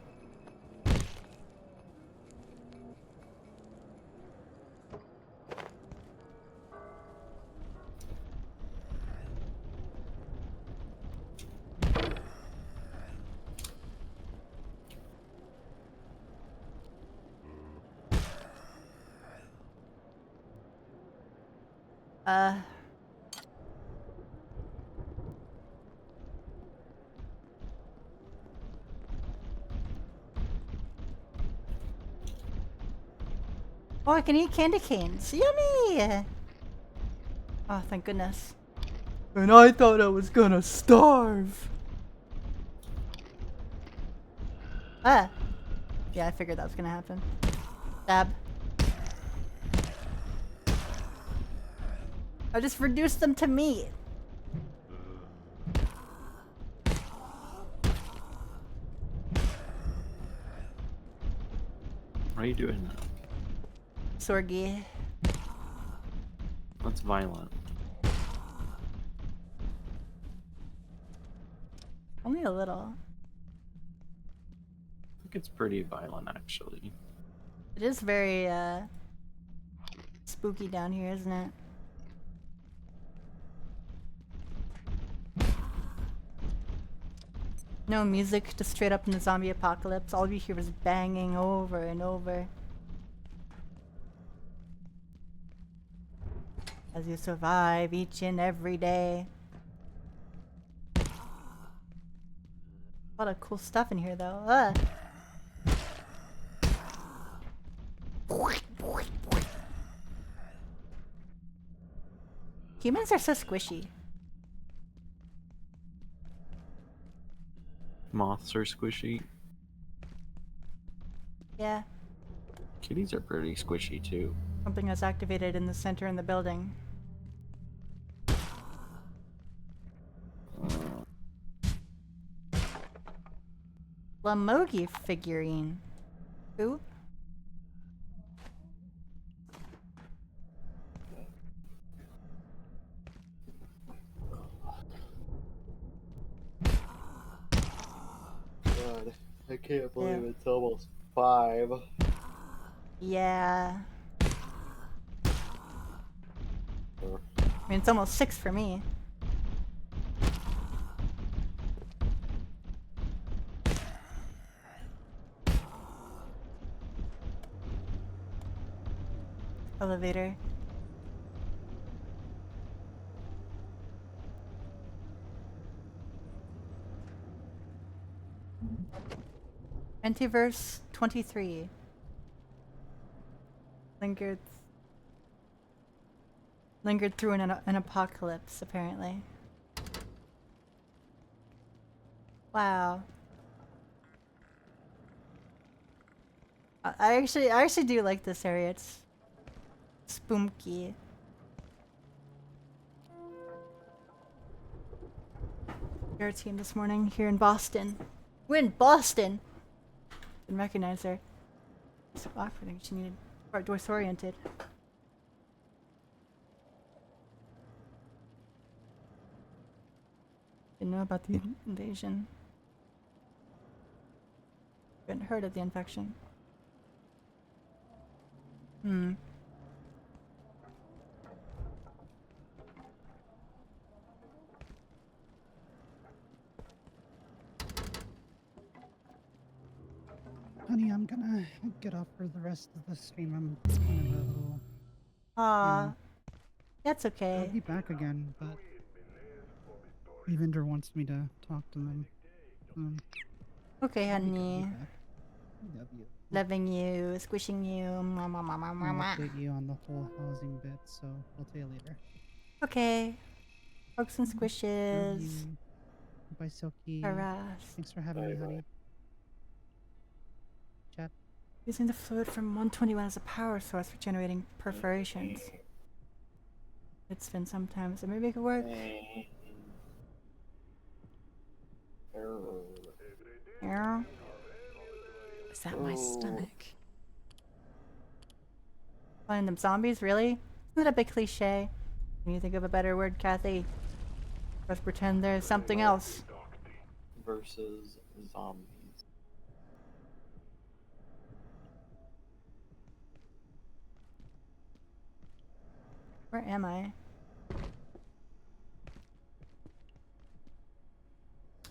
Uh. Oh, I can eat candy canes. Yummy! Oh, thank goodness. And I thought I was gonna starve. Ah. Yeah, I figured that was gonna happen. Stab. I just reduced them to meat. Why are you doing that? Sorgi. That's violent. Only a little. I think it's pretty violent, actually. It is very, spooky down here, isn't it? No music, just straight up in the zombie apocalypse. All you hear is banging over and over. As you survive each and every day. A lot of cool stuff in here, though. Humans are so squishy. Moths are squishy. Yeah. Kitties are pretty squishy, too. Something was activated in the center in the building. Lamogi figurine. Who? God, I can't believe it's almost 5. Yeah. I mean, it's almost 6 for me. Elevator. Antiverse 23. Lingered through an apocalypse, apparently. Wow. I actually do like this area. It's spooky. Your team this morning here in Boston. We're in Boston. Didn't recognize her. So awkward. I think she needed disoriented. Didn't know about the invasion. Hadn't heard of the infection. Honey, I'm gonna get off for the rest of the stream. I'm kind of a little... Aw. That's okay. I'll be back again, but... Evander wants me to talk to them. Okay, honey. Love you. Loving you, squishing you. I'll update you on the whole housing bit, so I'll tell you later. Okay. Hugs and squishes. Love you. Bye, Silky. Harass. Thanks for having me, honey. Chat. Using the fluid from 121 as a power source for generating perforations. It's been sometimes, so maybe it could work. Yeah. Is that my stomach? Finding them zombies, really? Isn't that a big cliche? Can you think of a better word, Kathy? Let's pretend there's something else. Versus zombies. Where am I?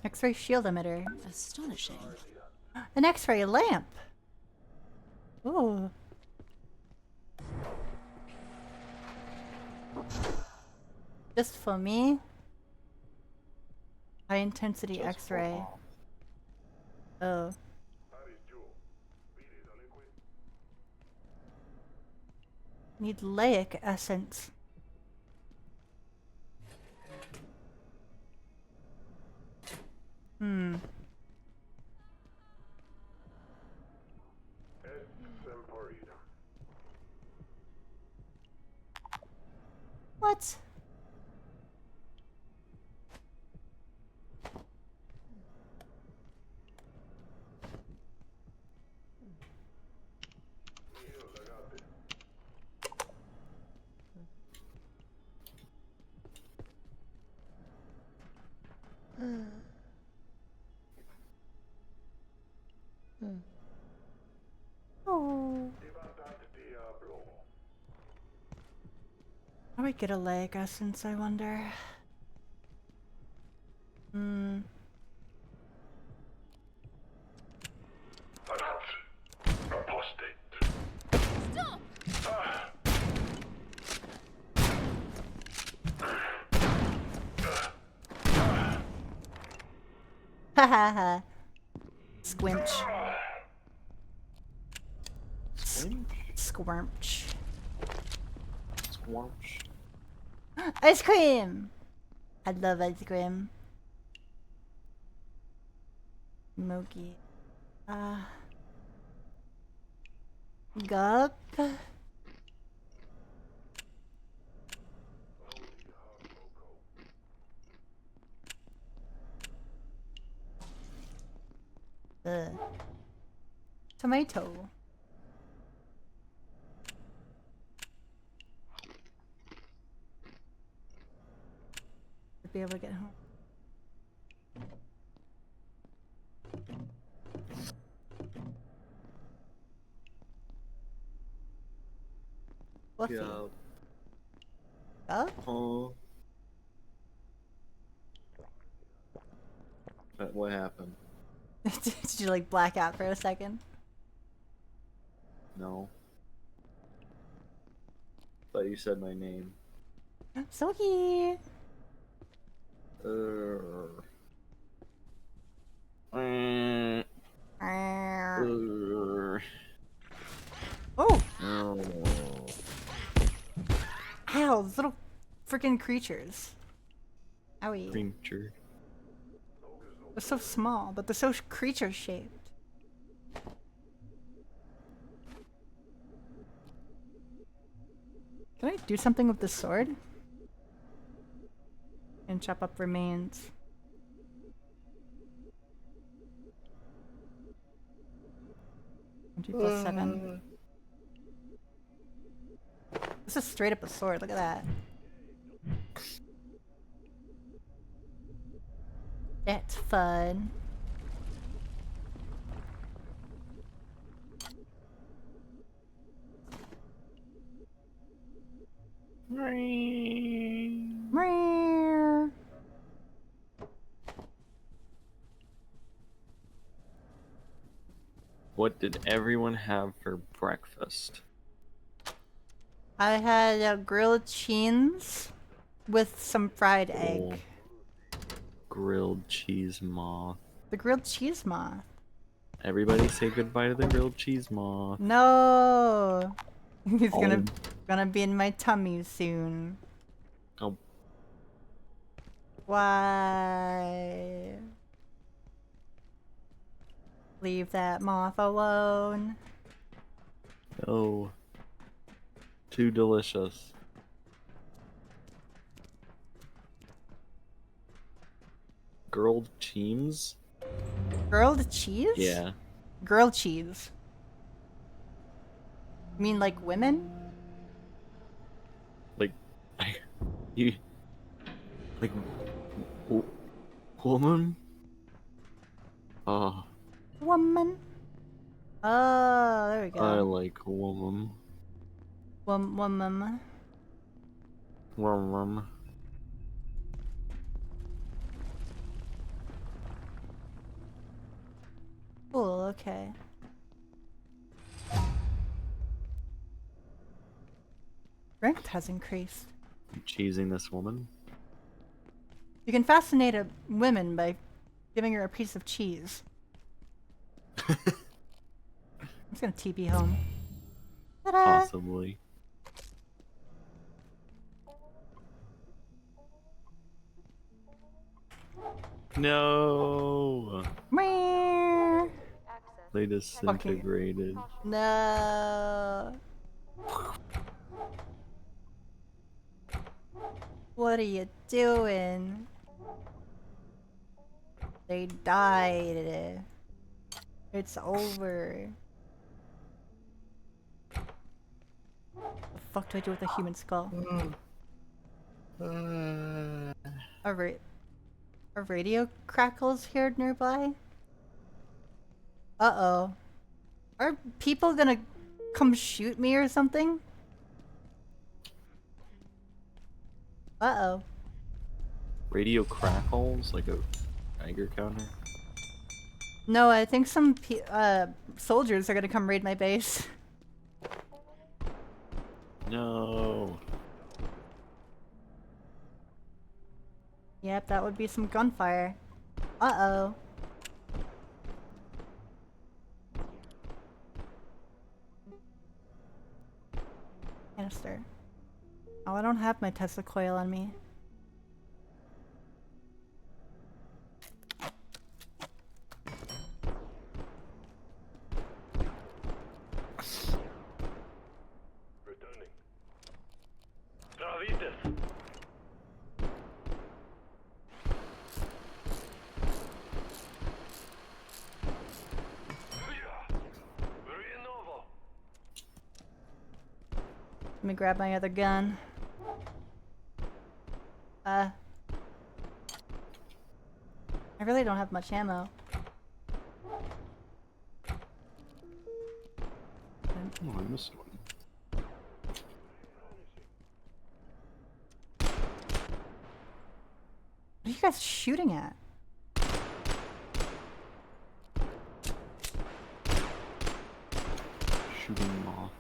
X-ray shield emitter. Astonishing. An X-ray lamp. Ooh. Just for me? High intensity Just for X-ray. mom. Oh. Need laic essence. Hmm. What? Oh. How do we get a laic essence, I wonder? Hmm. Apostate. Stop! Ha ha ha. Squinch. Squirmch. Squarch. Ice cream! I love ice cream. Mogi. Gup. Tomato. To be able to get home. Fluffy. Yeah. Up? Oh. What happened? Did you like black out for a second? No. Thought you said my name. Soki! Oh! No. Ow, those little freaking creatures. Owie. Creature. They're so small, but they're so creature shaped. Can I do something with this sword? And chop up remains. +7. This is straight up a sword, look at that. That's fun. Meow. What did everyone have for breakfast? I had grilled cheese with some fried egg. Grilled cheese moth. The grilled cheese moth. Everybody say goodbye to the grilled cheese moth. No! He's Oh. gonna be in my tummy soon. Oh. Why? Leave that moth alone. Oh. Too delicious. Grilled cheese? Grilled cheese? Yeah. Grilled cheese. You mean like women? Like, you, like, woman? Oh, Woman? Oh, there we go. I like woman. Woman. Woman. Cool, okay. Strength has increased. Cheesing this woman? You can fascinate a woman by giving her a piece of cheese. I'm just gonna TP home. Ta-da! Possibly. No. Meow. They disintegrated. No. What are you doing? They died. It's over. What the fuck do I do with a human skull? Are radio crackles here nearby? Uh-oh. Are people gonna come shoot me or something? Uh-oh. Radio crackles like a Geiger counter. No, I think some soldiers are gonna come raid my base. No. Yep, that would be some gunfire. Uh-oh. Canister. Oh, I don't have my Tesla coil on me. Returning. Travitas. Let me grab my other gun. I really don't have much ammo. Oh, I missed one. What are you guys shooting at? Shooting them off.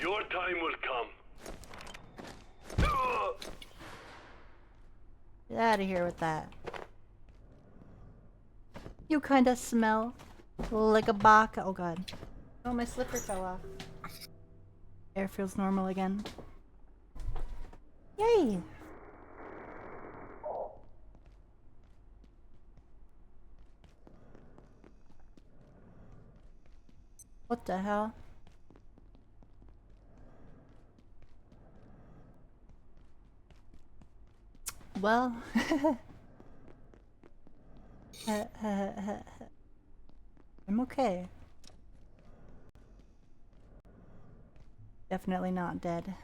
Your time will come. Get out of here with that. You kinda smell like a baka. Oh god. Oh, my slipper fell off. Air feels normal again. Yay! What the hell? Well, I'm okay. Definitely not dead.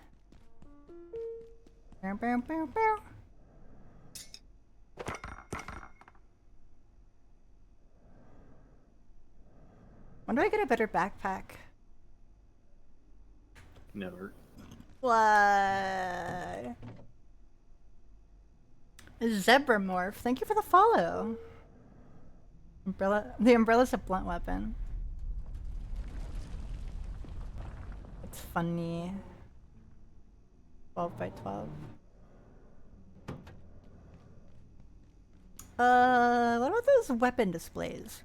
Bow, bow, bow, bow. When do I get a better backpack? Never. Why? Zebra morph, thank you for the follow. The umbrella's a blunt weapon. It's funny. 12 by 12. What about those weapon displays?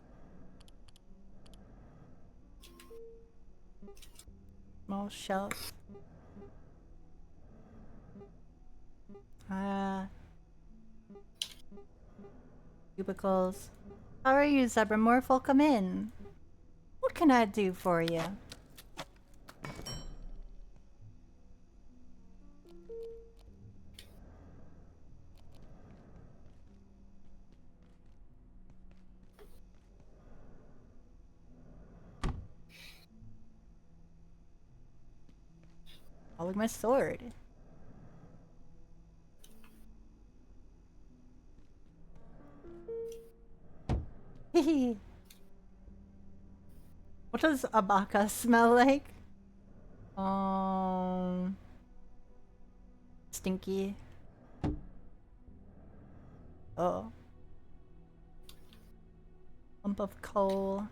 Small shelf. Cubicles. How are you, Zebramorph? Welcome in. What can I do for you? Oh, look, my sword. What does Abaka smell like? Stinky. Oh. Lump of coal.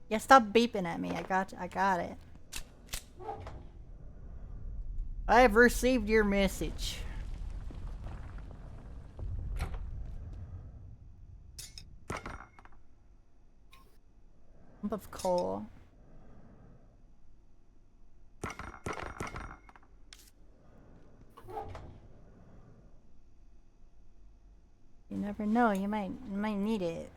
Yeah, stop beeping at me. I got it. I have received your message. Lump of coal. You never know, you might need it.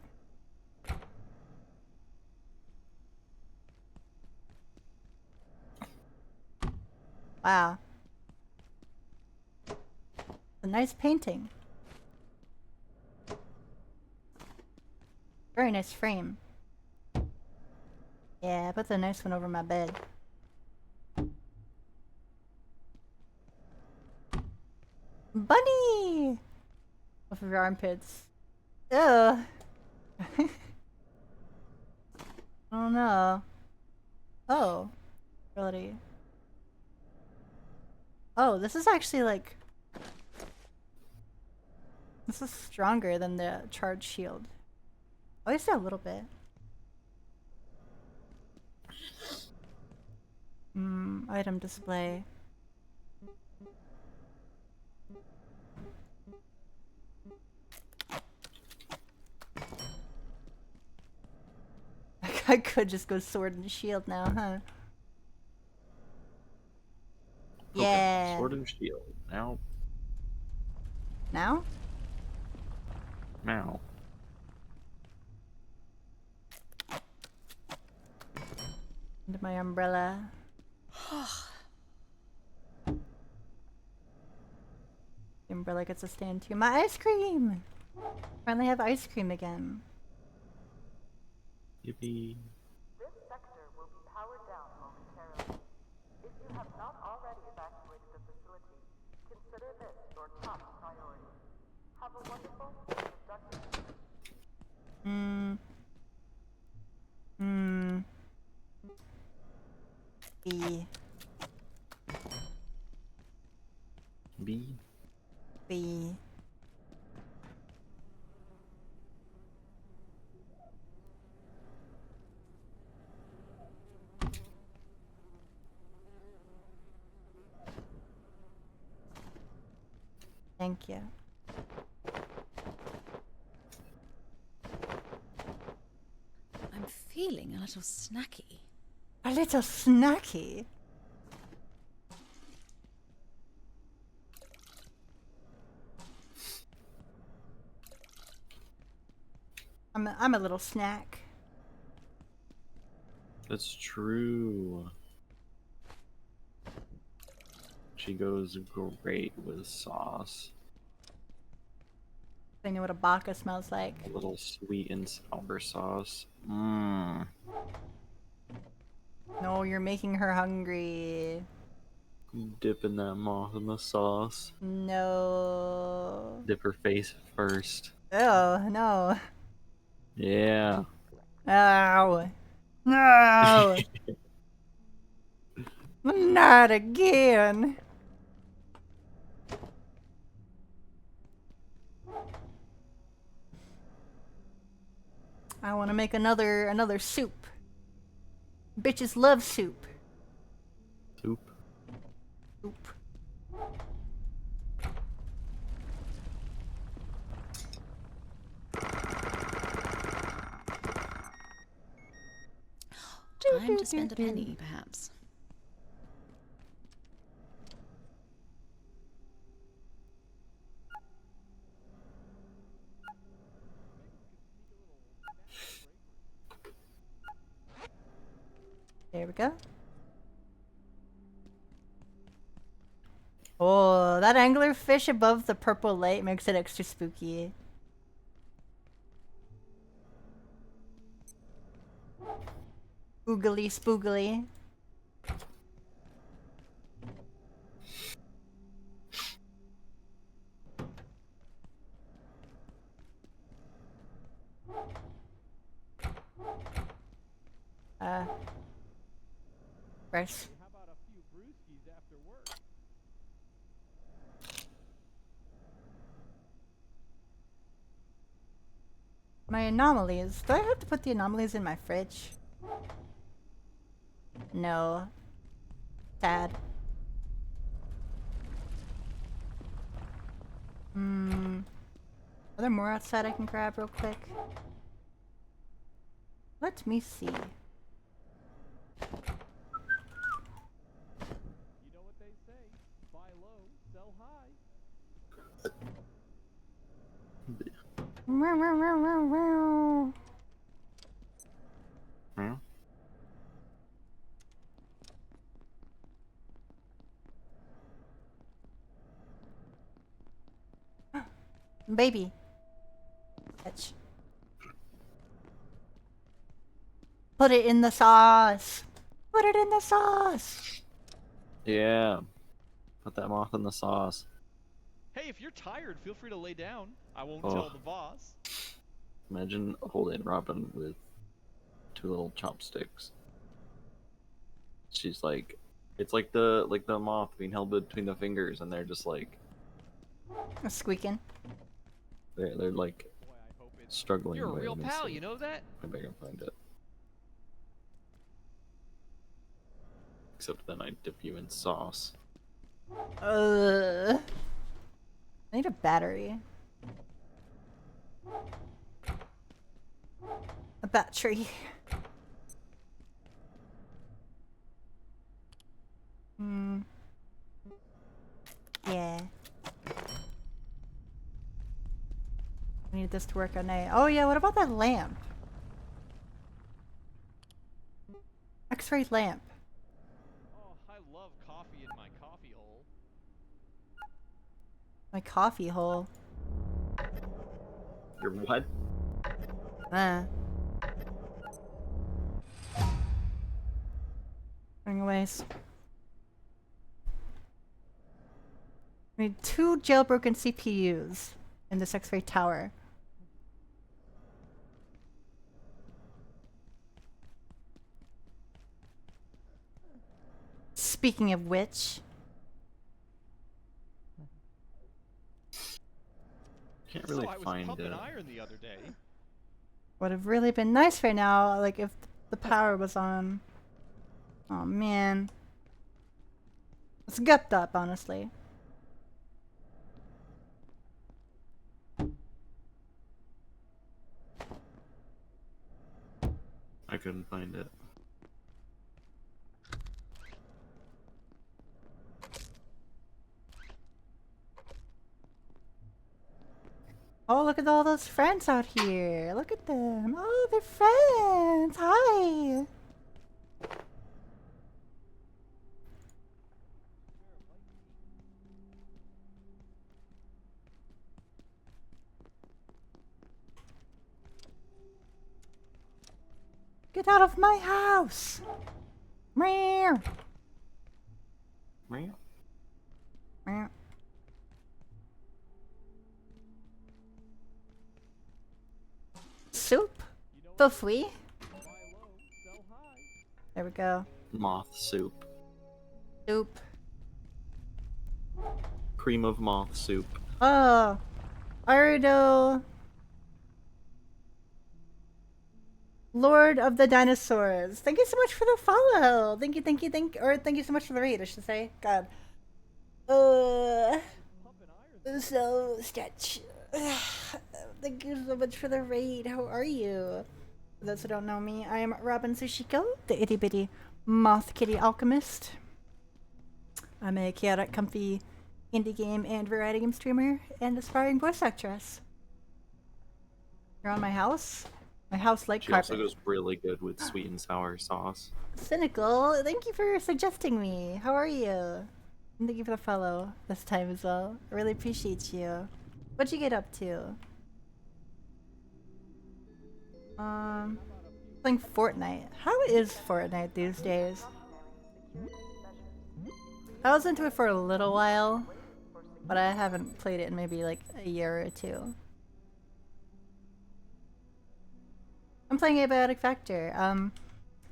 Wow. A nice painting. Very nice frame. Yeah, I put the nice one over my bed. Bunny! Off of your armpits. Ew. Oh no. Oh. Ability. Oh, this is actually like... This is stronger than the charge shield. At least a little bit. Item display. I could just go sword and shield now, huh? Okay, Yeah. sword and shield. Now. Now? Now. Into my umbrella. The umbrella gets a stand too. My ice cream! Finally have ice cream again. Yippee. This sector will be powered down momentarily. If you have not already evacuated the facility, consider this your top priority. Have a wonderful and productive B. B. B. Thank you. I'm feeling a little snacky. A little snacky? I'm a little snack. That's true. She goes great with sauce. I know what a baka smells like. A little sweet and sour sauce. Mmm. No, you're making her hungry. Dipping that moth in the sauce. No. Dip her face first. Oh, no. Yeah. Ow. No. Not again. I want to make another soup. Bitches love soup. Soup. Soup. Time to spend a penny, perhaps. There we go. Oh, that anglerfish above the purple light makes it extra spooky. Oogly spoogly. Fresh. How about a few brewskis after work? My anomalies. Do I have to put the anomalies in my fridge? No. Sad. Are there more outside I can grab real quick? Let me see. You know what they say? Buy low, sell high. Hmm? Baby. Bitch. Put it in the sauce. Put it in the sauce. Yeah. Put that moth in the sauce. Hey, if you're tired, feel free to lay down. I won't Oh. tell the boss. Imagine holding Robin with 2 little chopsticks. She's like, it's like the moth being held between the fingers, and they're just like Squeaking. they're like Boy, I hope it's... struggling. You're a with real it. pal, you know that? Maybe I can find it. Except then I dip you in sauce. I need a battery. A battery. Yeah. I need this to work at night. Oh yeah, what about that lamp? X-ray lamp. Oh, I love coffee in my coffee hole. My coffee hole. Your what? Anyways. I need 2 jailbroken CPUs in this X-ray tower. Speaking of which, Can't really so I was find pumping it. iron the other day. would have really been nice right now, like if the power was on. Oh man. It's gupped up, honestly. I couldn't find it. Oh, look at all those friends out here. Look at them. Oh, they're friends. Hi. Get out of my house. Meow. Meow. Meow. Soup? Feel free. There we go. Moth soup. Soup. Cream of moth soup. Oh. Ardo. Lord of the Dinosaurs. Thank you so much for the follow. Thank you so much for the raid, I should say. God. So sketch. Thank you so much for the raid. How are you? For those who don't know me, I am Robin Sushiko, the itty bitty moth kitty alchemist. I'm a chaotic, comfy indie game and variety game streamer and aspiring voice actress. You're on my house? My house like She carpet. also goes really good with sweet and sour sauce. Cynical, thank you for suggesting me. How are you? And thank you for the follow this time as well. I really appreciate you. What'd you get up to? Playing Fortnite. How is Fortnite these days? I was into it for a little while, but I haven't played it in maybe like a year or 2. I'm playing Abiotic Factor.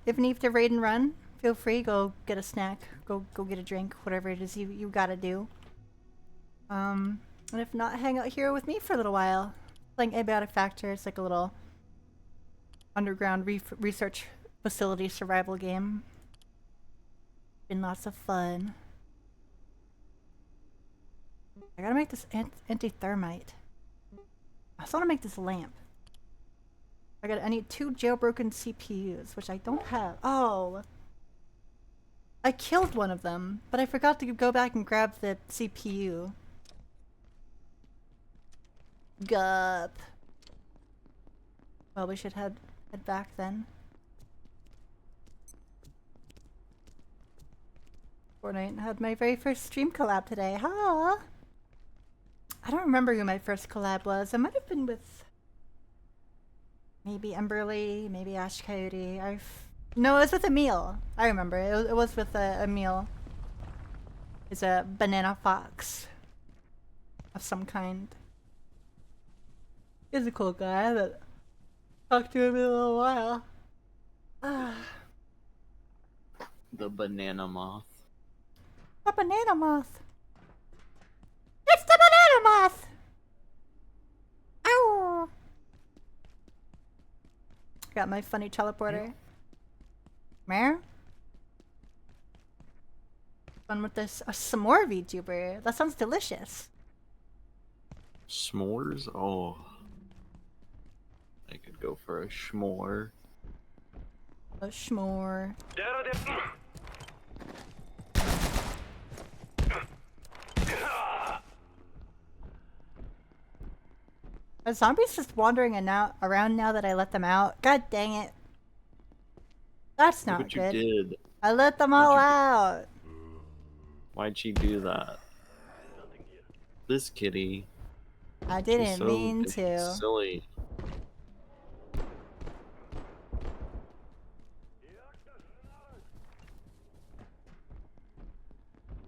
If you need to raid and run, feel free. Go get a snack. Go get a drink. Whatever it is you gotta do. And if not, hang out here with me for a little while. Playing Abiotic Factor. It's like a little underground research facility survival game. Been lots of fun. I gotta make this anti-thermite. I also want to make this lamp. I need 2 jailbroken CPUs, which I don't have. Oh! I killed one of them, but I forgot to go back and grab the CPU. Gup. Well, we should head back then. Fortnite had my very first stream collab today. Huh? I don't remember who my first collab was. It might have been with maybe Emberly, maybe Ash Coyote. No, it was with Emil. I remember. It was with Emil. He's a banana fox of some kind. He's a cool guy. I haven't talked to him in a little while. The banana moth. The banana moth. It's the banana moth! Ow! Got my funny teleporter. Mare? Fun with this. Some more VTuber. That sounds delicious. S'mores? Oh. I could go for a schmore. A schmore. Are zombies just wandering around now that I let them out? God dang it. That's not Look good. what you did. I let them all out. Why'd she do that? This kitty. I She's didn't so mean to. silly.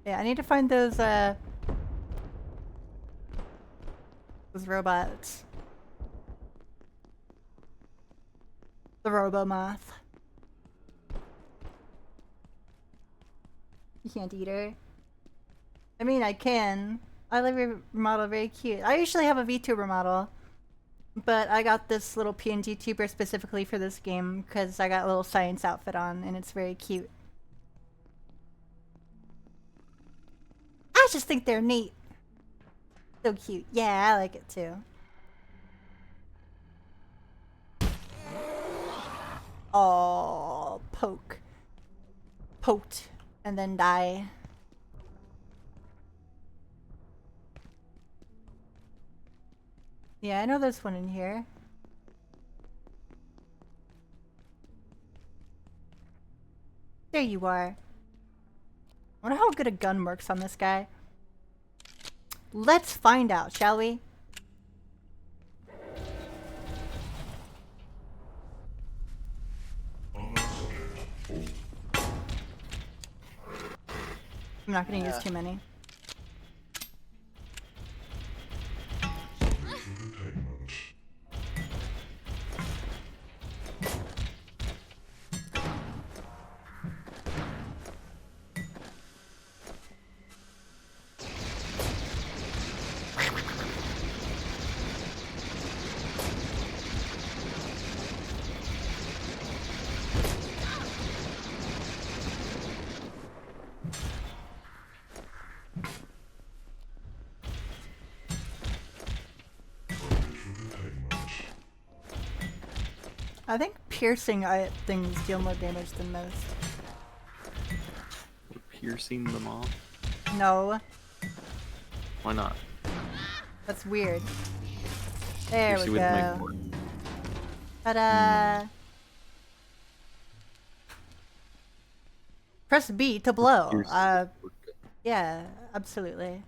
Yeah, I need to find those robots. The Robomoth. You can't eat her. I mean, I can. I love your model, very cute. I usually have a VTuber model, but I got this little PNG tuber specifically for this game because I got a little science outfit on and it's very cute. I just think they're neat. So cute. Yeah, I like it too. Oh, poke. Poked. And then die. Yeah, I know there's one in here. There you are. I wonder how good a gun works on this guy. Let's find out, shall we? I'm not gonna use too many. I think piercing things deal more damage than most. We're piercing them off? No. Why not? That's weird. There Pierce we you with my go. cord. Ta-da! Press B to blow. Yeah, absolutely.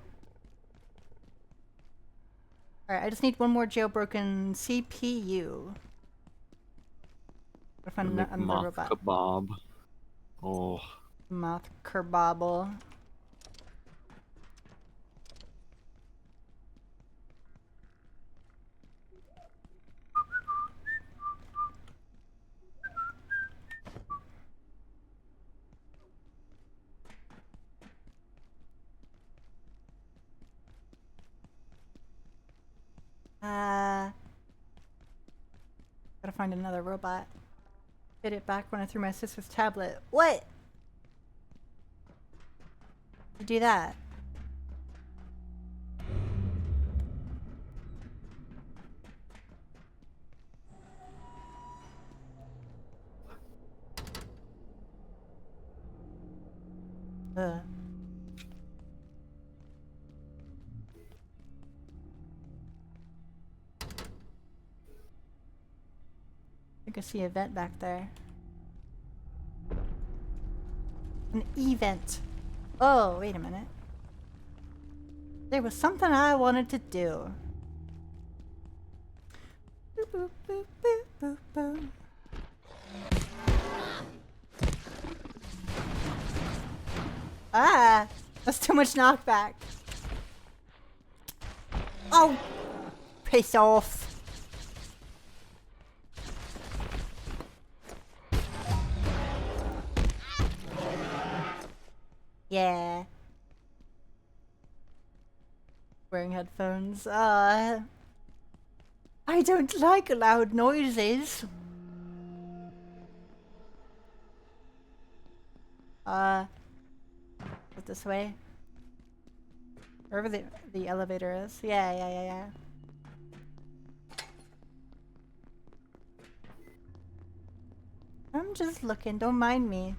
Alright, I just need one more jailbroken CPU. If I'm not, I'm the moth robot. kebab. Oh. Moth kerbobble. Gotta find another robot. Get it back when I threw my sister's tablet. What? You do that? Ugh. I can see a vent back there. An event. Oh, wait a minute. There was something I wanted to do. Boop, boop, boop, boop, boop, boop. Ah! That's too much knockback. Oh! Piss off. Yeah. Wearing headphones. I don't like loud noises. Put this way. Wherever the elevator is. Yeah. I'm just looking, don't mind me.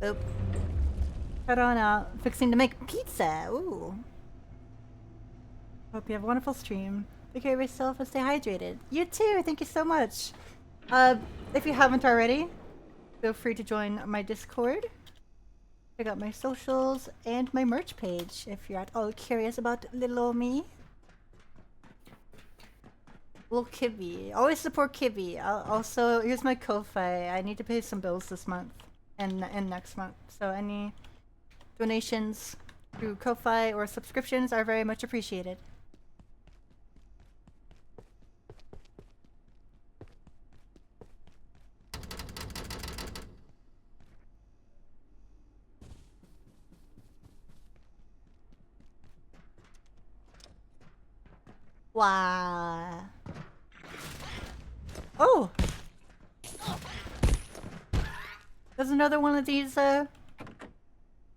Oop. Head on out. Fixing to make pizza. Ooh. Hope you have a wonderful stream. Take care of yourself and stay hydrated. You too, thank you so much. If you haven't already, feel free to join my Discord. Check out my socials and my merch page if you're at all curious about little old me. Little Kibby. Always support Kibby. Also, here's my Ko-Fi. I need to pay some bills this month and next month. So any donations through Ko-Fi or subscriptions are very much appreciated. Wow. Oh! There's another one of these,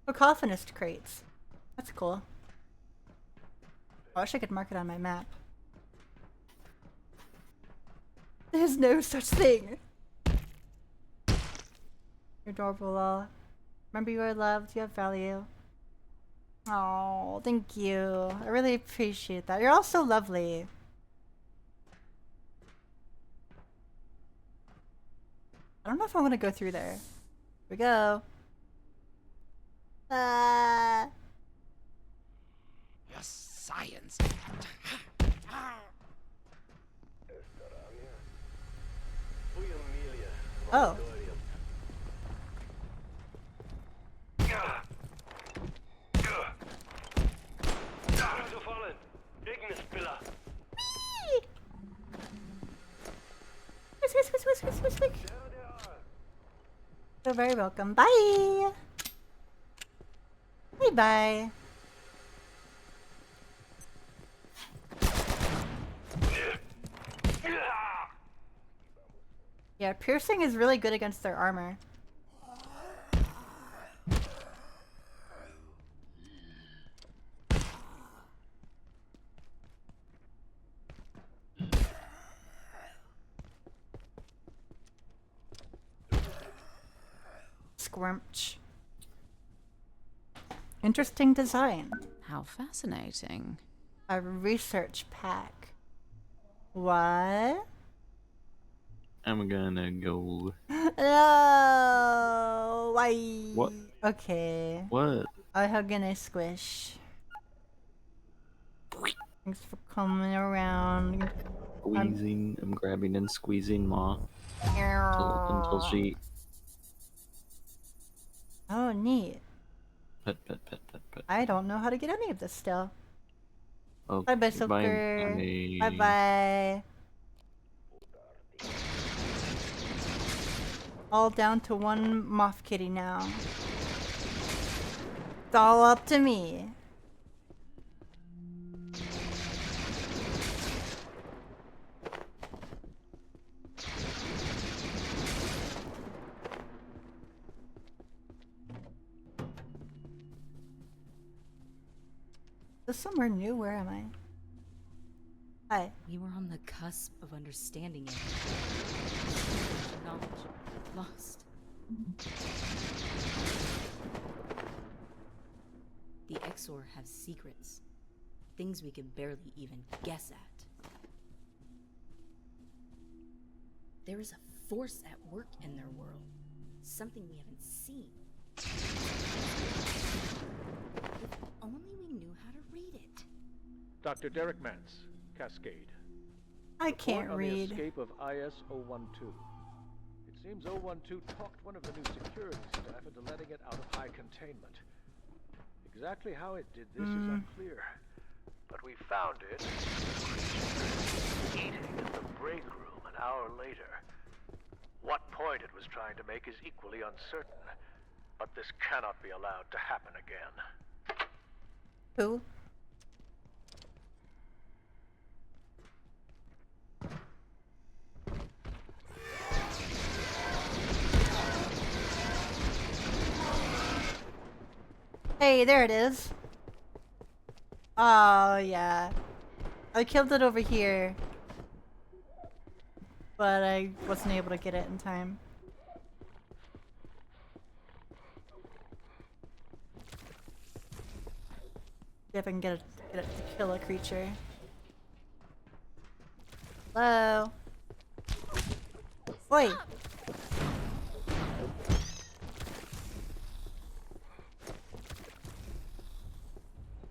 cacophonist crates. That's cool. I wish I could mark it on my map. There's no such thing! You're adorable, all. Remember you are loved, you have value. Oh, thank you. I really appreciate that. You're all so lovely. I don't know if I want to go through there. Here we go. Your science. Oh. Whisk. You're very welcome. Bye. Bye. Yeah, piercing is really good against their armor. Squirmch. Interesting design. How fascinating. A research pack. What? I'm gonna go. No. Why? What? Okay. What? I hug and I squish. Thanks for coming around. Squeezing. I'm grabbing and squeezing Ma until she. Oh, neat. Pet. I don't know how to get any of this still. Okay, Bye, Soaker. bye. Bye. All down to one moth kitty now. It's all up to me. This somewhere new? Where am I? Hi. We were on the cusp of understanding it. Knowledge lost. The Exor have secrets. Things we can barely even guess at. There is a force at work in their world. Something we haven't seen. If only we knew how to read it. Dr. Derek Mance, Cascade. I can't Report on read. the escape of IS-012. It seems 012 talked one of the new security staff into letting it out of high containment. Exactly how it did this is unclear. But we found it eating in the break room an hour later. What point it was trying to make is equally uncertain. But this cannot be allowed to happen again. Who? Hey, there it is. Oh, yeah. I killed it over here. But I wasn't able to get it in time. See if I can get it to kill a creature. Hello? Oi!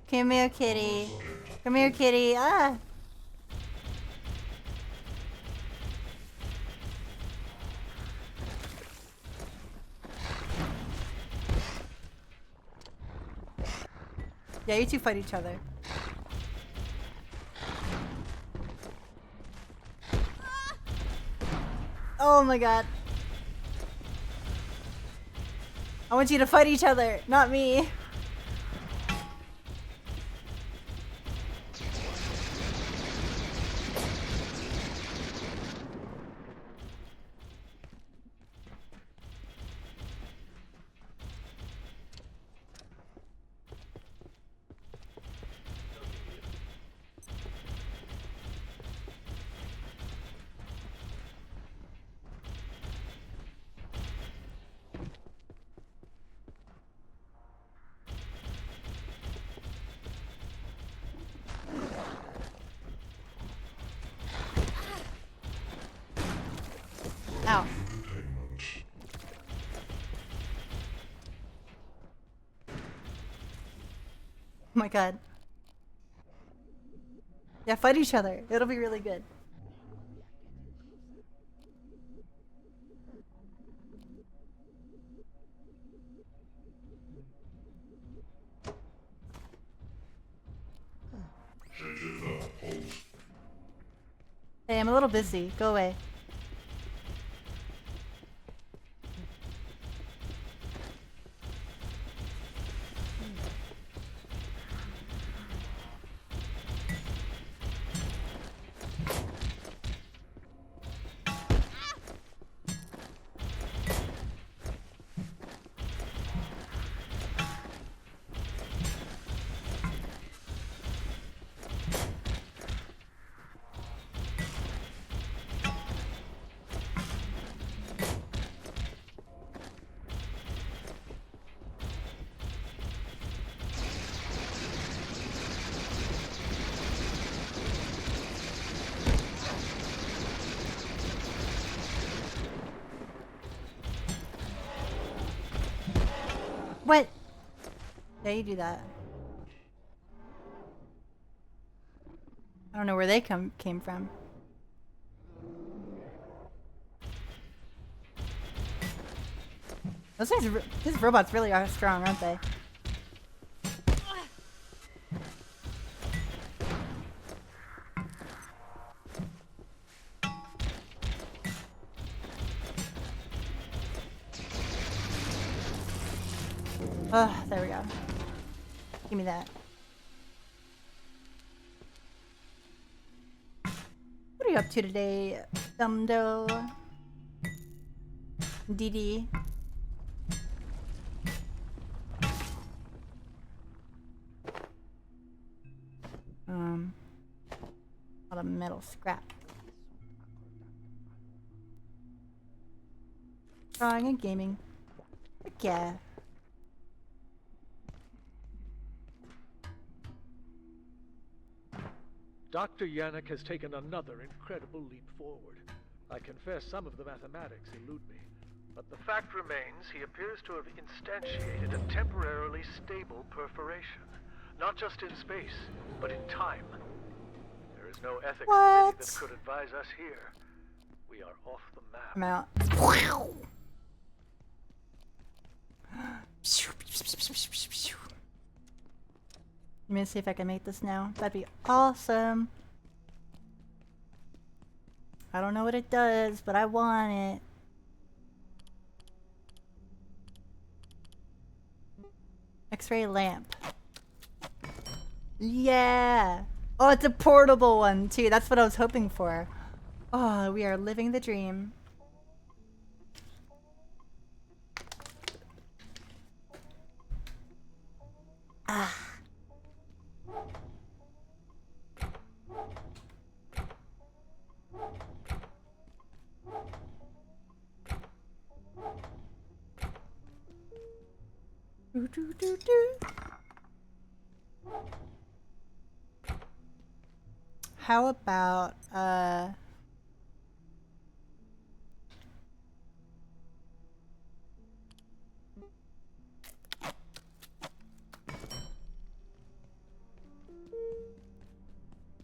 Come here, kitty. Come here, kitty. Ah! Yeah, you two fight each other. Oh my god. I want you to fight each other, not me. Ow. Oh my god. Yeah, fight each other. It'll be really good. Hey, I'm a little busy. Go away. What? Yeah, you do that. I don't know where they came from. Those things, these robots really are strong, aren't they? Oh, there we go. Give me that. What are you up to today, Dumdo? DD? A lot of metal scrap. Drawing and gaming. Heck yeah. Dr. Yannick has taken another incredible leap forward. I confess some of the mathematics elude me, but the fact remains he appears to have instantiated a temporarily stable perforation, not just in space, but in time. There is no ethics committee that could advise us here. We are off the map. I'm out. Let me see if I can make this now. That'd be awesome. I don't know what it does, but I want it. X-ray lamp. Yeah! Oh, it's a portable one too. That's what I was hoping for. Oh, we are living the dream. Ah. Do, do, do, do. How about,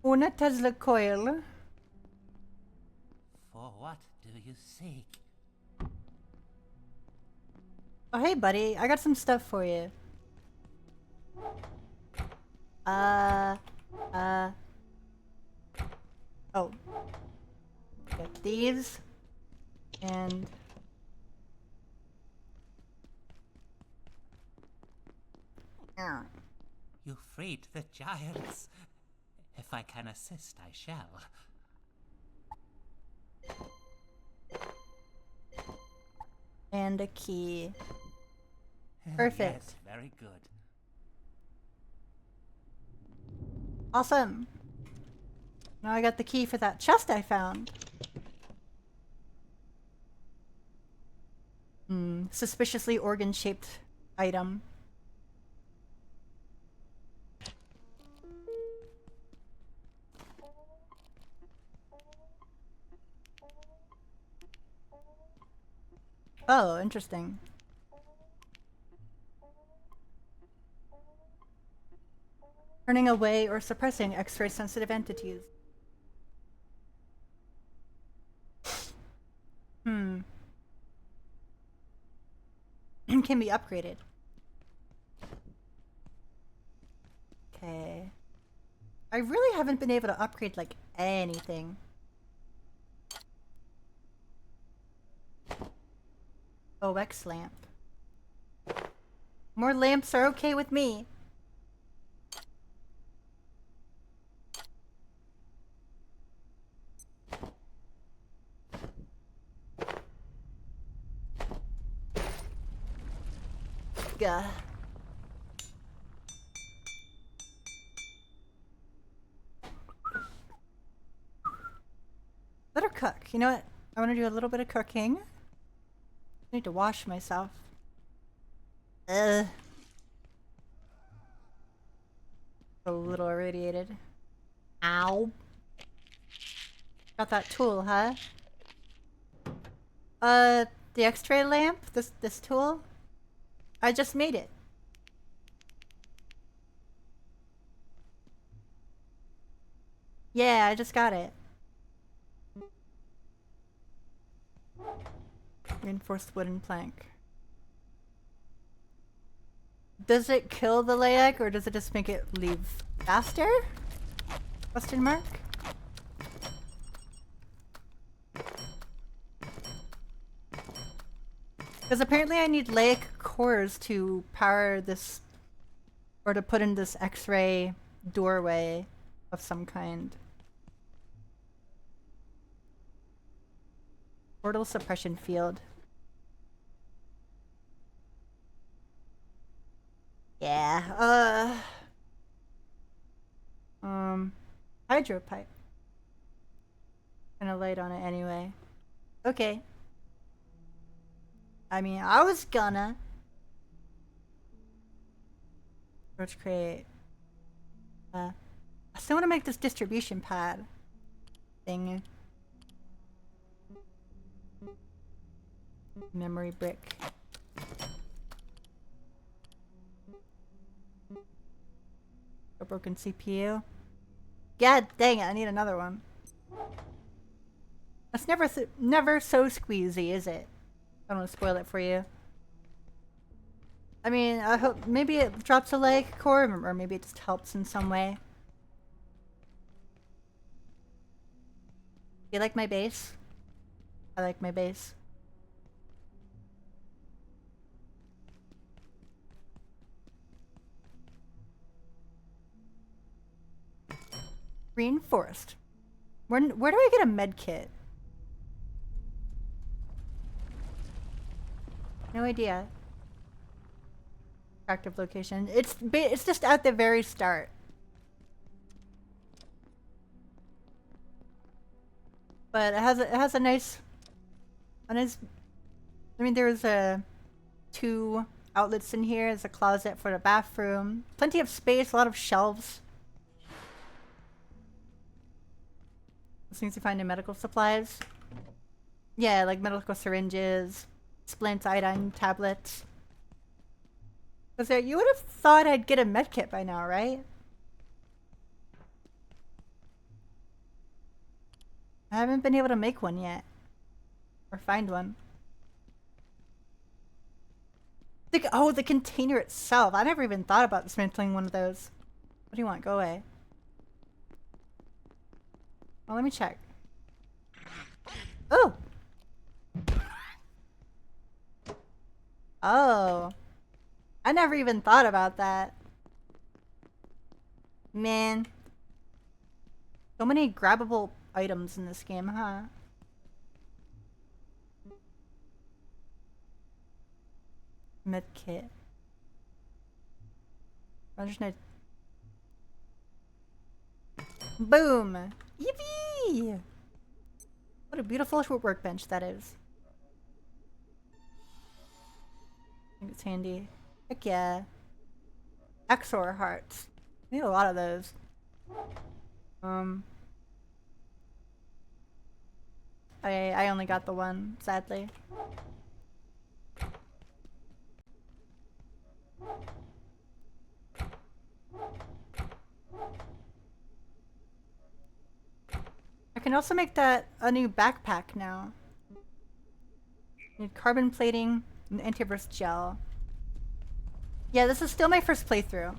una Tesla coil. For what do you seek? Oh, hey, buddy. I got some stuff for you. Oh. Got these. And... You freed the giants. If I can assist, I shall. And a key. Perfect. Yes, very good. Awesome. Now I got the key for that chest I found. Suspiciously organ-shaped item. Oh, interesting. Turning away or suppressing X-ray sensitive entities. Can be upgraded. Okay. I really haven't been able to upgrade like anything. OX lamp. More lamps are okay with me. Gah. Let her cook. You know what? I want to do a little bit of cooking. I need to wash myself. A little irradiated. Ow. Got that tool, huh? The X-ray lamp? This tool? I just made it. Yeah, I just got it. Reinforced wooden plank. Does it kill the Layak or does it just make it leave faster? Question mark? Because apparently I need Layak cores to power this, or to put in this X-ray doorway of some kind. Portal suppression field. Yeah, hydro pipe. Kinda light on it anyway. Okay. I mean, I was gonna. Let's create. I still want to make this distribution pad thing. Memory brick. A broken CPU. God dang it! I need another one. That's never so squeezy, is it? I don't want to spoil it for you. I mean, I hope maybe it drops a lag core, or maybe it just helps in some way. You like my base? I like my base. Reinforced. Where do I get a med kit? No idea. Active location. It's just at the very start. But it has a nice. I mean, there's two outlets in here. There's a closet for the bathroom. Plenty of space. A lot of shelves. Things you find in medical supplies. Yeah, like medical syringes, splints, iodine tablets. So you would have thought I'd get a medkit by now, right? I haven't been able to make one yet. Or find one. Oh, the container itself. I never even thought about dismantling one of those. What do you want? Go away. Well, let me check. Oh! Oh. I never even thought about that. Man. So many grabbable items in this game, huh? Medkit. I just need... Boom! Yippee! What a beautiful workbench that is. I think it's handy. Heck yeah. Exor hearts. We need a lot of those. I only got the one, sadly. I can also make that a new backpack now. Need carbon plating and antivirus gel. Yeah, this is still my first playthrough.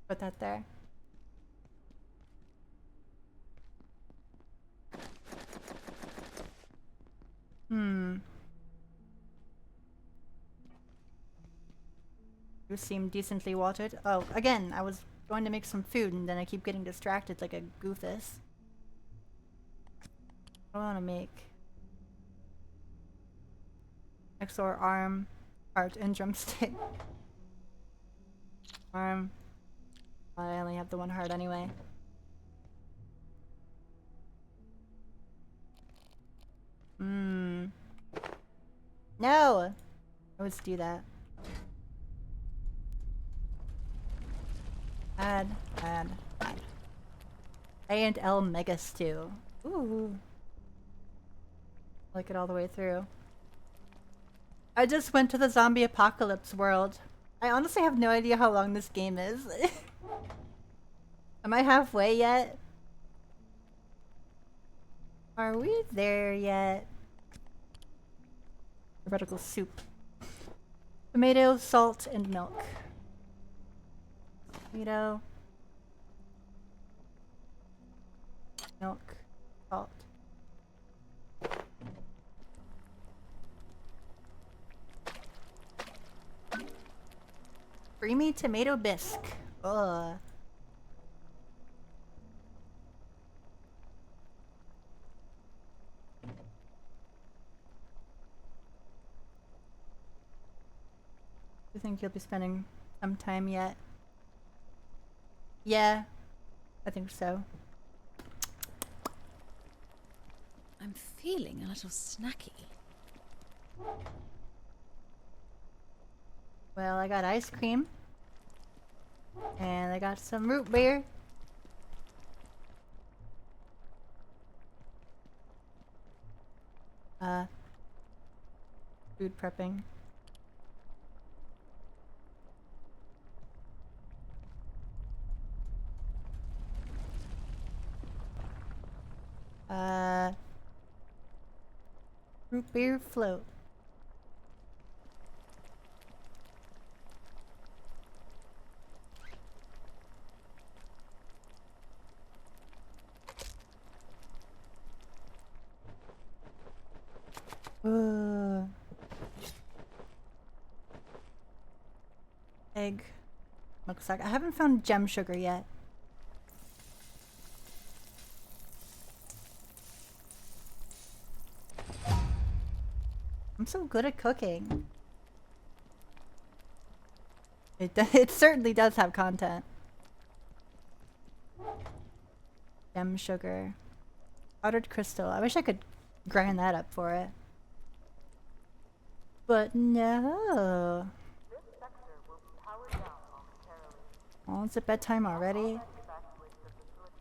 Put that there. You seem decently watered. Oh, again, I was going to make some food and then I keep getting distracted like a goofus. What do I want to make? Exor arm, heart, and drumstick. Arm. I only have the one heart anyway. No! Let's do that. Add. A and L Mega Stew. Ooh. Like it all the way through. I just went to the zombie apocalypse world. I honestly have no idea how long this game is. Am I halfway yet? Are we there yet? Vertical soup. Tomato, salt, and milk. Tomato. Milk. Salt. Creamy tomato bisque. Ugh. You think you'll be spending some time yet? Yeah, I think so. I'm feeling a little snacky. Well, I got ice cream. And I got some root beer. Food prepping. Root beer float. Egg. Looks like I haven't found gem sugar yet. I'm so good at cooking. It certainly does have content. Gem sugar. Powdered crystal. I wish I could grind that up for it. But no. This sector will be powered down momentarily. Oh, it's at bedtime already. Already evacuated the facility.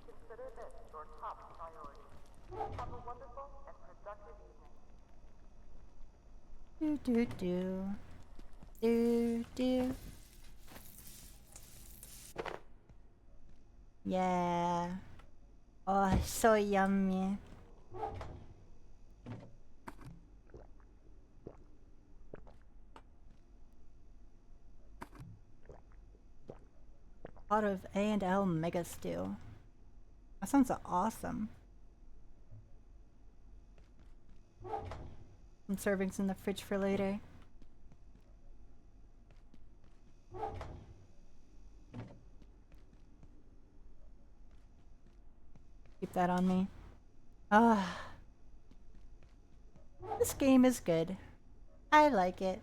Consider this your top priority. Have a wonderful and productive evening. Do do do. Do do. Yeah. Oh, so yummy. Pot of A&L Mega Stew. That sounds awesome. Some servings in the fridge for later. Keep that on me. Ah. This game is good. I like it.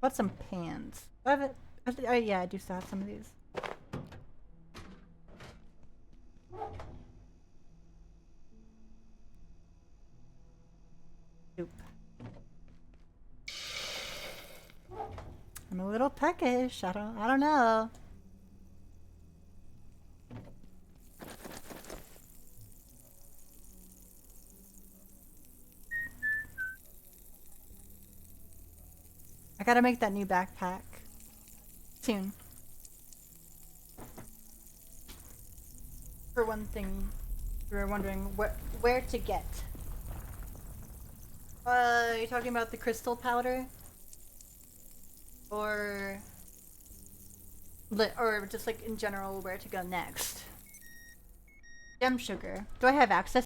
Bought some pans. I have it. Oh yeah, I do still have some of these. Soup. I'm a little peckish. I don't know. I gotta make that new backpack soon. For one thing, we were wondering where to get. You talking about the crystal powder? Or just like in general where to go next? Gem sugar. Do I have access?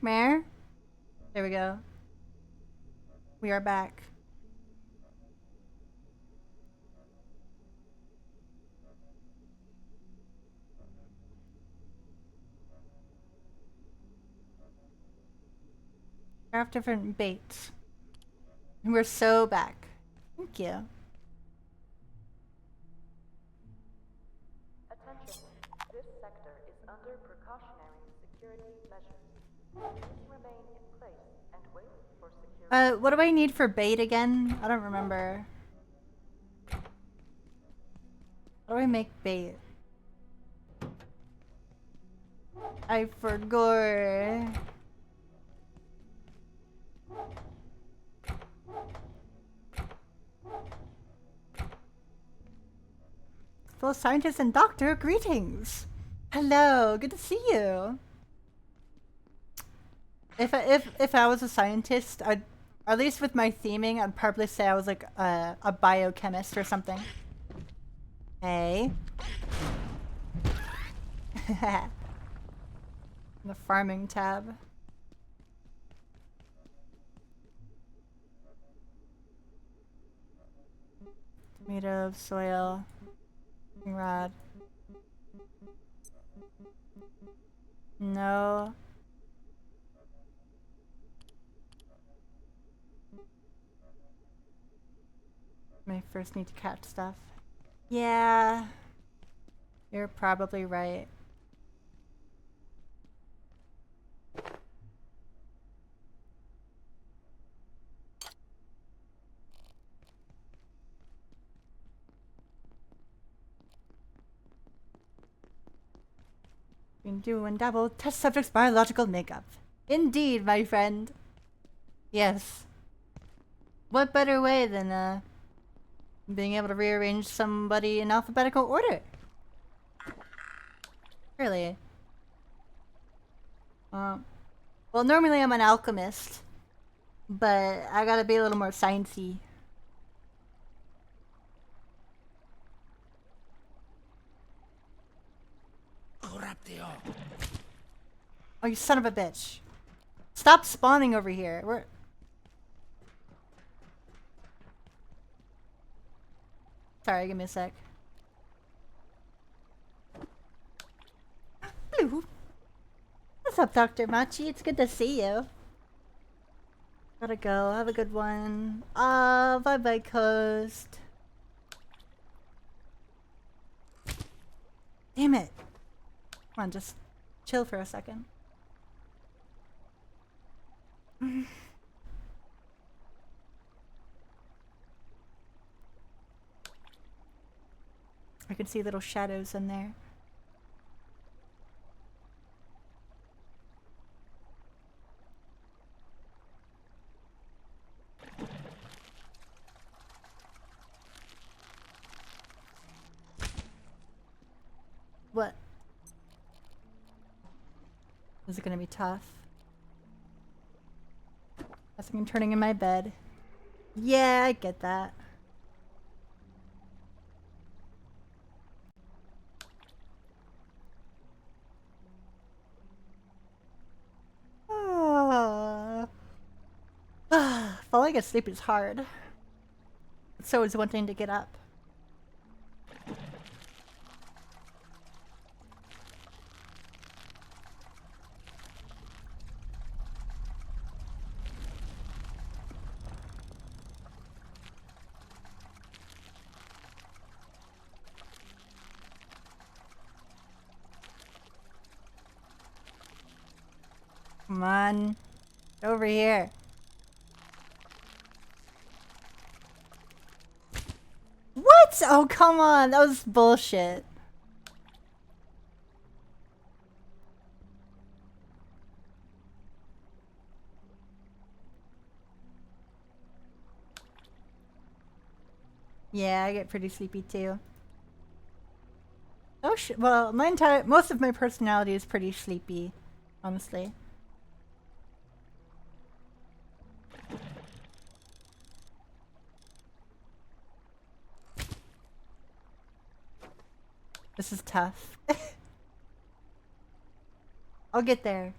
Mare? There we go. We are back. I have different baits. We're so back. Thank you. Attention. This sector is under precautionary security measures. Please remain in place and wait for security. What do I need for bait again? I don't remember. How do I make bait? I forgot. Fellow scientist and doctor, greetings. Hello, good to see you. If I was a scientist, I'd, at least with my theming, I'd probably say I was like a biochemist or something. Hey. The farming tab. Tomato, soil, rod. No. May first need to catch stuff. Yeah. You're probably right. You can do and dabble, test subject's biological makeup. Indeed, my friend. Yes. What better way than being able to rearrange somebody in alphabetical order? Really? Well, normally I'm an alchemist, but I gotta be a little more sciencey. Oh, you son of a bitch. Stop spawning over here. We're... Sorry, give me a sec. Blue. What's up, Dr. Machi? It's good to see you. Gotta go. Have a good one. Bye-bye, Coast. Damn it. Come on, just chill for a second. I can see little shadows in there. What? Is it gonna be tough? I think I'm turning in my bed. Yeah, I get that. Falling asleep is hard. So is wanting to get up. Come on. Over here. What? Oh, come on. That was bullshit. Yeah, I get pretty sleepy too. Oh well, most of my personality is pretty sleepy, honestly. This is tough. I'll get there.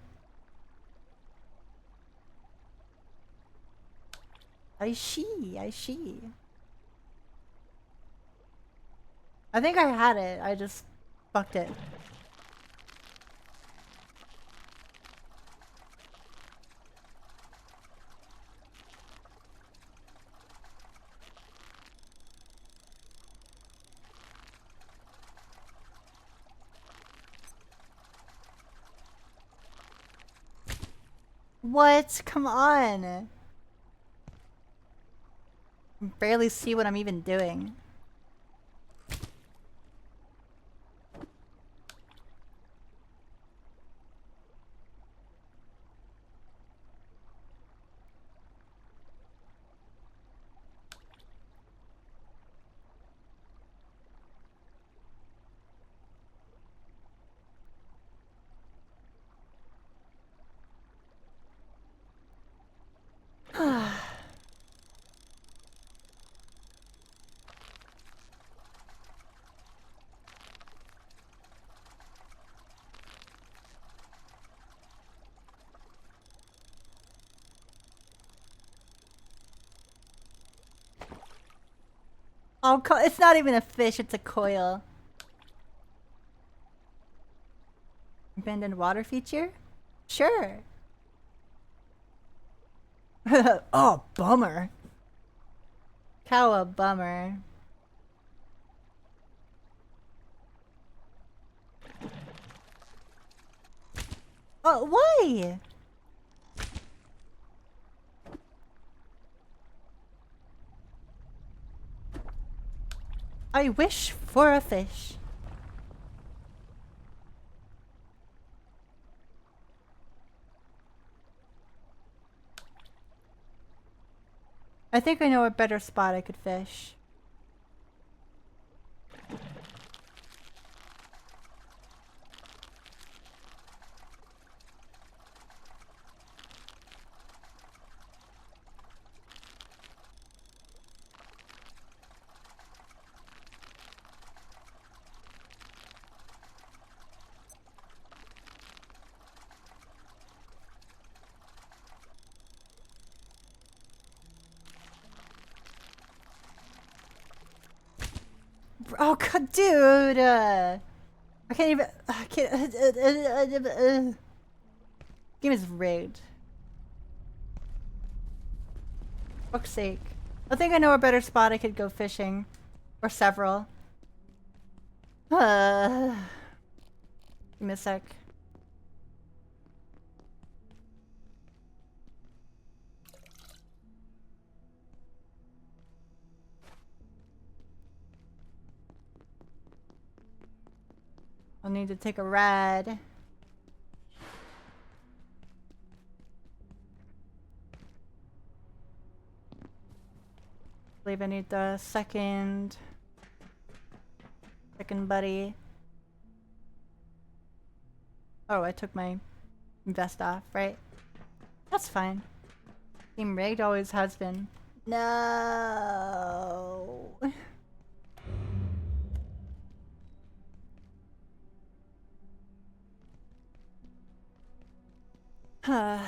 I see. I think I had it. I just fucked it. What? Come on. I barely see what I'm even doing. Oh, it's not even a fish, it's a coil. Abandoned water feature? Sure. Oh, bummer. Cow a bummer. Oh, why? I wish for a fish. I think I know a better spot I could fish. Oh god, dude! I can't even. I can't. Game is rigged. Fuck's sake. I think I know a better spot I could go fishing. Or several. Give me a sec. I'll need to take a ride. I believe I need the second buddy. Oh, I took my vest off, right? That's fine. Team rigged always has been. No. How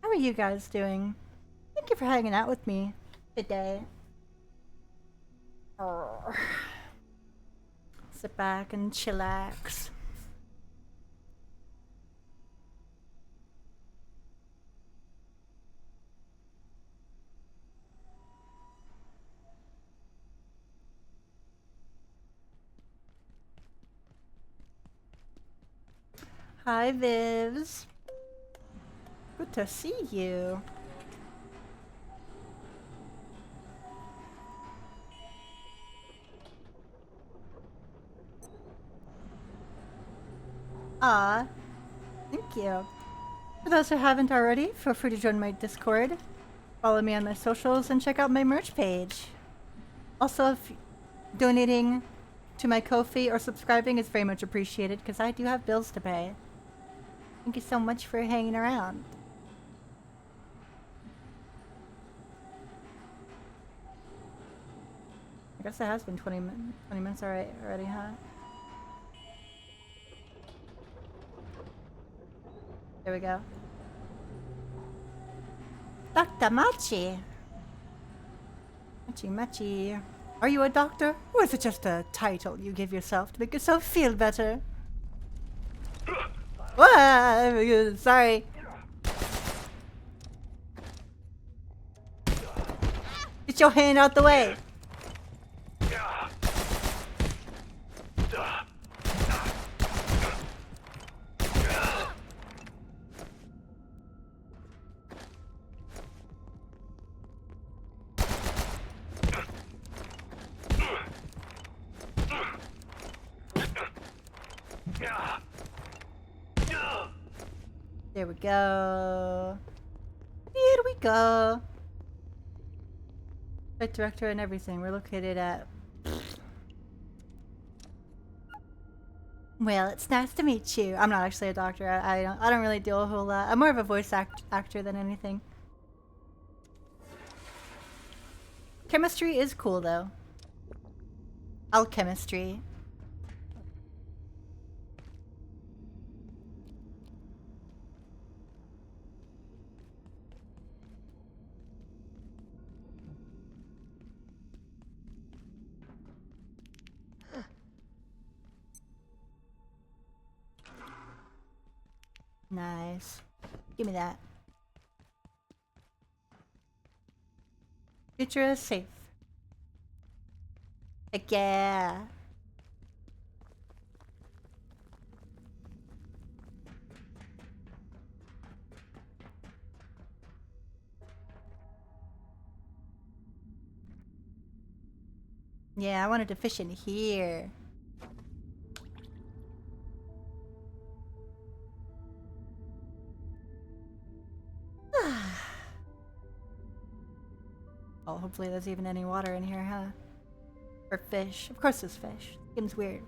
are you guys doing? Thank you for hanging out with me today. Sit back and chillax. Hi, Vivs. Good to see you. Ah, thank you. For those who haven't already, feel free to join my Discord, follow me on my socials, and check out my merch page. Also, if donating to my Ko-fi or subscribing is very much appreciated because I do have bills to pay. Thank you so much for hanging around. I guess it has been 20 minutes already, huh? There we go. Dr. Machi. Machi. Are you a doctor? Or is it just a title you give yourself to make yourself feel better? Whoa, sorry. Get your hand out the way. There we go. Here we go. Site director and everything. We're located at... Well, it's nice to meet you. I'm not actually a doctor. I don't really do a whole lot. I'm more of a voice actor than anything. Chemistry is cool though. Alchemistry. Nice. Give me that. Future is safe. Heck yeah. Yeah, I wanted to fish in here. Oh, hopefully there's even any water in here, huh? Or fish. Of course there's fish. Seems weird.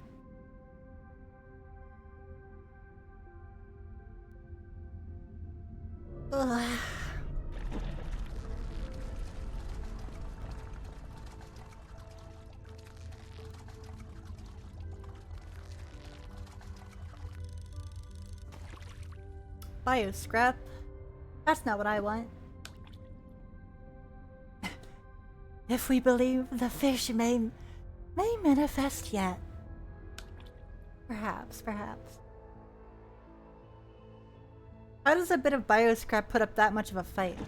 Ugh. Bio scrap. That's not what I want. If we believe the fish may May manifest yet. Perhaps, perhaps. How does a bit of bioscrap put up that much of a fight?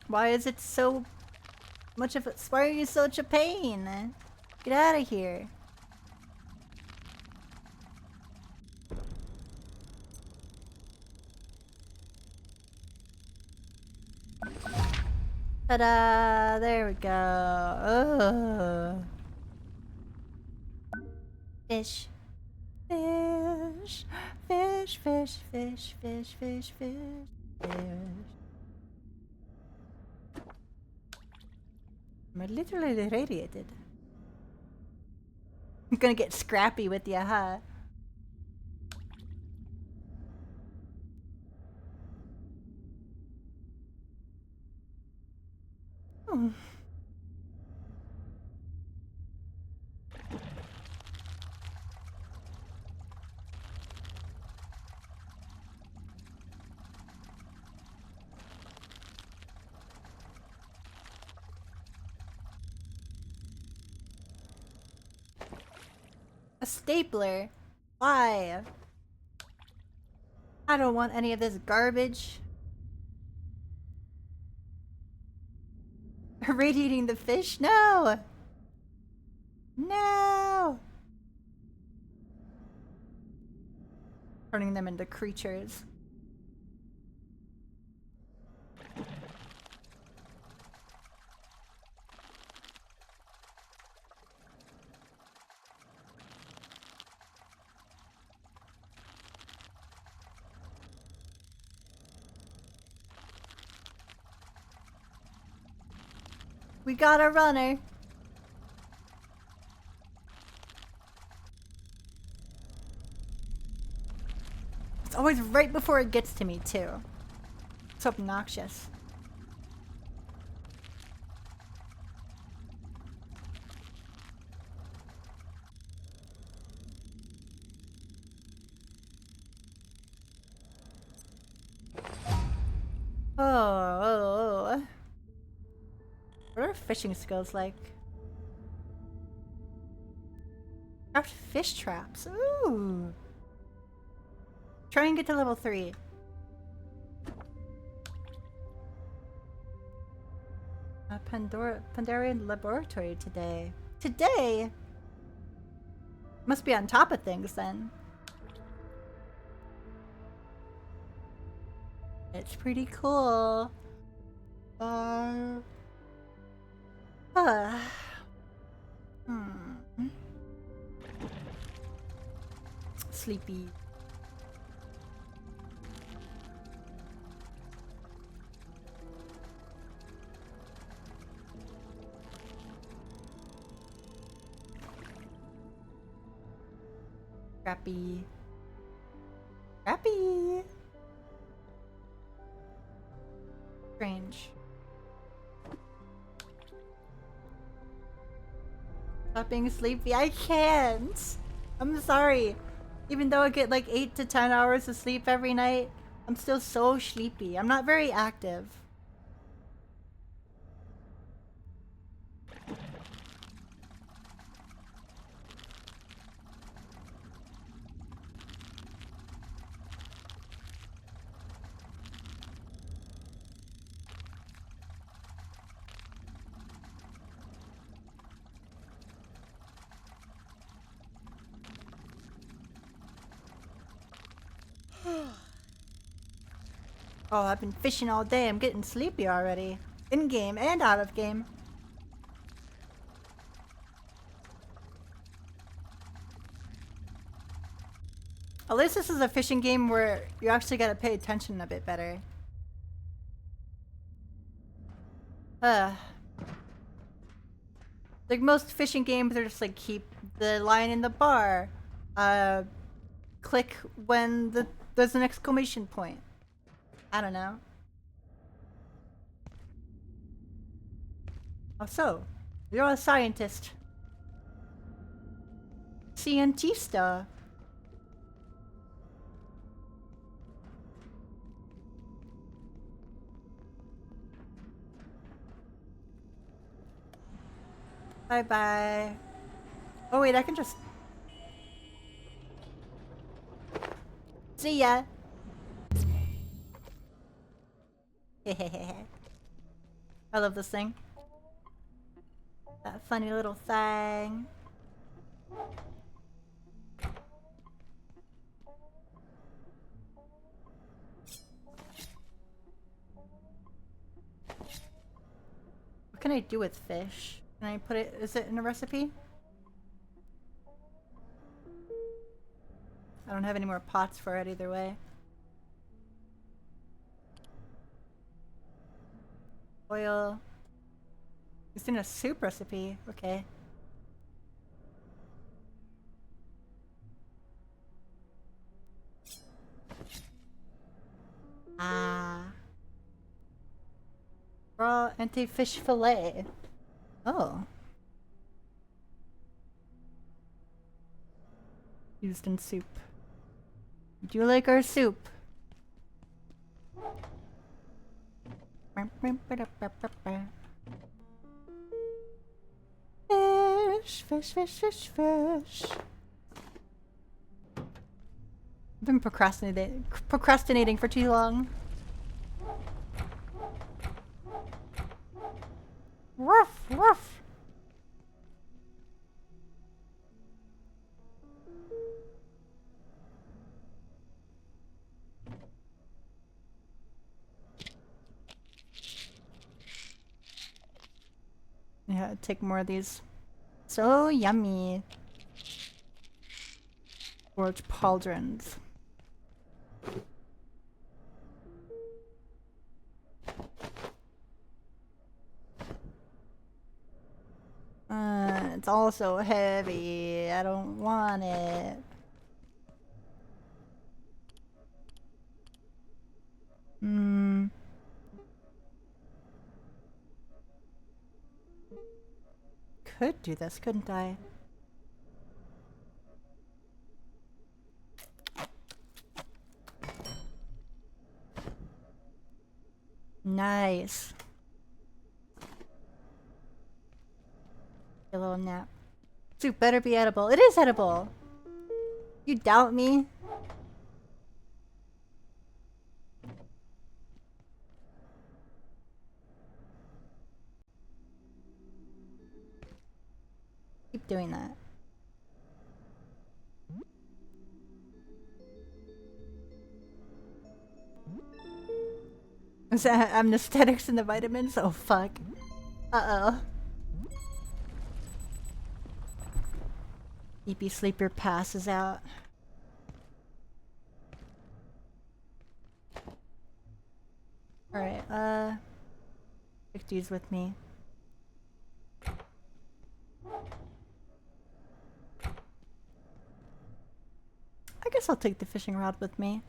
Why is it so much of a— why are you such a pain? Get out of here. Ta-da! There we go. Oh. Fish. Fish. Fish, fish, fish, fish, fish, fish, fish. I'm literally irradiated. I'm gonna get scrappy with ya, huh? Hmm. A stapler? Why? I don't want any of this garbage. Irradiating the fish? No! No! Turning them into creatures. We got a runner. It's always right before it gets to me, too. It's obnoxious. Oh. What are fishing skills like? Craft fish traps. Ooh. Try and get to level 3. Pandarian laboratory today. Today? Must be on top of things then. It's pretty cool. Sleepy. Scrappy. Scrappy. Strange. Stop being sleepy. I can't. I'm sorry. Even though I get like 8 to 10 hours of sleep every night, I'm still so sleepy. I'm not very active. Oh, I've been fishing all day. I'm getting sleepy already. In game and out of game. At least this is a fishing game where you actually gotta pay attention a bit better. Like most fishing games, they're just like keep the line in the bar, click when there's an exclamation point. I don't know. Oh, so you're a scientist. Scientista. Bye bye. Oh wait, I can just see ya. I love this thing. That funny little thing. What can I do with fish? Can I put it, is it in a recipe? I don't have any more pots for it either way. Oil. It's in a soup recipe. Okay. Ah. Raw anti-fish fillet. Oh. Used in soup. Do you like our soup? Fish, fish, fish, fish, fish. I've been procrastinating for too long. Woof, woof. Yeah, take more of these. So yummy. Forge pauldrons. It's all so heavy. I don't want it. Hmm. Could do this, couldn't I? Nice. A little nap. Soup better be edible. It is edible! You doubt me? Keep doing that. Is that anesthetics in the vitamins? Oh fuck. Uh-oh. EP sleeper passes out. Alright, take these with me. I guess I'll take the fishing rod with me.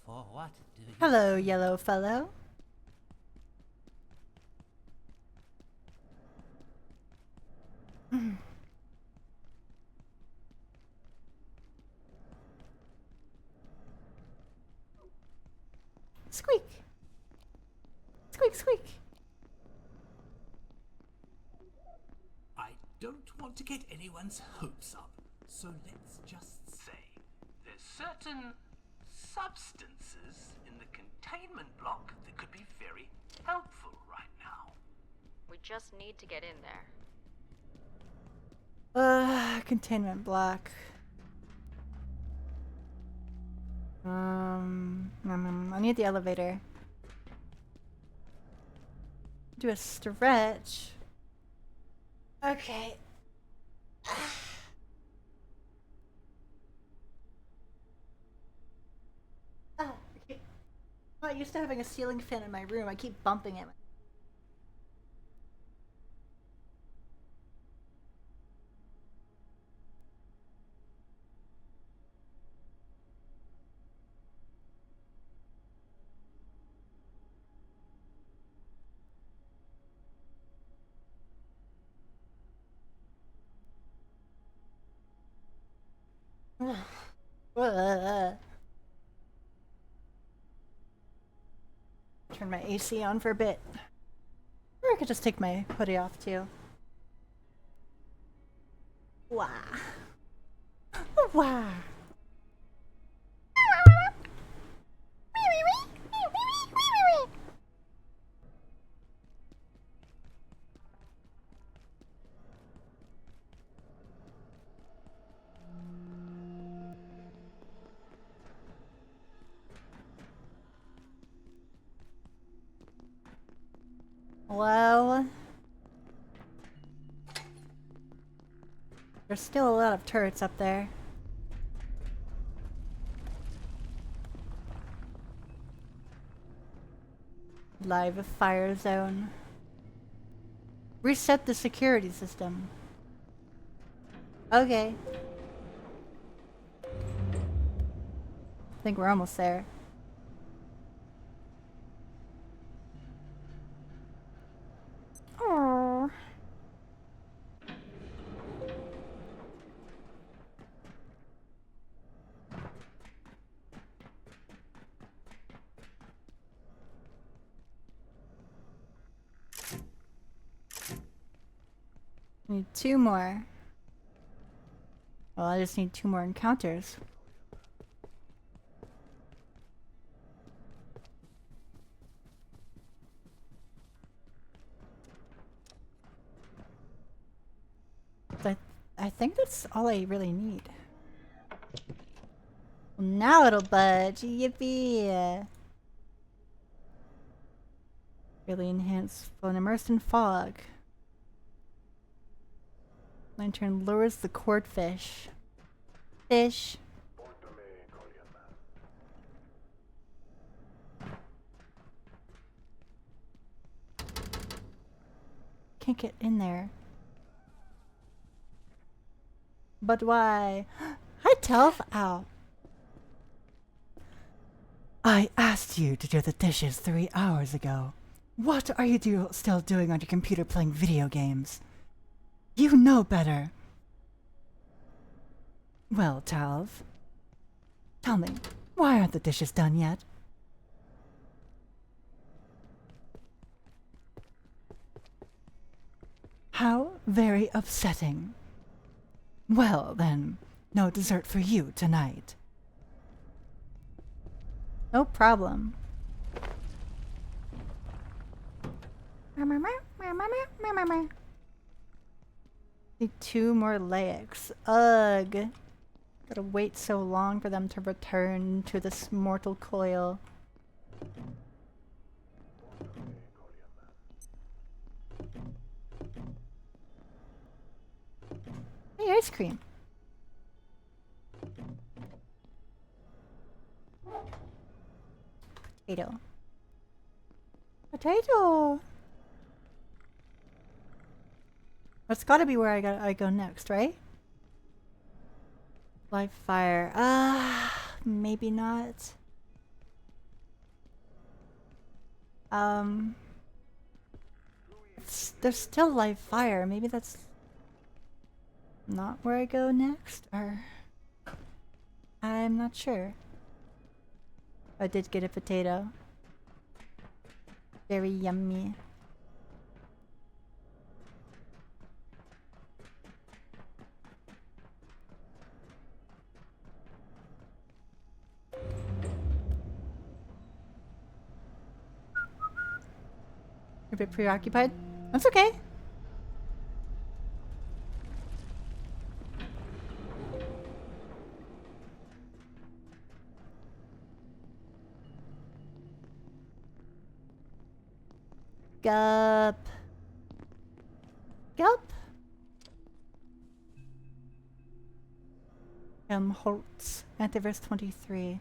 For what do you... Hello, yellow fellow. Squeak! Squeak, squeak! I don't want to get anyone's hopes up, so let's just say there's certain substances in the containment block that could be very helpful right now. We just need to get in there. Containment block. I need the elevator. do a stretch. Okay. Okay. I'm not used to having a ceiling fan in my room. I keep bumping it. Turn my AC on for a bit. Or I could just take my hoodie off too. Wow. Wow. Hello? There's still a lot of turrets up there. Live fire zone. Reset the security system. Okay. I think we're almost there. Aww. Need 2 more. Well, I just need 2 more encounters. I think that's all I really need. Well, now it'll budge. Yippee! Really enhanced when immersed in fog. Lantern lures the cord fish. Fish. Can't get in there. But why? Hi, Telf. Ow. I asked you to do the dishes 3 hours ago. What are you still doing on your computer playing video games? You know better. Well, Talv, tell me, why aren't the dishes done yet? How very upsetting. Well, then, no dessert for you tonight. No problem. Need 2 more legs. Ugh. Gotta wait so long for them to return to this mortal coil. Hey, ice cream. Potato. Potato! That's gotta be where I go next, right? Live fire. Maybe not. There's still live fire. Maybe that's not where I go next, or I'm not sure. I did get a potato. Very yummy. A bit preoccupied? That's okay. Gup. Gup. Holtz. Antiverse 23.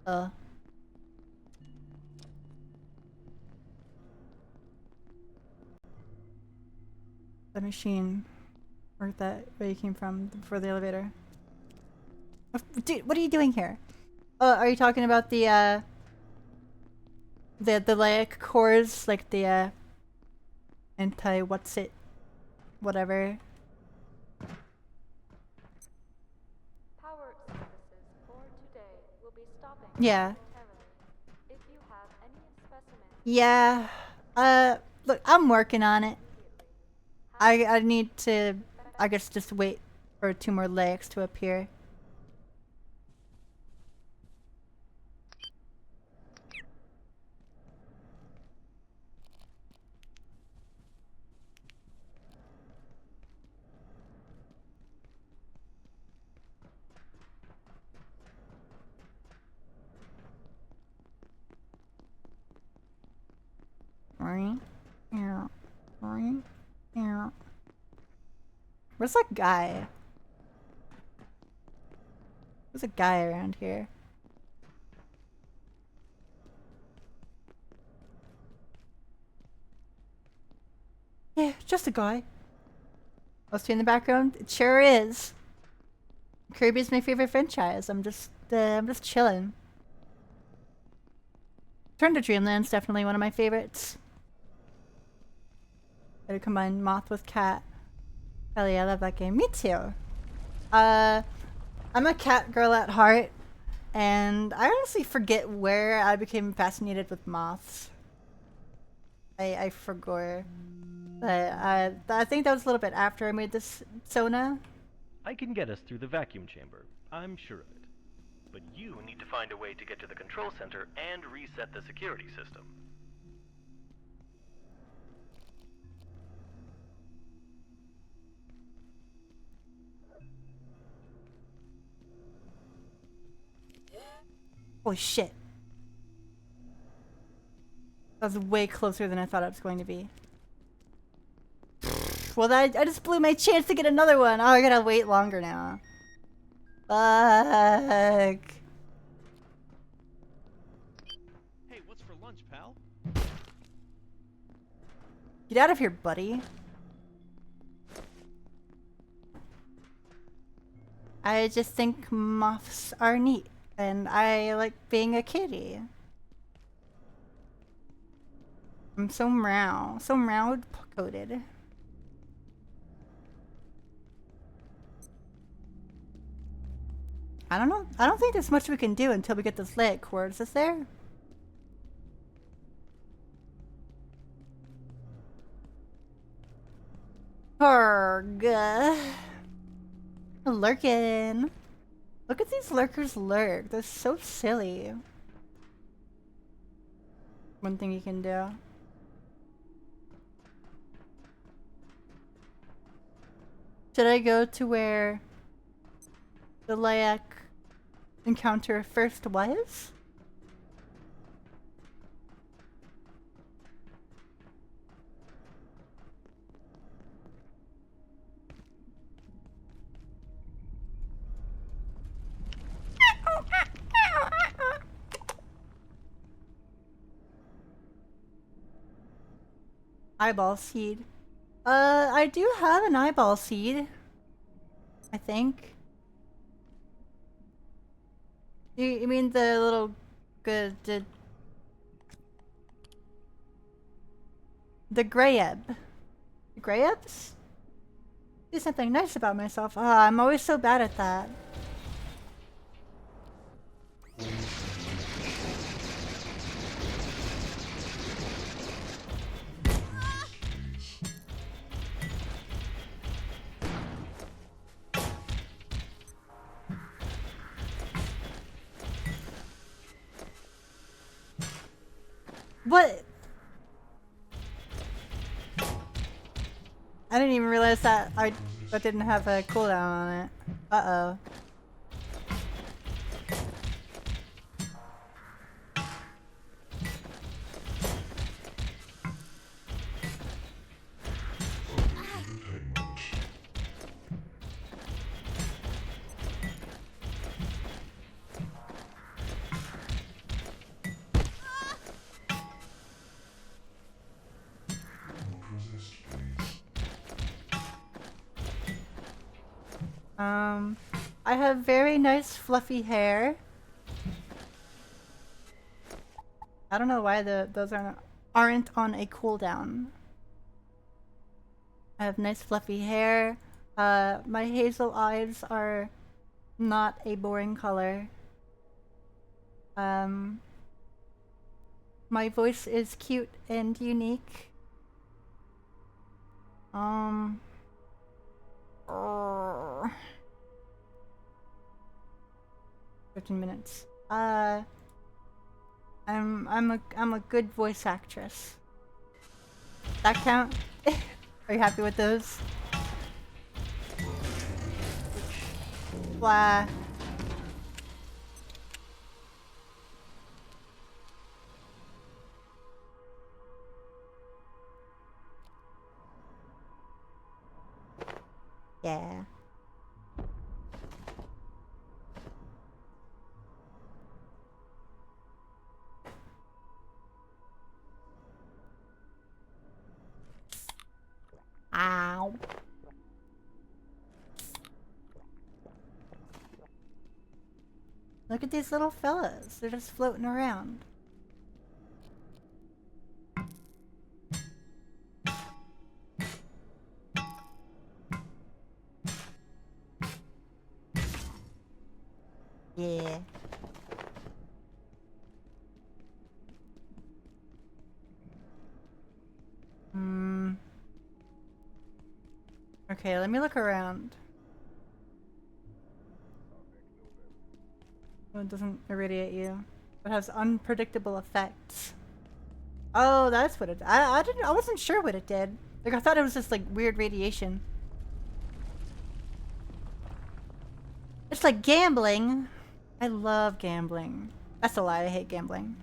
The machine. Where you came from before the elevator. Oh, dude, what are you doing here? Oh, are you talking about the like cores, like the anti-what's it, whatever. Power services for today will be stopping Yeah. momentarily. If you have any specimens, Yeah. Look, I'm working on it. I need to, I guess, just wait for 2 more legs to appear. Where's that guy? There's a guy around here. Yeah, just a guy. Oh, see in the background? It sure is. Kirby's my favorite franchise. I'm just chilling. Turn to Dreamland's definitely one of my favorites. Gotta combine Moth with Cat. Hell yeah, I love that game. Me too. I'm a cat girl at heart, and I honestly forget where I became fascinated with moths. I forgot. But I think that was a little bit after I made this Sona. I can get us through the vacuum chamber. I'm sure of it. But you need to find a way to get to the control center and reset the security system. Holy shit. That was way closer than I thought it was going to be. Well, I just blew my chance to get another one. Oh, I gotta wait longer now. Fuck. Hey, what's for lunch, pal? Get out of here, buddy. I just think moths are neat, and I like being a kitty. I'm so meow coded. I don't know. I don't think there's much we can do until we get those leg cords. Is there? Arg. Lurkin. Look at these lurkers lurk. They're so silly. One thing you can do. Should I go to where the Layak encounter first was? Eyeball seed. I do have an eyeball seed. I think. You mean the little good the Grayeb? The Grayebs? Do something nice about myself. Ah, I'm always so bad at that. What? I didn't even realize that I didn't have a cooldown on it. Uh-oh. I have very nice fluffy hair. I don't know why those aren't on a cooldown. I have nice fluffy hair. My hazel eyes are not a boring color. My voice is cute and unique. 15 minutes. I'm a good voice actress. That count? Are you happy with those? Blah. Yeah. Ow. Look at these little fellas. They're just floating around. Yeah. Okay, let me look around. Oh, it doesn't irradiate you. It has unpredictable effects. Oh, that's what it. I wasn't sure what it did. Like I thought it was just like weird radiation. It's like gambling. I love gambling. That's a lie. I hate gambling.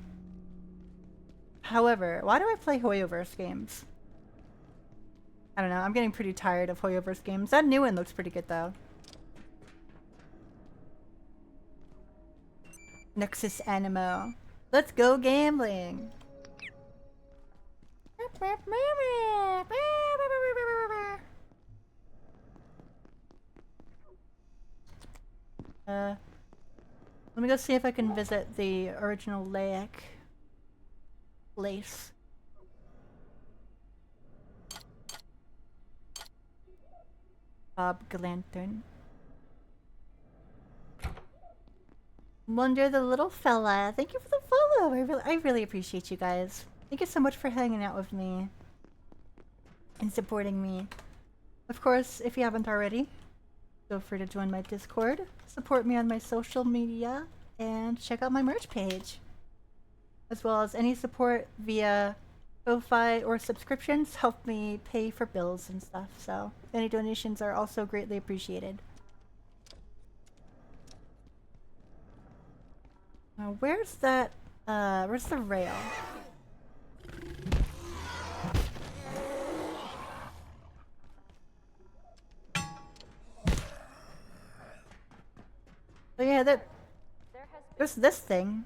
However, why do I play Hoyoverse games? I don't know. I'm getting pretty tired of Hoyoverse games. That new one looks pretty good though. Nexus Animo. Let's go gambling. Let me go see if I can visit the original Laic place. Bob Glantern. Wonder the little fella. Thank you for the follow. I really appreciate you guys. Thank you so much for hanging out with me and supporting me. Of course, if you haven't already, feel free to join my Discord, support me on my social media, and check out my merch page. As well as any support via Ko-Fi or subscriptions help me pay for bills and stuff, so any donations are also greatly appreciated. Now, where's that, where's the rail? Oh yeah, there's this thing.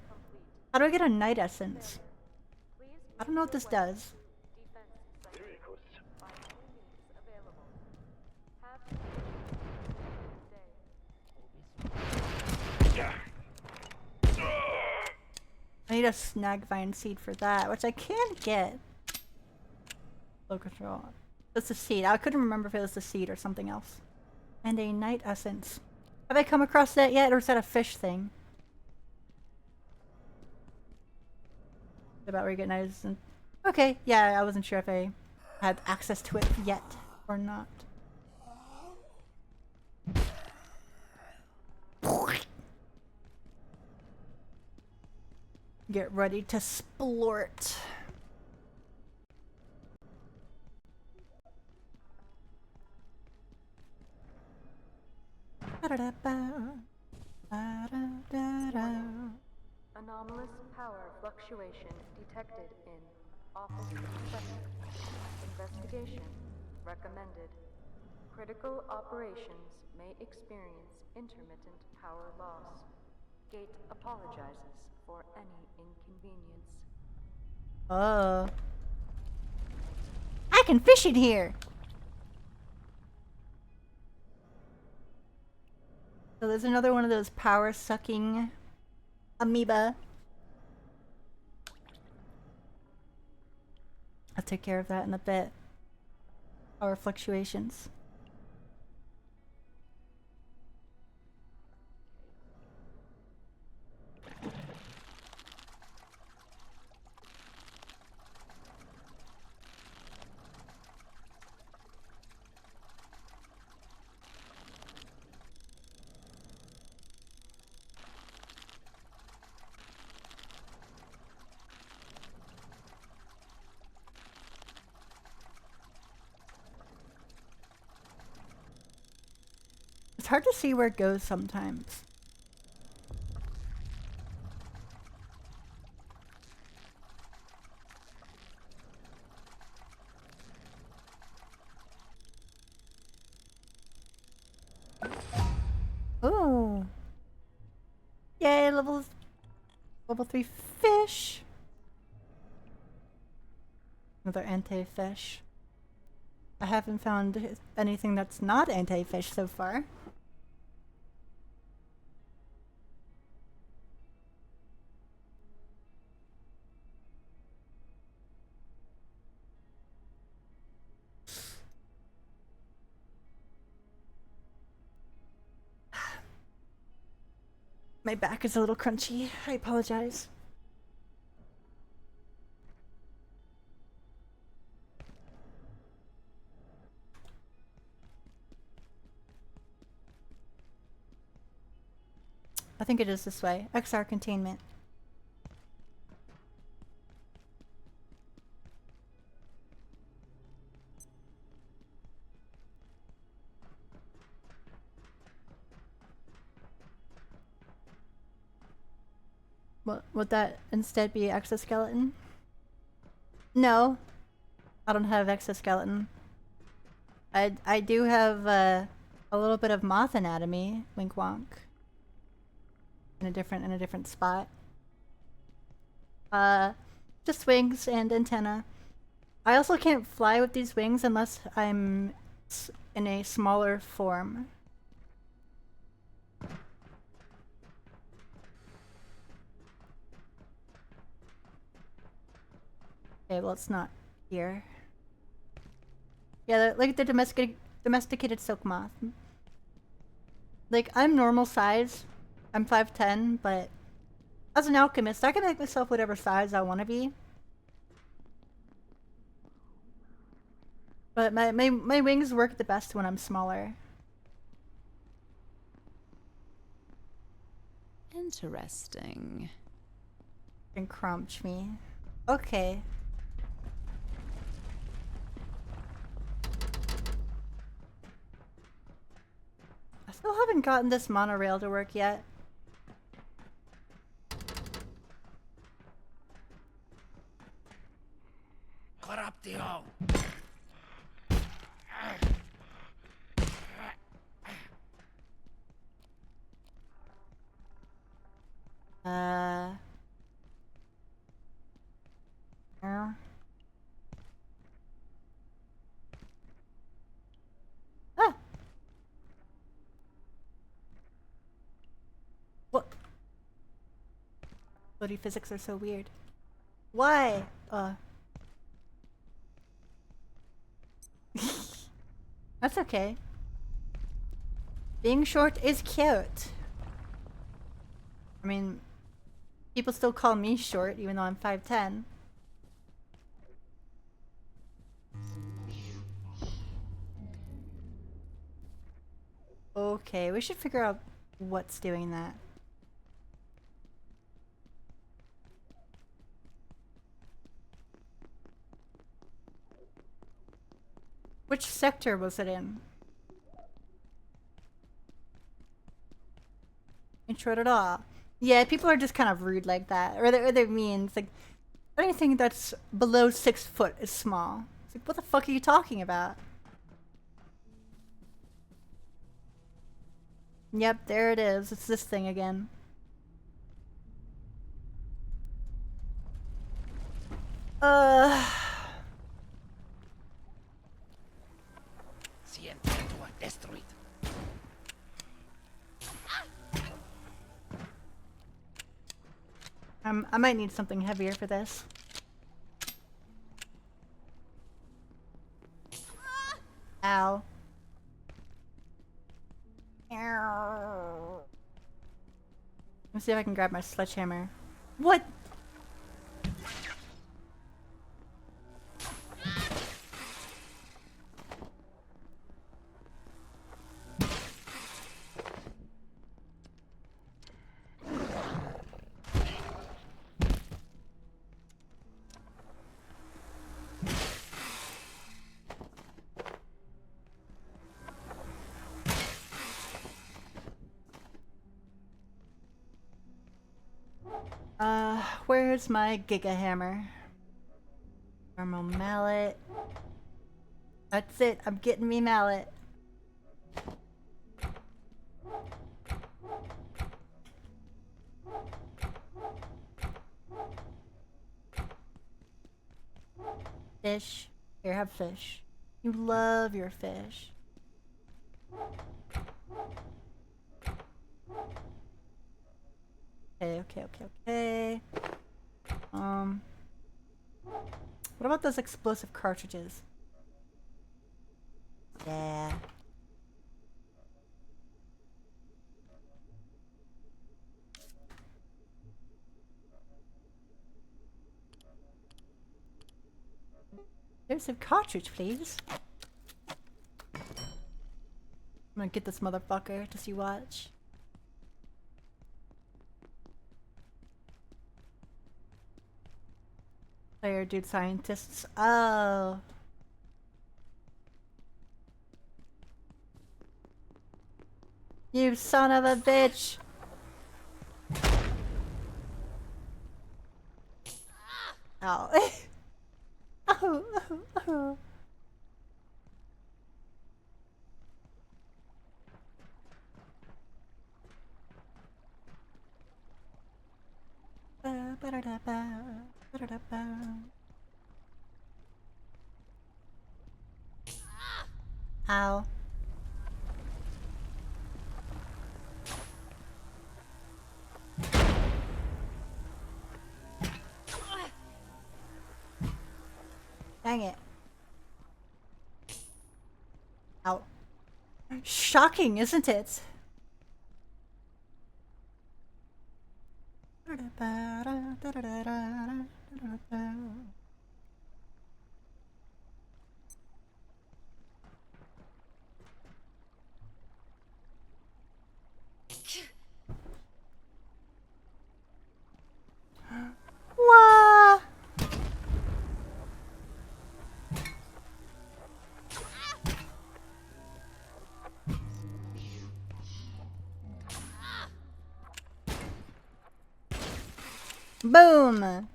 How do I get a night essence? I don't know what this does. I need a snag vine seed for that, which I can't get. Low control. That's a seed. I couldn't remember if it was a seed or something else. And a night essence. Have I come across that yet, or is that a fish thing? About where you get night essence. Okay, yeah, I wasn't sure if I had access to it yet or not. Get ready to splort. Anomalous power fluctuation detected in office sector. Investigation recommended. Critical operations may experience intermittent power loss. Gate apologizes for any inconvenience. Oh. I can fish in here! So there's another one of those power-sucking amoeba. I'll take care of that in a bit. Power fluctuations. It's hard to see where it goes sometimes. Ooh. Yay, level 3 fish. Another anti-fish. I haven't found anything that's not anti-fish so far. My back is a little crunchy. I apologize. I think it is this way. XR containment. Would that instead be exoskeleton? No. I don't have exoskeleton. I do have a little bit of moth anatomy, wink wonk. In a different spot. Just wings and antenna. I also can't fly with these wings unless I'm in a smaller form. Okay, well it's not here. Yeah, like the domesticated silk moth. Like, I'm normal size. I'm 5'10", but as an alchemist, I can make myself whatever size I want to be. But my wings work the best when I'm smaller. Interesting. And crunch me. Okay. I still haven't gotten this monorail to work yet. Corruptio! Yeah. Ah! What? Bloody physics are so weird. Why? That's okay. Being short is cute. I mean, people still call me short even though I'm 5'10". Okay, we should figure out what's doing that. Which sector was it in? ain't short at all. Yeah, people are just kind of rude like that, or they're mean. It's like anything that's below 6 foot is small. It's like, what the fuck are you talking about? Yep, there it is. It's this thing again. I might need something heavier for this. Ow. Let's see if I can grab my sledgehammer. What? Where's my Giga Hammer? Normal mallet. That's it, I'm getting me mallet. Fish. Here, have fish. You love your fish. Okay. What about those explosive cartridges? Yeah. Explosive cartridge, please. I'm gonna get this motherfucker. Just you watch. Player dude scientists. Oh. You son of a bitch! Ow. Oh. Ow. Dang it. Ow. Shocking, isn't it? Wah! Boom!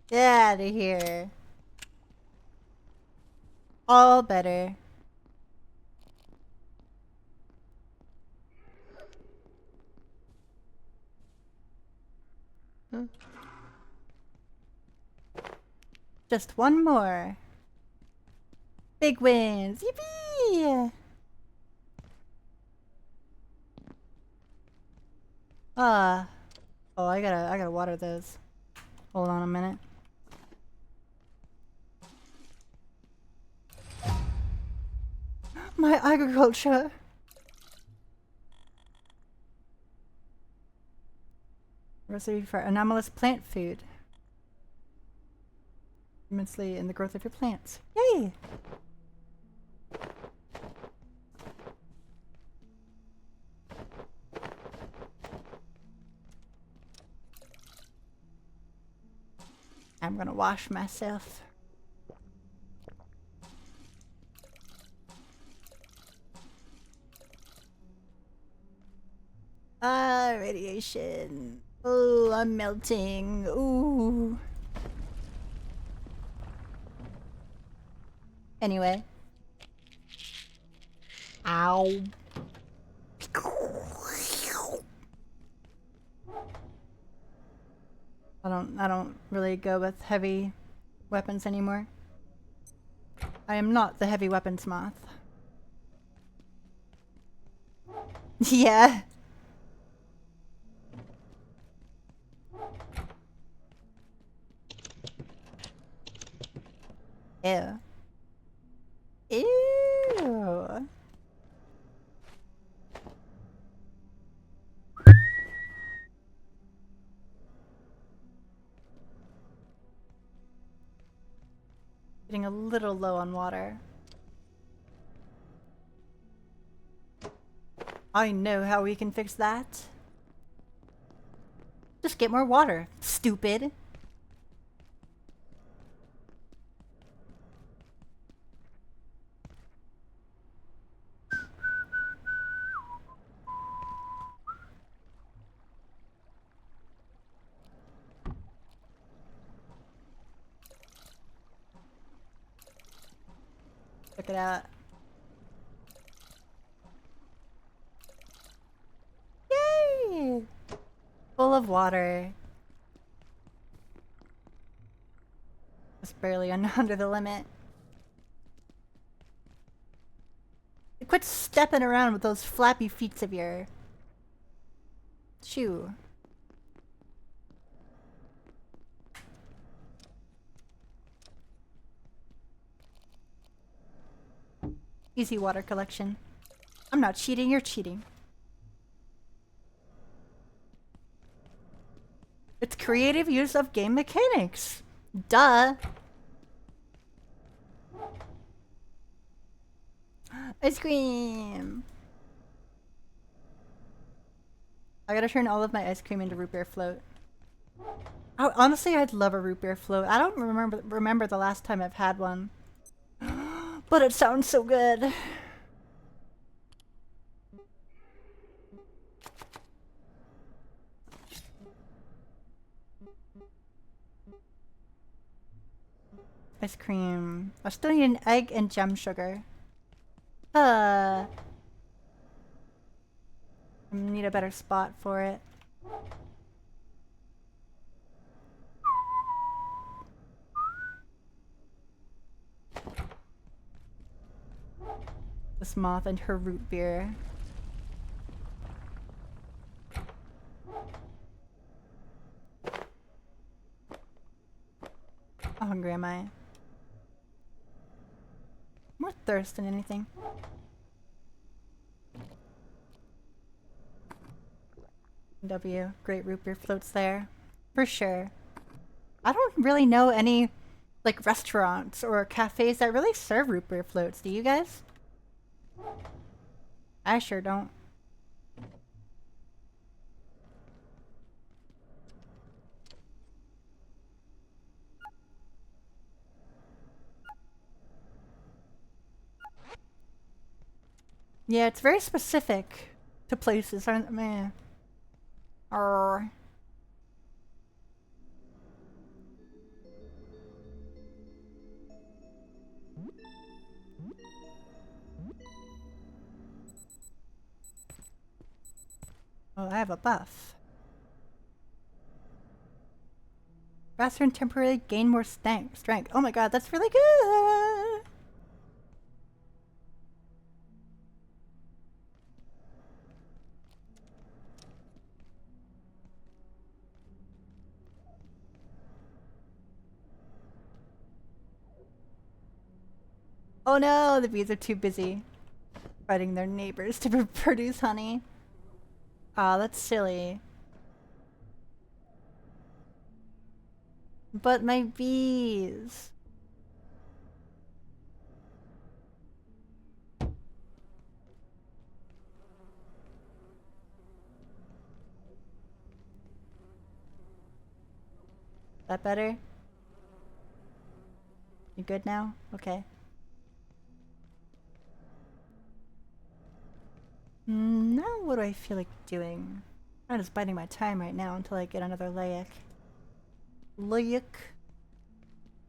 Get out of here. All better. Just one more. Big wins. Yippee! Oh, I gotta water those. Hold on a minute. My agriculture. Recipe for anomalous plant food. Immensely in the growth of your plants. Yay! I'm gonna wash myself. Ah, radiation. Oh, I'm melting. Ooh. Anyway. Ow. I don't really go with heavy weapons anymore. I am not the heavy weapons moth. Yeah. Ew. Ew. Getting a little low on water. I know how we can fix that. Just get more water, stupid. Check it out. Yay! Full of water. Just barely under the limit. Quit stepping around with those flappy feet of your... Shoo. Easy water collection. I'm not cheating, you're cheating. It's creative use of game mechanics. Duh. Ice cream. I gotta turn all of my ice cream into root beer float. Oh, honestly, I'd love a root beer float. I don't remember the last time I've had one. But it sounds so good. Ice cream. I still need an egg and gem sugar. I need a better spot for it. This moth and her root beer. How hungry am I? More thirst than anything. W. Great root beer floats there. For sure. I don't really know any like restaurants or cafes that really serve root beer floats. Do you guys? I sure don't. Yeah, it's very specific to places, aren't man? Oh, I have a buff. Faster and temporarily gain more strength. Oh my god, that's really good! Oh no, the bees are too busy fighting their neighbors to produce honey. Aw, that's silly. But my bees. That better? You good now? Okay. Now what do I feel like doing? I'm just biding my time right now until I get another layak. Layak.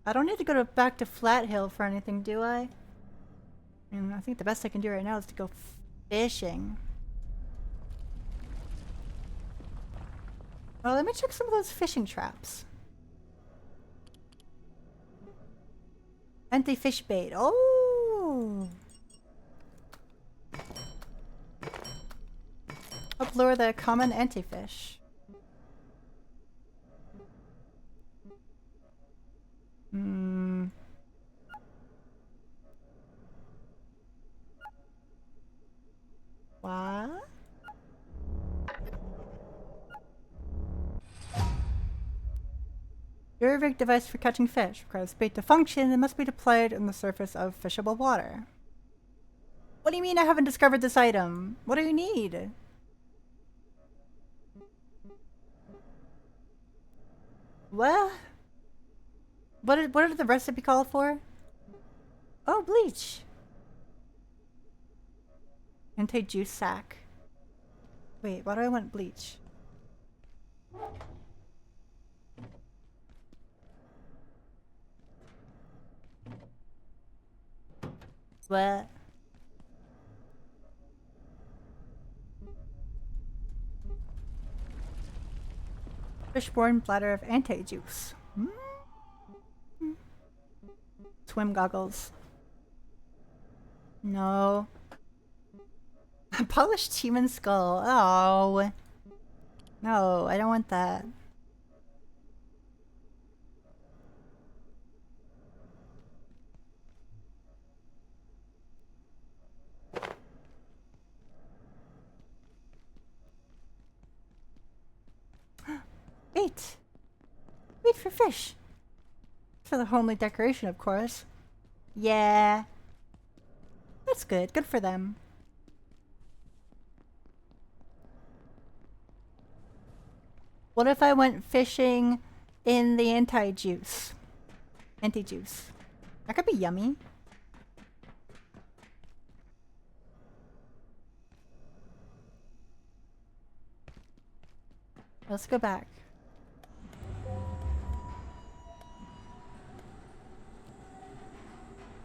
I don't need to go back to Flat Hill for anything, do I? And I think the best I can do right now is to go fishing. Well, let me check some of those fishing traps. Anti-fish bait. Oh! Help lure the common anti-fish. Hmm. What? Your rig device for catching fish requires bait to function and must be deployed on the surface of fishable water. What do you mean I haven't discovered this item? What do you need? What? What did the recipe call for? Oh, bleach. Anti-juice sack. Wait, why do I want bleach? What? Fishborne bladder of anti-juice. Swim goggles. No. Polished human skull. Oh. No, I don't want that. Bait! Bait for fish! For the homely decoration, of course. Yeah. That's good. Good for them. What if I went fishing in the anti-juice? Anti-juice. That could be yummy. Let's go back.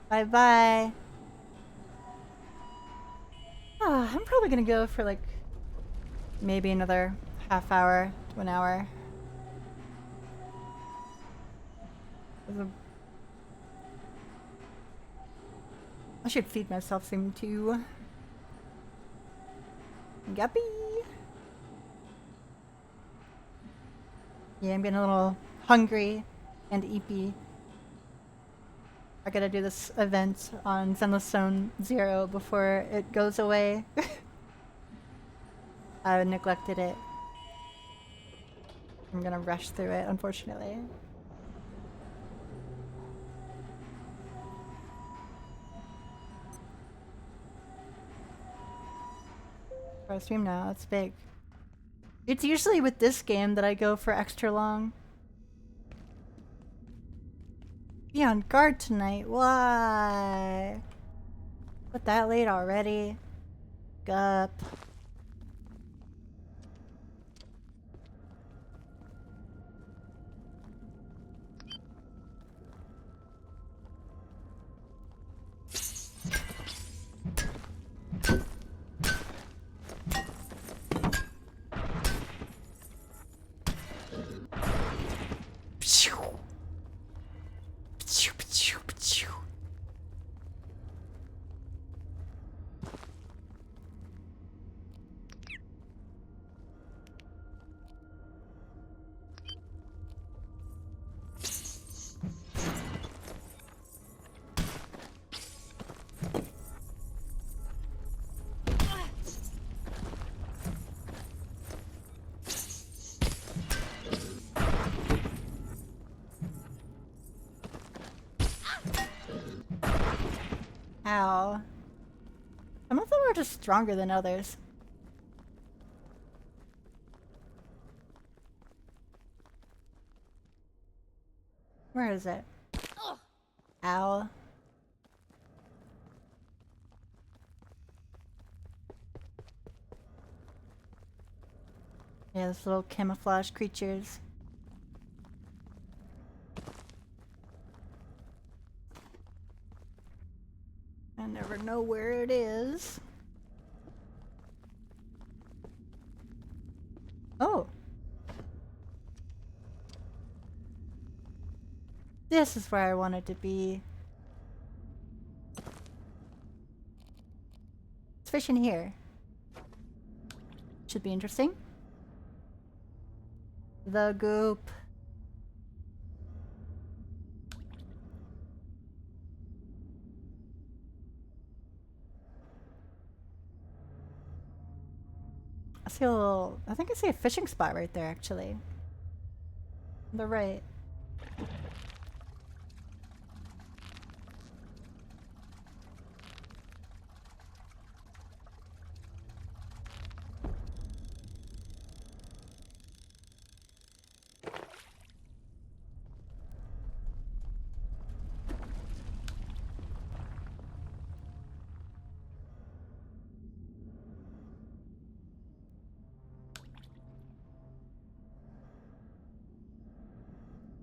Bye-bye. I'm probably gonna go for like maybe another half hour to an hour. I should feed myself soon too. Guppy. Yeah, I'm getting a little hungry and eepy. I gotta do this event on Zenless Zone 0 before it goes away. I neglected it. I'm gonna rush through it, unfortunately. I stream now, it's big. It's usually with this game that I go for extra long. Be on guard tonight, why? But that late already? Gup. Ow. Some of them are just stronger than others. Where is it? Ow. Yeah, those little camouflage creatures. I never know where it is. Oh. This is where I wanted to be. It's fish in here. Should be interesting. The goop. I see a little, I think I see a fishing spot right there actually. On the right.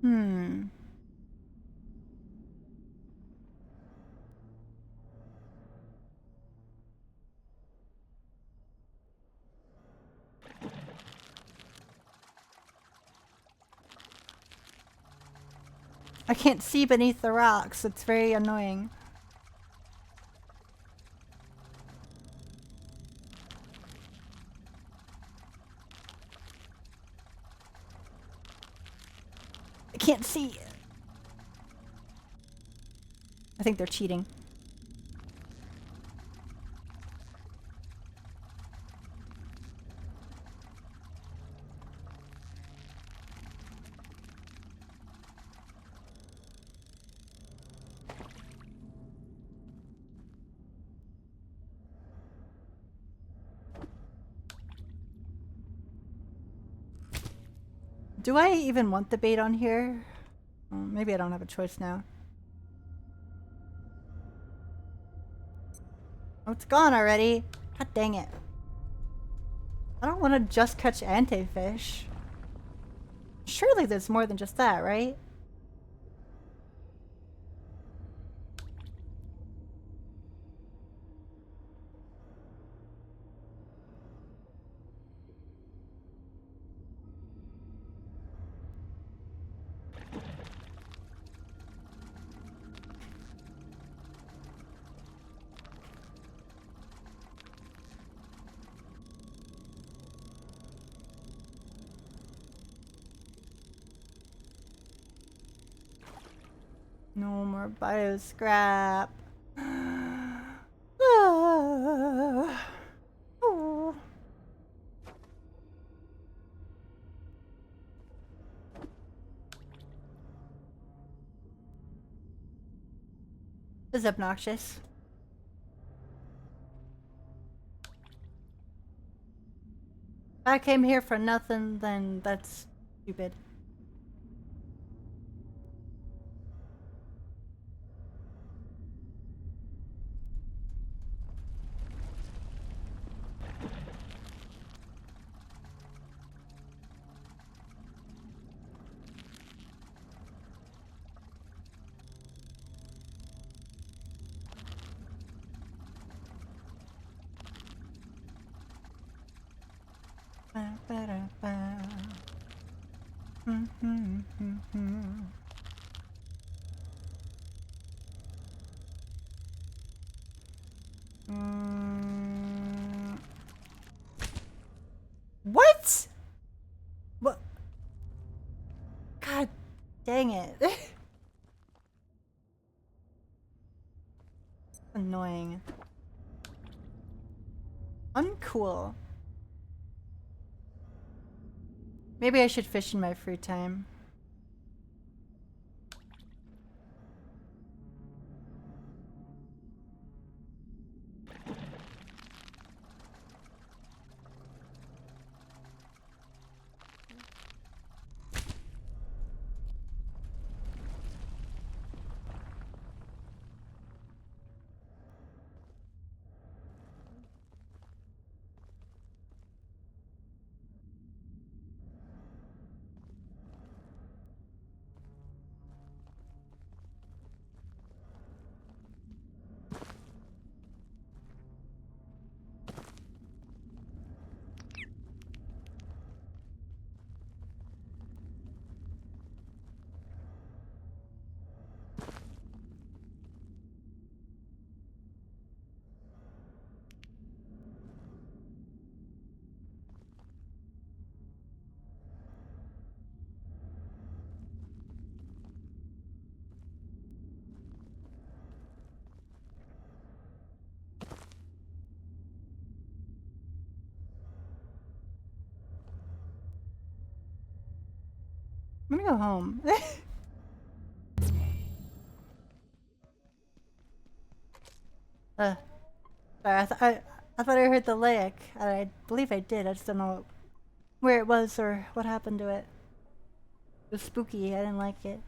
Hmm. I can't see beneath the rocks. It's very annoying. I can't see. I think they're cheating. Do I even want the bait on here? Maybe I don't have a choice now. Oh, it's gone already. God dang it. I don't want to just catch antefish. Surely there's more than just that, right? No more bio scrap. Oh. This is obnoxious. If I came here for nothing, then that's stupid. What? What? God dang it. Annoying. Uncool. Maybe I should fish in my free time. I'm gonna go home. Sorry, I thought I heard the leg. I believe I did. I just don't know where it was or what happened to it. It was spooky. I didn't like it.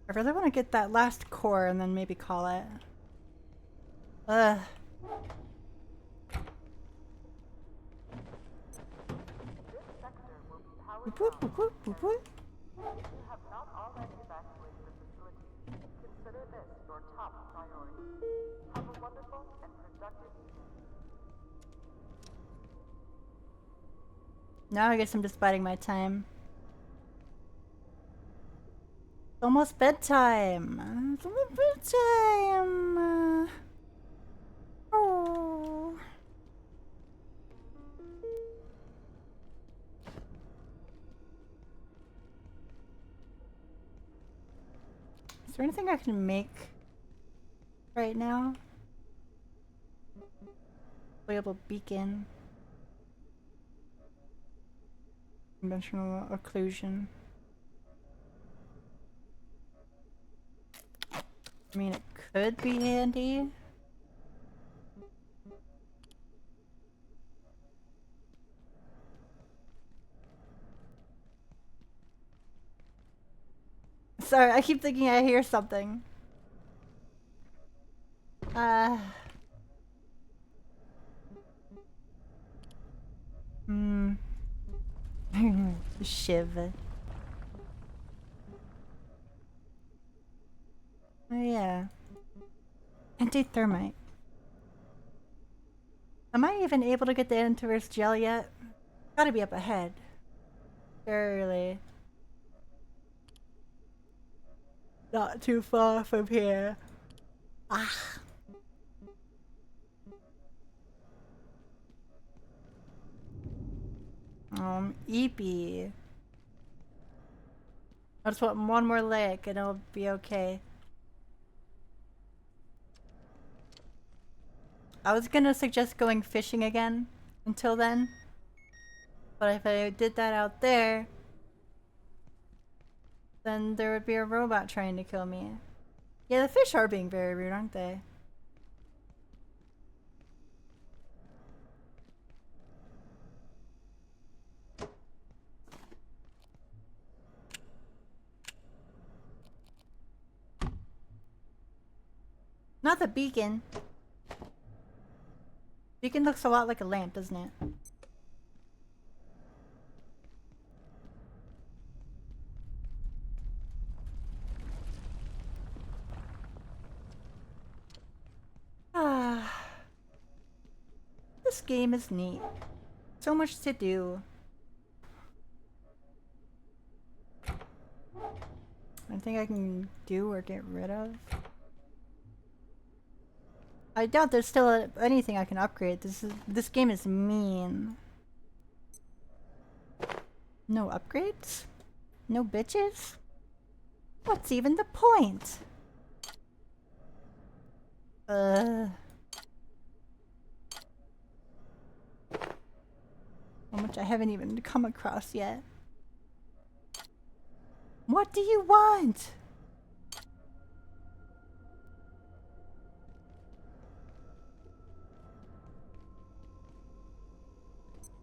I really want to get that last core and then maybe call it. Ugh. Boop, boop, boop, boop, boop, boop. If you have not already evacuated the facility, consider this your top priority. Have a wonderful and productive evening. Now I guess I'm just biding my time. It's almost bedtime. It's almost bedtime. Oh. Is there anything I can make right now? Playable beacon. Conventional occlusion. I mean, it could be handy. Sorry, I keep thinking I hear something. Shiv. Oh yeah. Anti-thermite. Am I even able to get the antivirus gel yet? Gotta be up ahead. Surely. Not too far from here. Ah. Eepy. I just want one more lick and it'll be okay. I was gonna suggest going fishing again until then. But if I did that out there, then there would be a robot trying to kill me. Yeah, the fish are being very rude, aren't they? Not the beacon. Beacon looks a lot like a lamp, doesn't it? Ah. This game is neat. So much to do. Anything I can do or get rid of? I doubt there's still anything I can upgrade. This game is mean. No upgrades? No bitches? What's even the point? How much I haven't even come across yet. What do you want?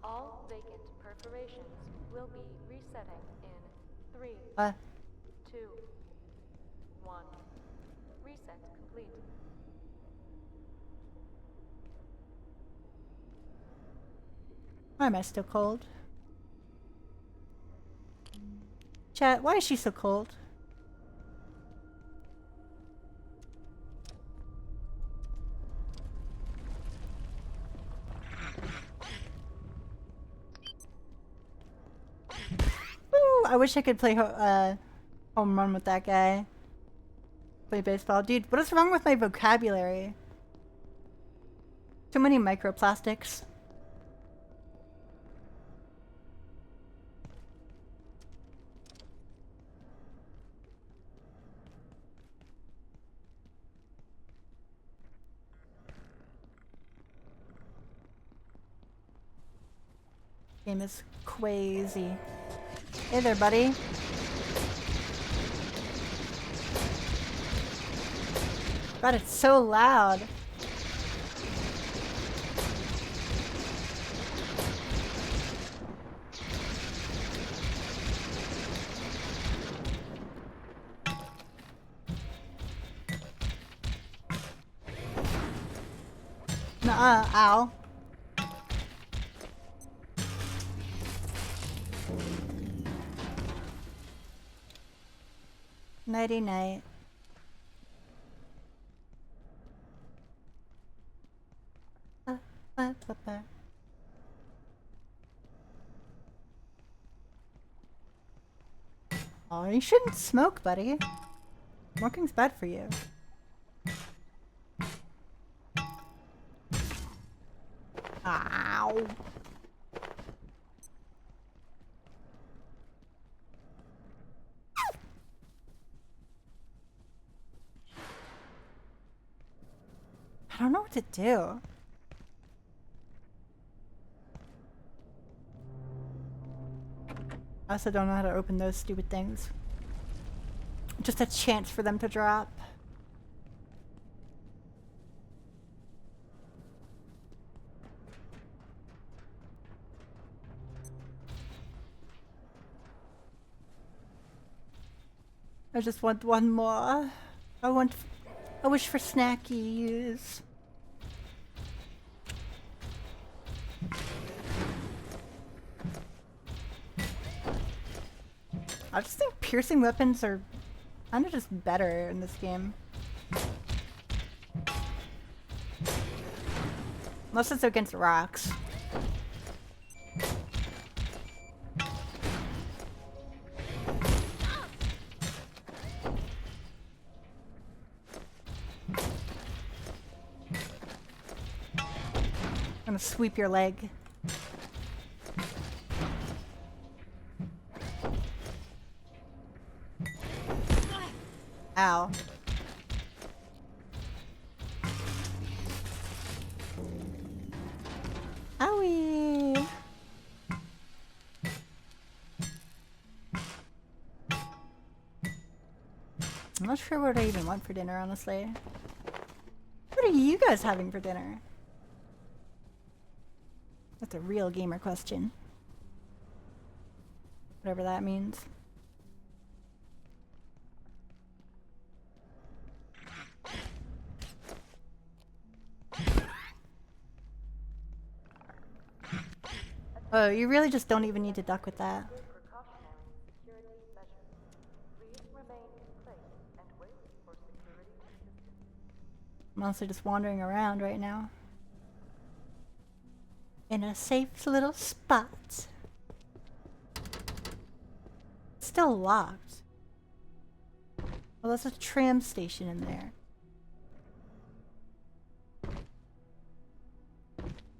All vacant perforations will be resetting in 3, 2, 1. Reset complete. Why am I still cold? Chat, why is she so cold? Ooh, I wish I could play home run with that guy. Play baseball. Dude, what is wrong with my vocabulary? Too many microplastics. Game is crazy. Hey there, buddy. God, it's so loud. Nuh-uh, ow. Nighty night. Oh, you shouldn't smoke, buddy. Smoking's bad for you. Ow. I don't know what to do. I also don't know how to open those stupid things. Just a chance for them to drop. I just want one more. I wish for snackies. I just think piercing weapons are kind of just better in this game. Unless it's against rocks. I'm gonna sweep your leg. Ow. Owie. I'm not sure what I even want for dinner, honestly. What are you guys having for dinner? That's a real gamer question. Whatever that means. Oh, you really just don't even need to duck with that. I'm honestly just wandering around right now. In a safe little spot. Still locked. Well, there's a tram station in there.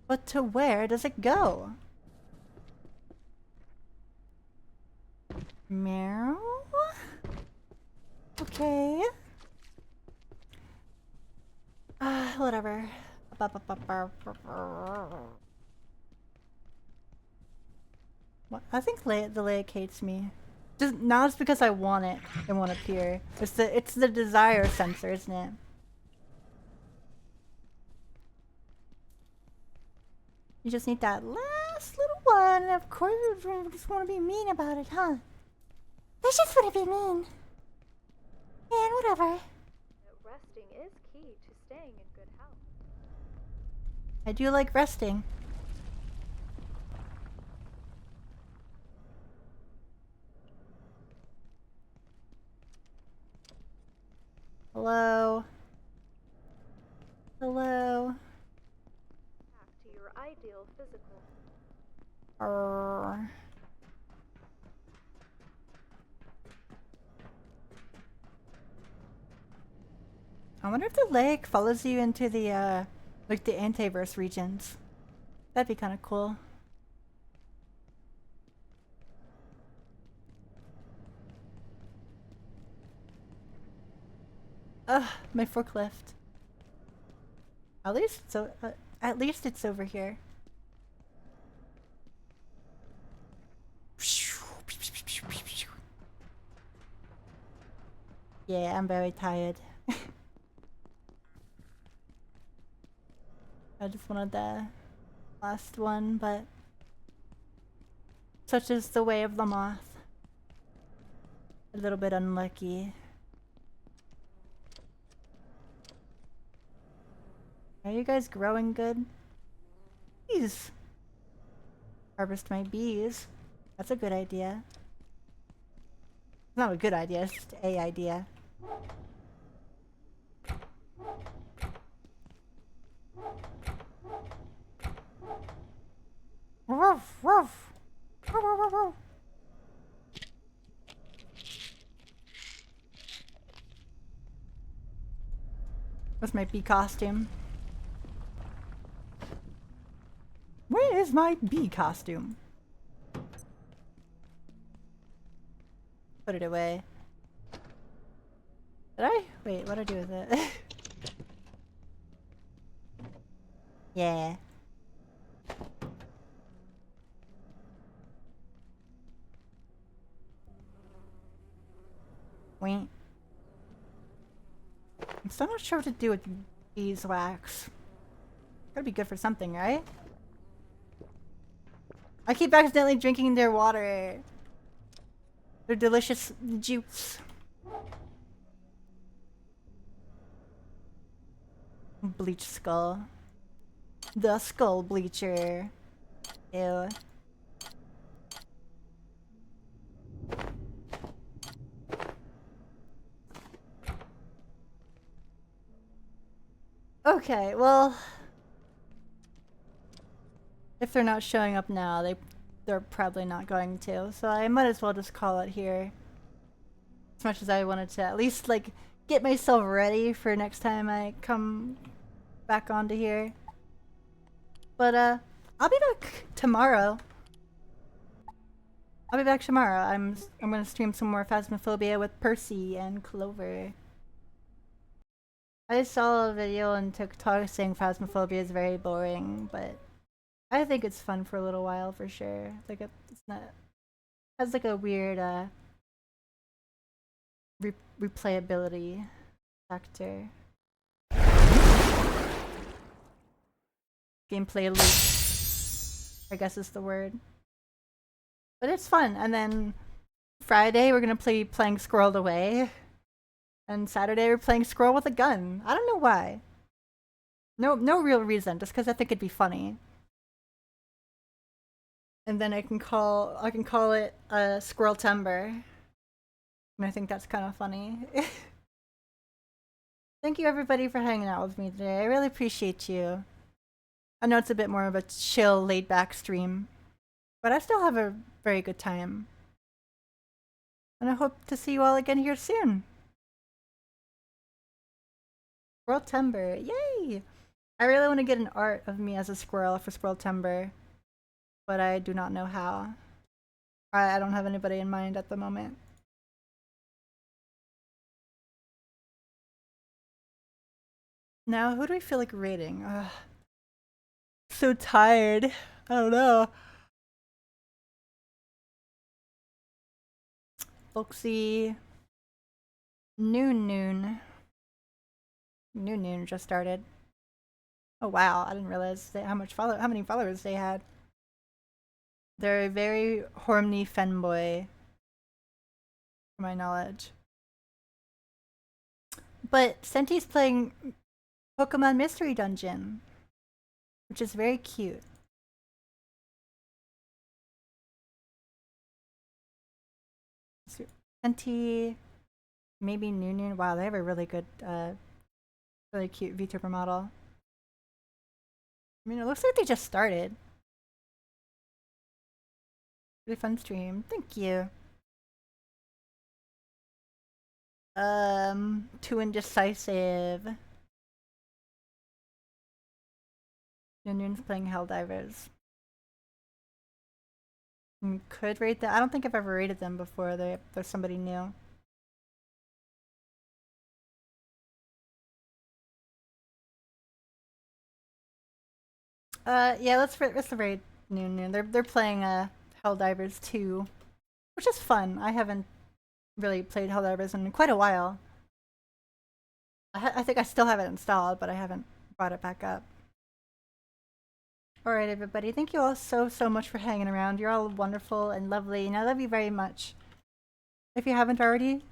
But to where does it go? Meow? Okay. Whatever. What? I think the leg hates me. Just not just because I want it. It won't appear. It's the desire sensor, isn't it? You just need that last little one, and of course you just want to be mean about it, huh? I just want to be mean. Man, whatever. Resting is key to staying in good health. I do like resting. Hello? Hello? Back to your ideal physical. I wonder if the lake follows you into the, like the antiverse regions. That'd be kind of cool. Ugh, my forklift. At least it's over here. Yeah, I'm very tired. I just wanted the last one, but such is the way of the moth. A little bit unlucky. Are you guys growing good? Bees. Harvest my bees. That's a good idea. It's not a good idea, it's just a idea. Woof, woof. Woof, woof, woof, woof. What's my bee costume? Where is my bee costume? Put it away. Did I? Wait, what'd I do with it? Yeah. Wait. I'm still not sure what to do with beeswax. Gotta be good for something, right? I keep accidentally drinking their water. Their delicious juice. Bleach skull. The skull bleacher. Ew. Okay, well, if they're not showing up now, they're probably not going to, so I might as well just call it here. As much as I wanted to at least, like, get myself ready for next time I come back onto here. But, I'll be back tomorrow. I'll be back tomorrow. I'm gonna stream some more Phasmophobia with Percy and Clover. I saw a video on TikTok saying Phasmophobia is very boring, but I think it's fun for a little while for sure. Like it's not has like a weird replayability factor. Gameplay loop, I guess is the word. But it's fun. And then Friday we're gonna playing Squirreled Away. And Saturday we're playing Squirrel with a Gun. I don't know why. No real reason, just because I think it'd be funny. And then I can call it Squirrel Timber. And I think that's kind of funny. Thank you everybody for hanging out with me today. I really appreciate you. I know it's a bit more of a chill, laid-back stream, but I still have a very good time. And I hope to see you all again here soon. Squirrel Timber, yay! I really want to get an art of me as a squirrel for Squirrel Timber, but I do not know how. I don't have anybody in mind at the moment. Now, who do I feel like rating? So tired. I don't know. Folksy. Noon just started. Oh wow, I didn't realize how many followers they had. They're a very horny femboy, to my knowledge. But Senti's playing Pokemon Mystery Dungeon, which is very cute. Senti, maybe Noon. Wow, they have a really good, really cute VTuber model. I mean, it looks like they just started. Really fun stream. Thank you. Too indecisive. Noon's playing Helldivers. Could rate that. I don't think I've ever rated them before. They're somebody new. Yeah, let's rate Noon. They're playing Helldivers 2, which is fun. I haven't really played Helldivers in quite a while. I think I still have it installed, but I haven't brought it back up. Alright, everybody. Thank you all so much for hanging around. You're all wonderful and lovely, and I love you very much. If you haven't already,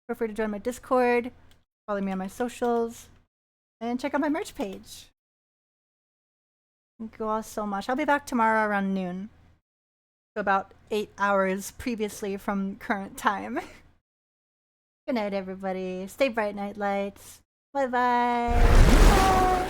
feel free to join my Discord, follow me on my socials, and check out my merch page. Thank you all so much. I'll be back tomorrow around noon. So about 8 hours previously from current time. Good night, everybody. Stay bright, night lights. Bye-bye. Bye.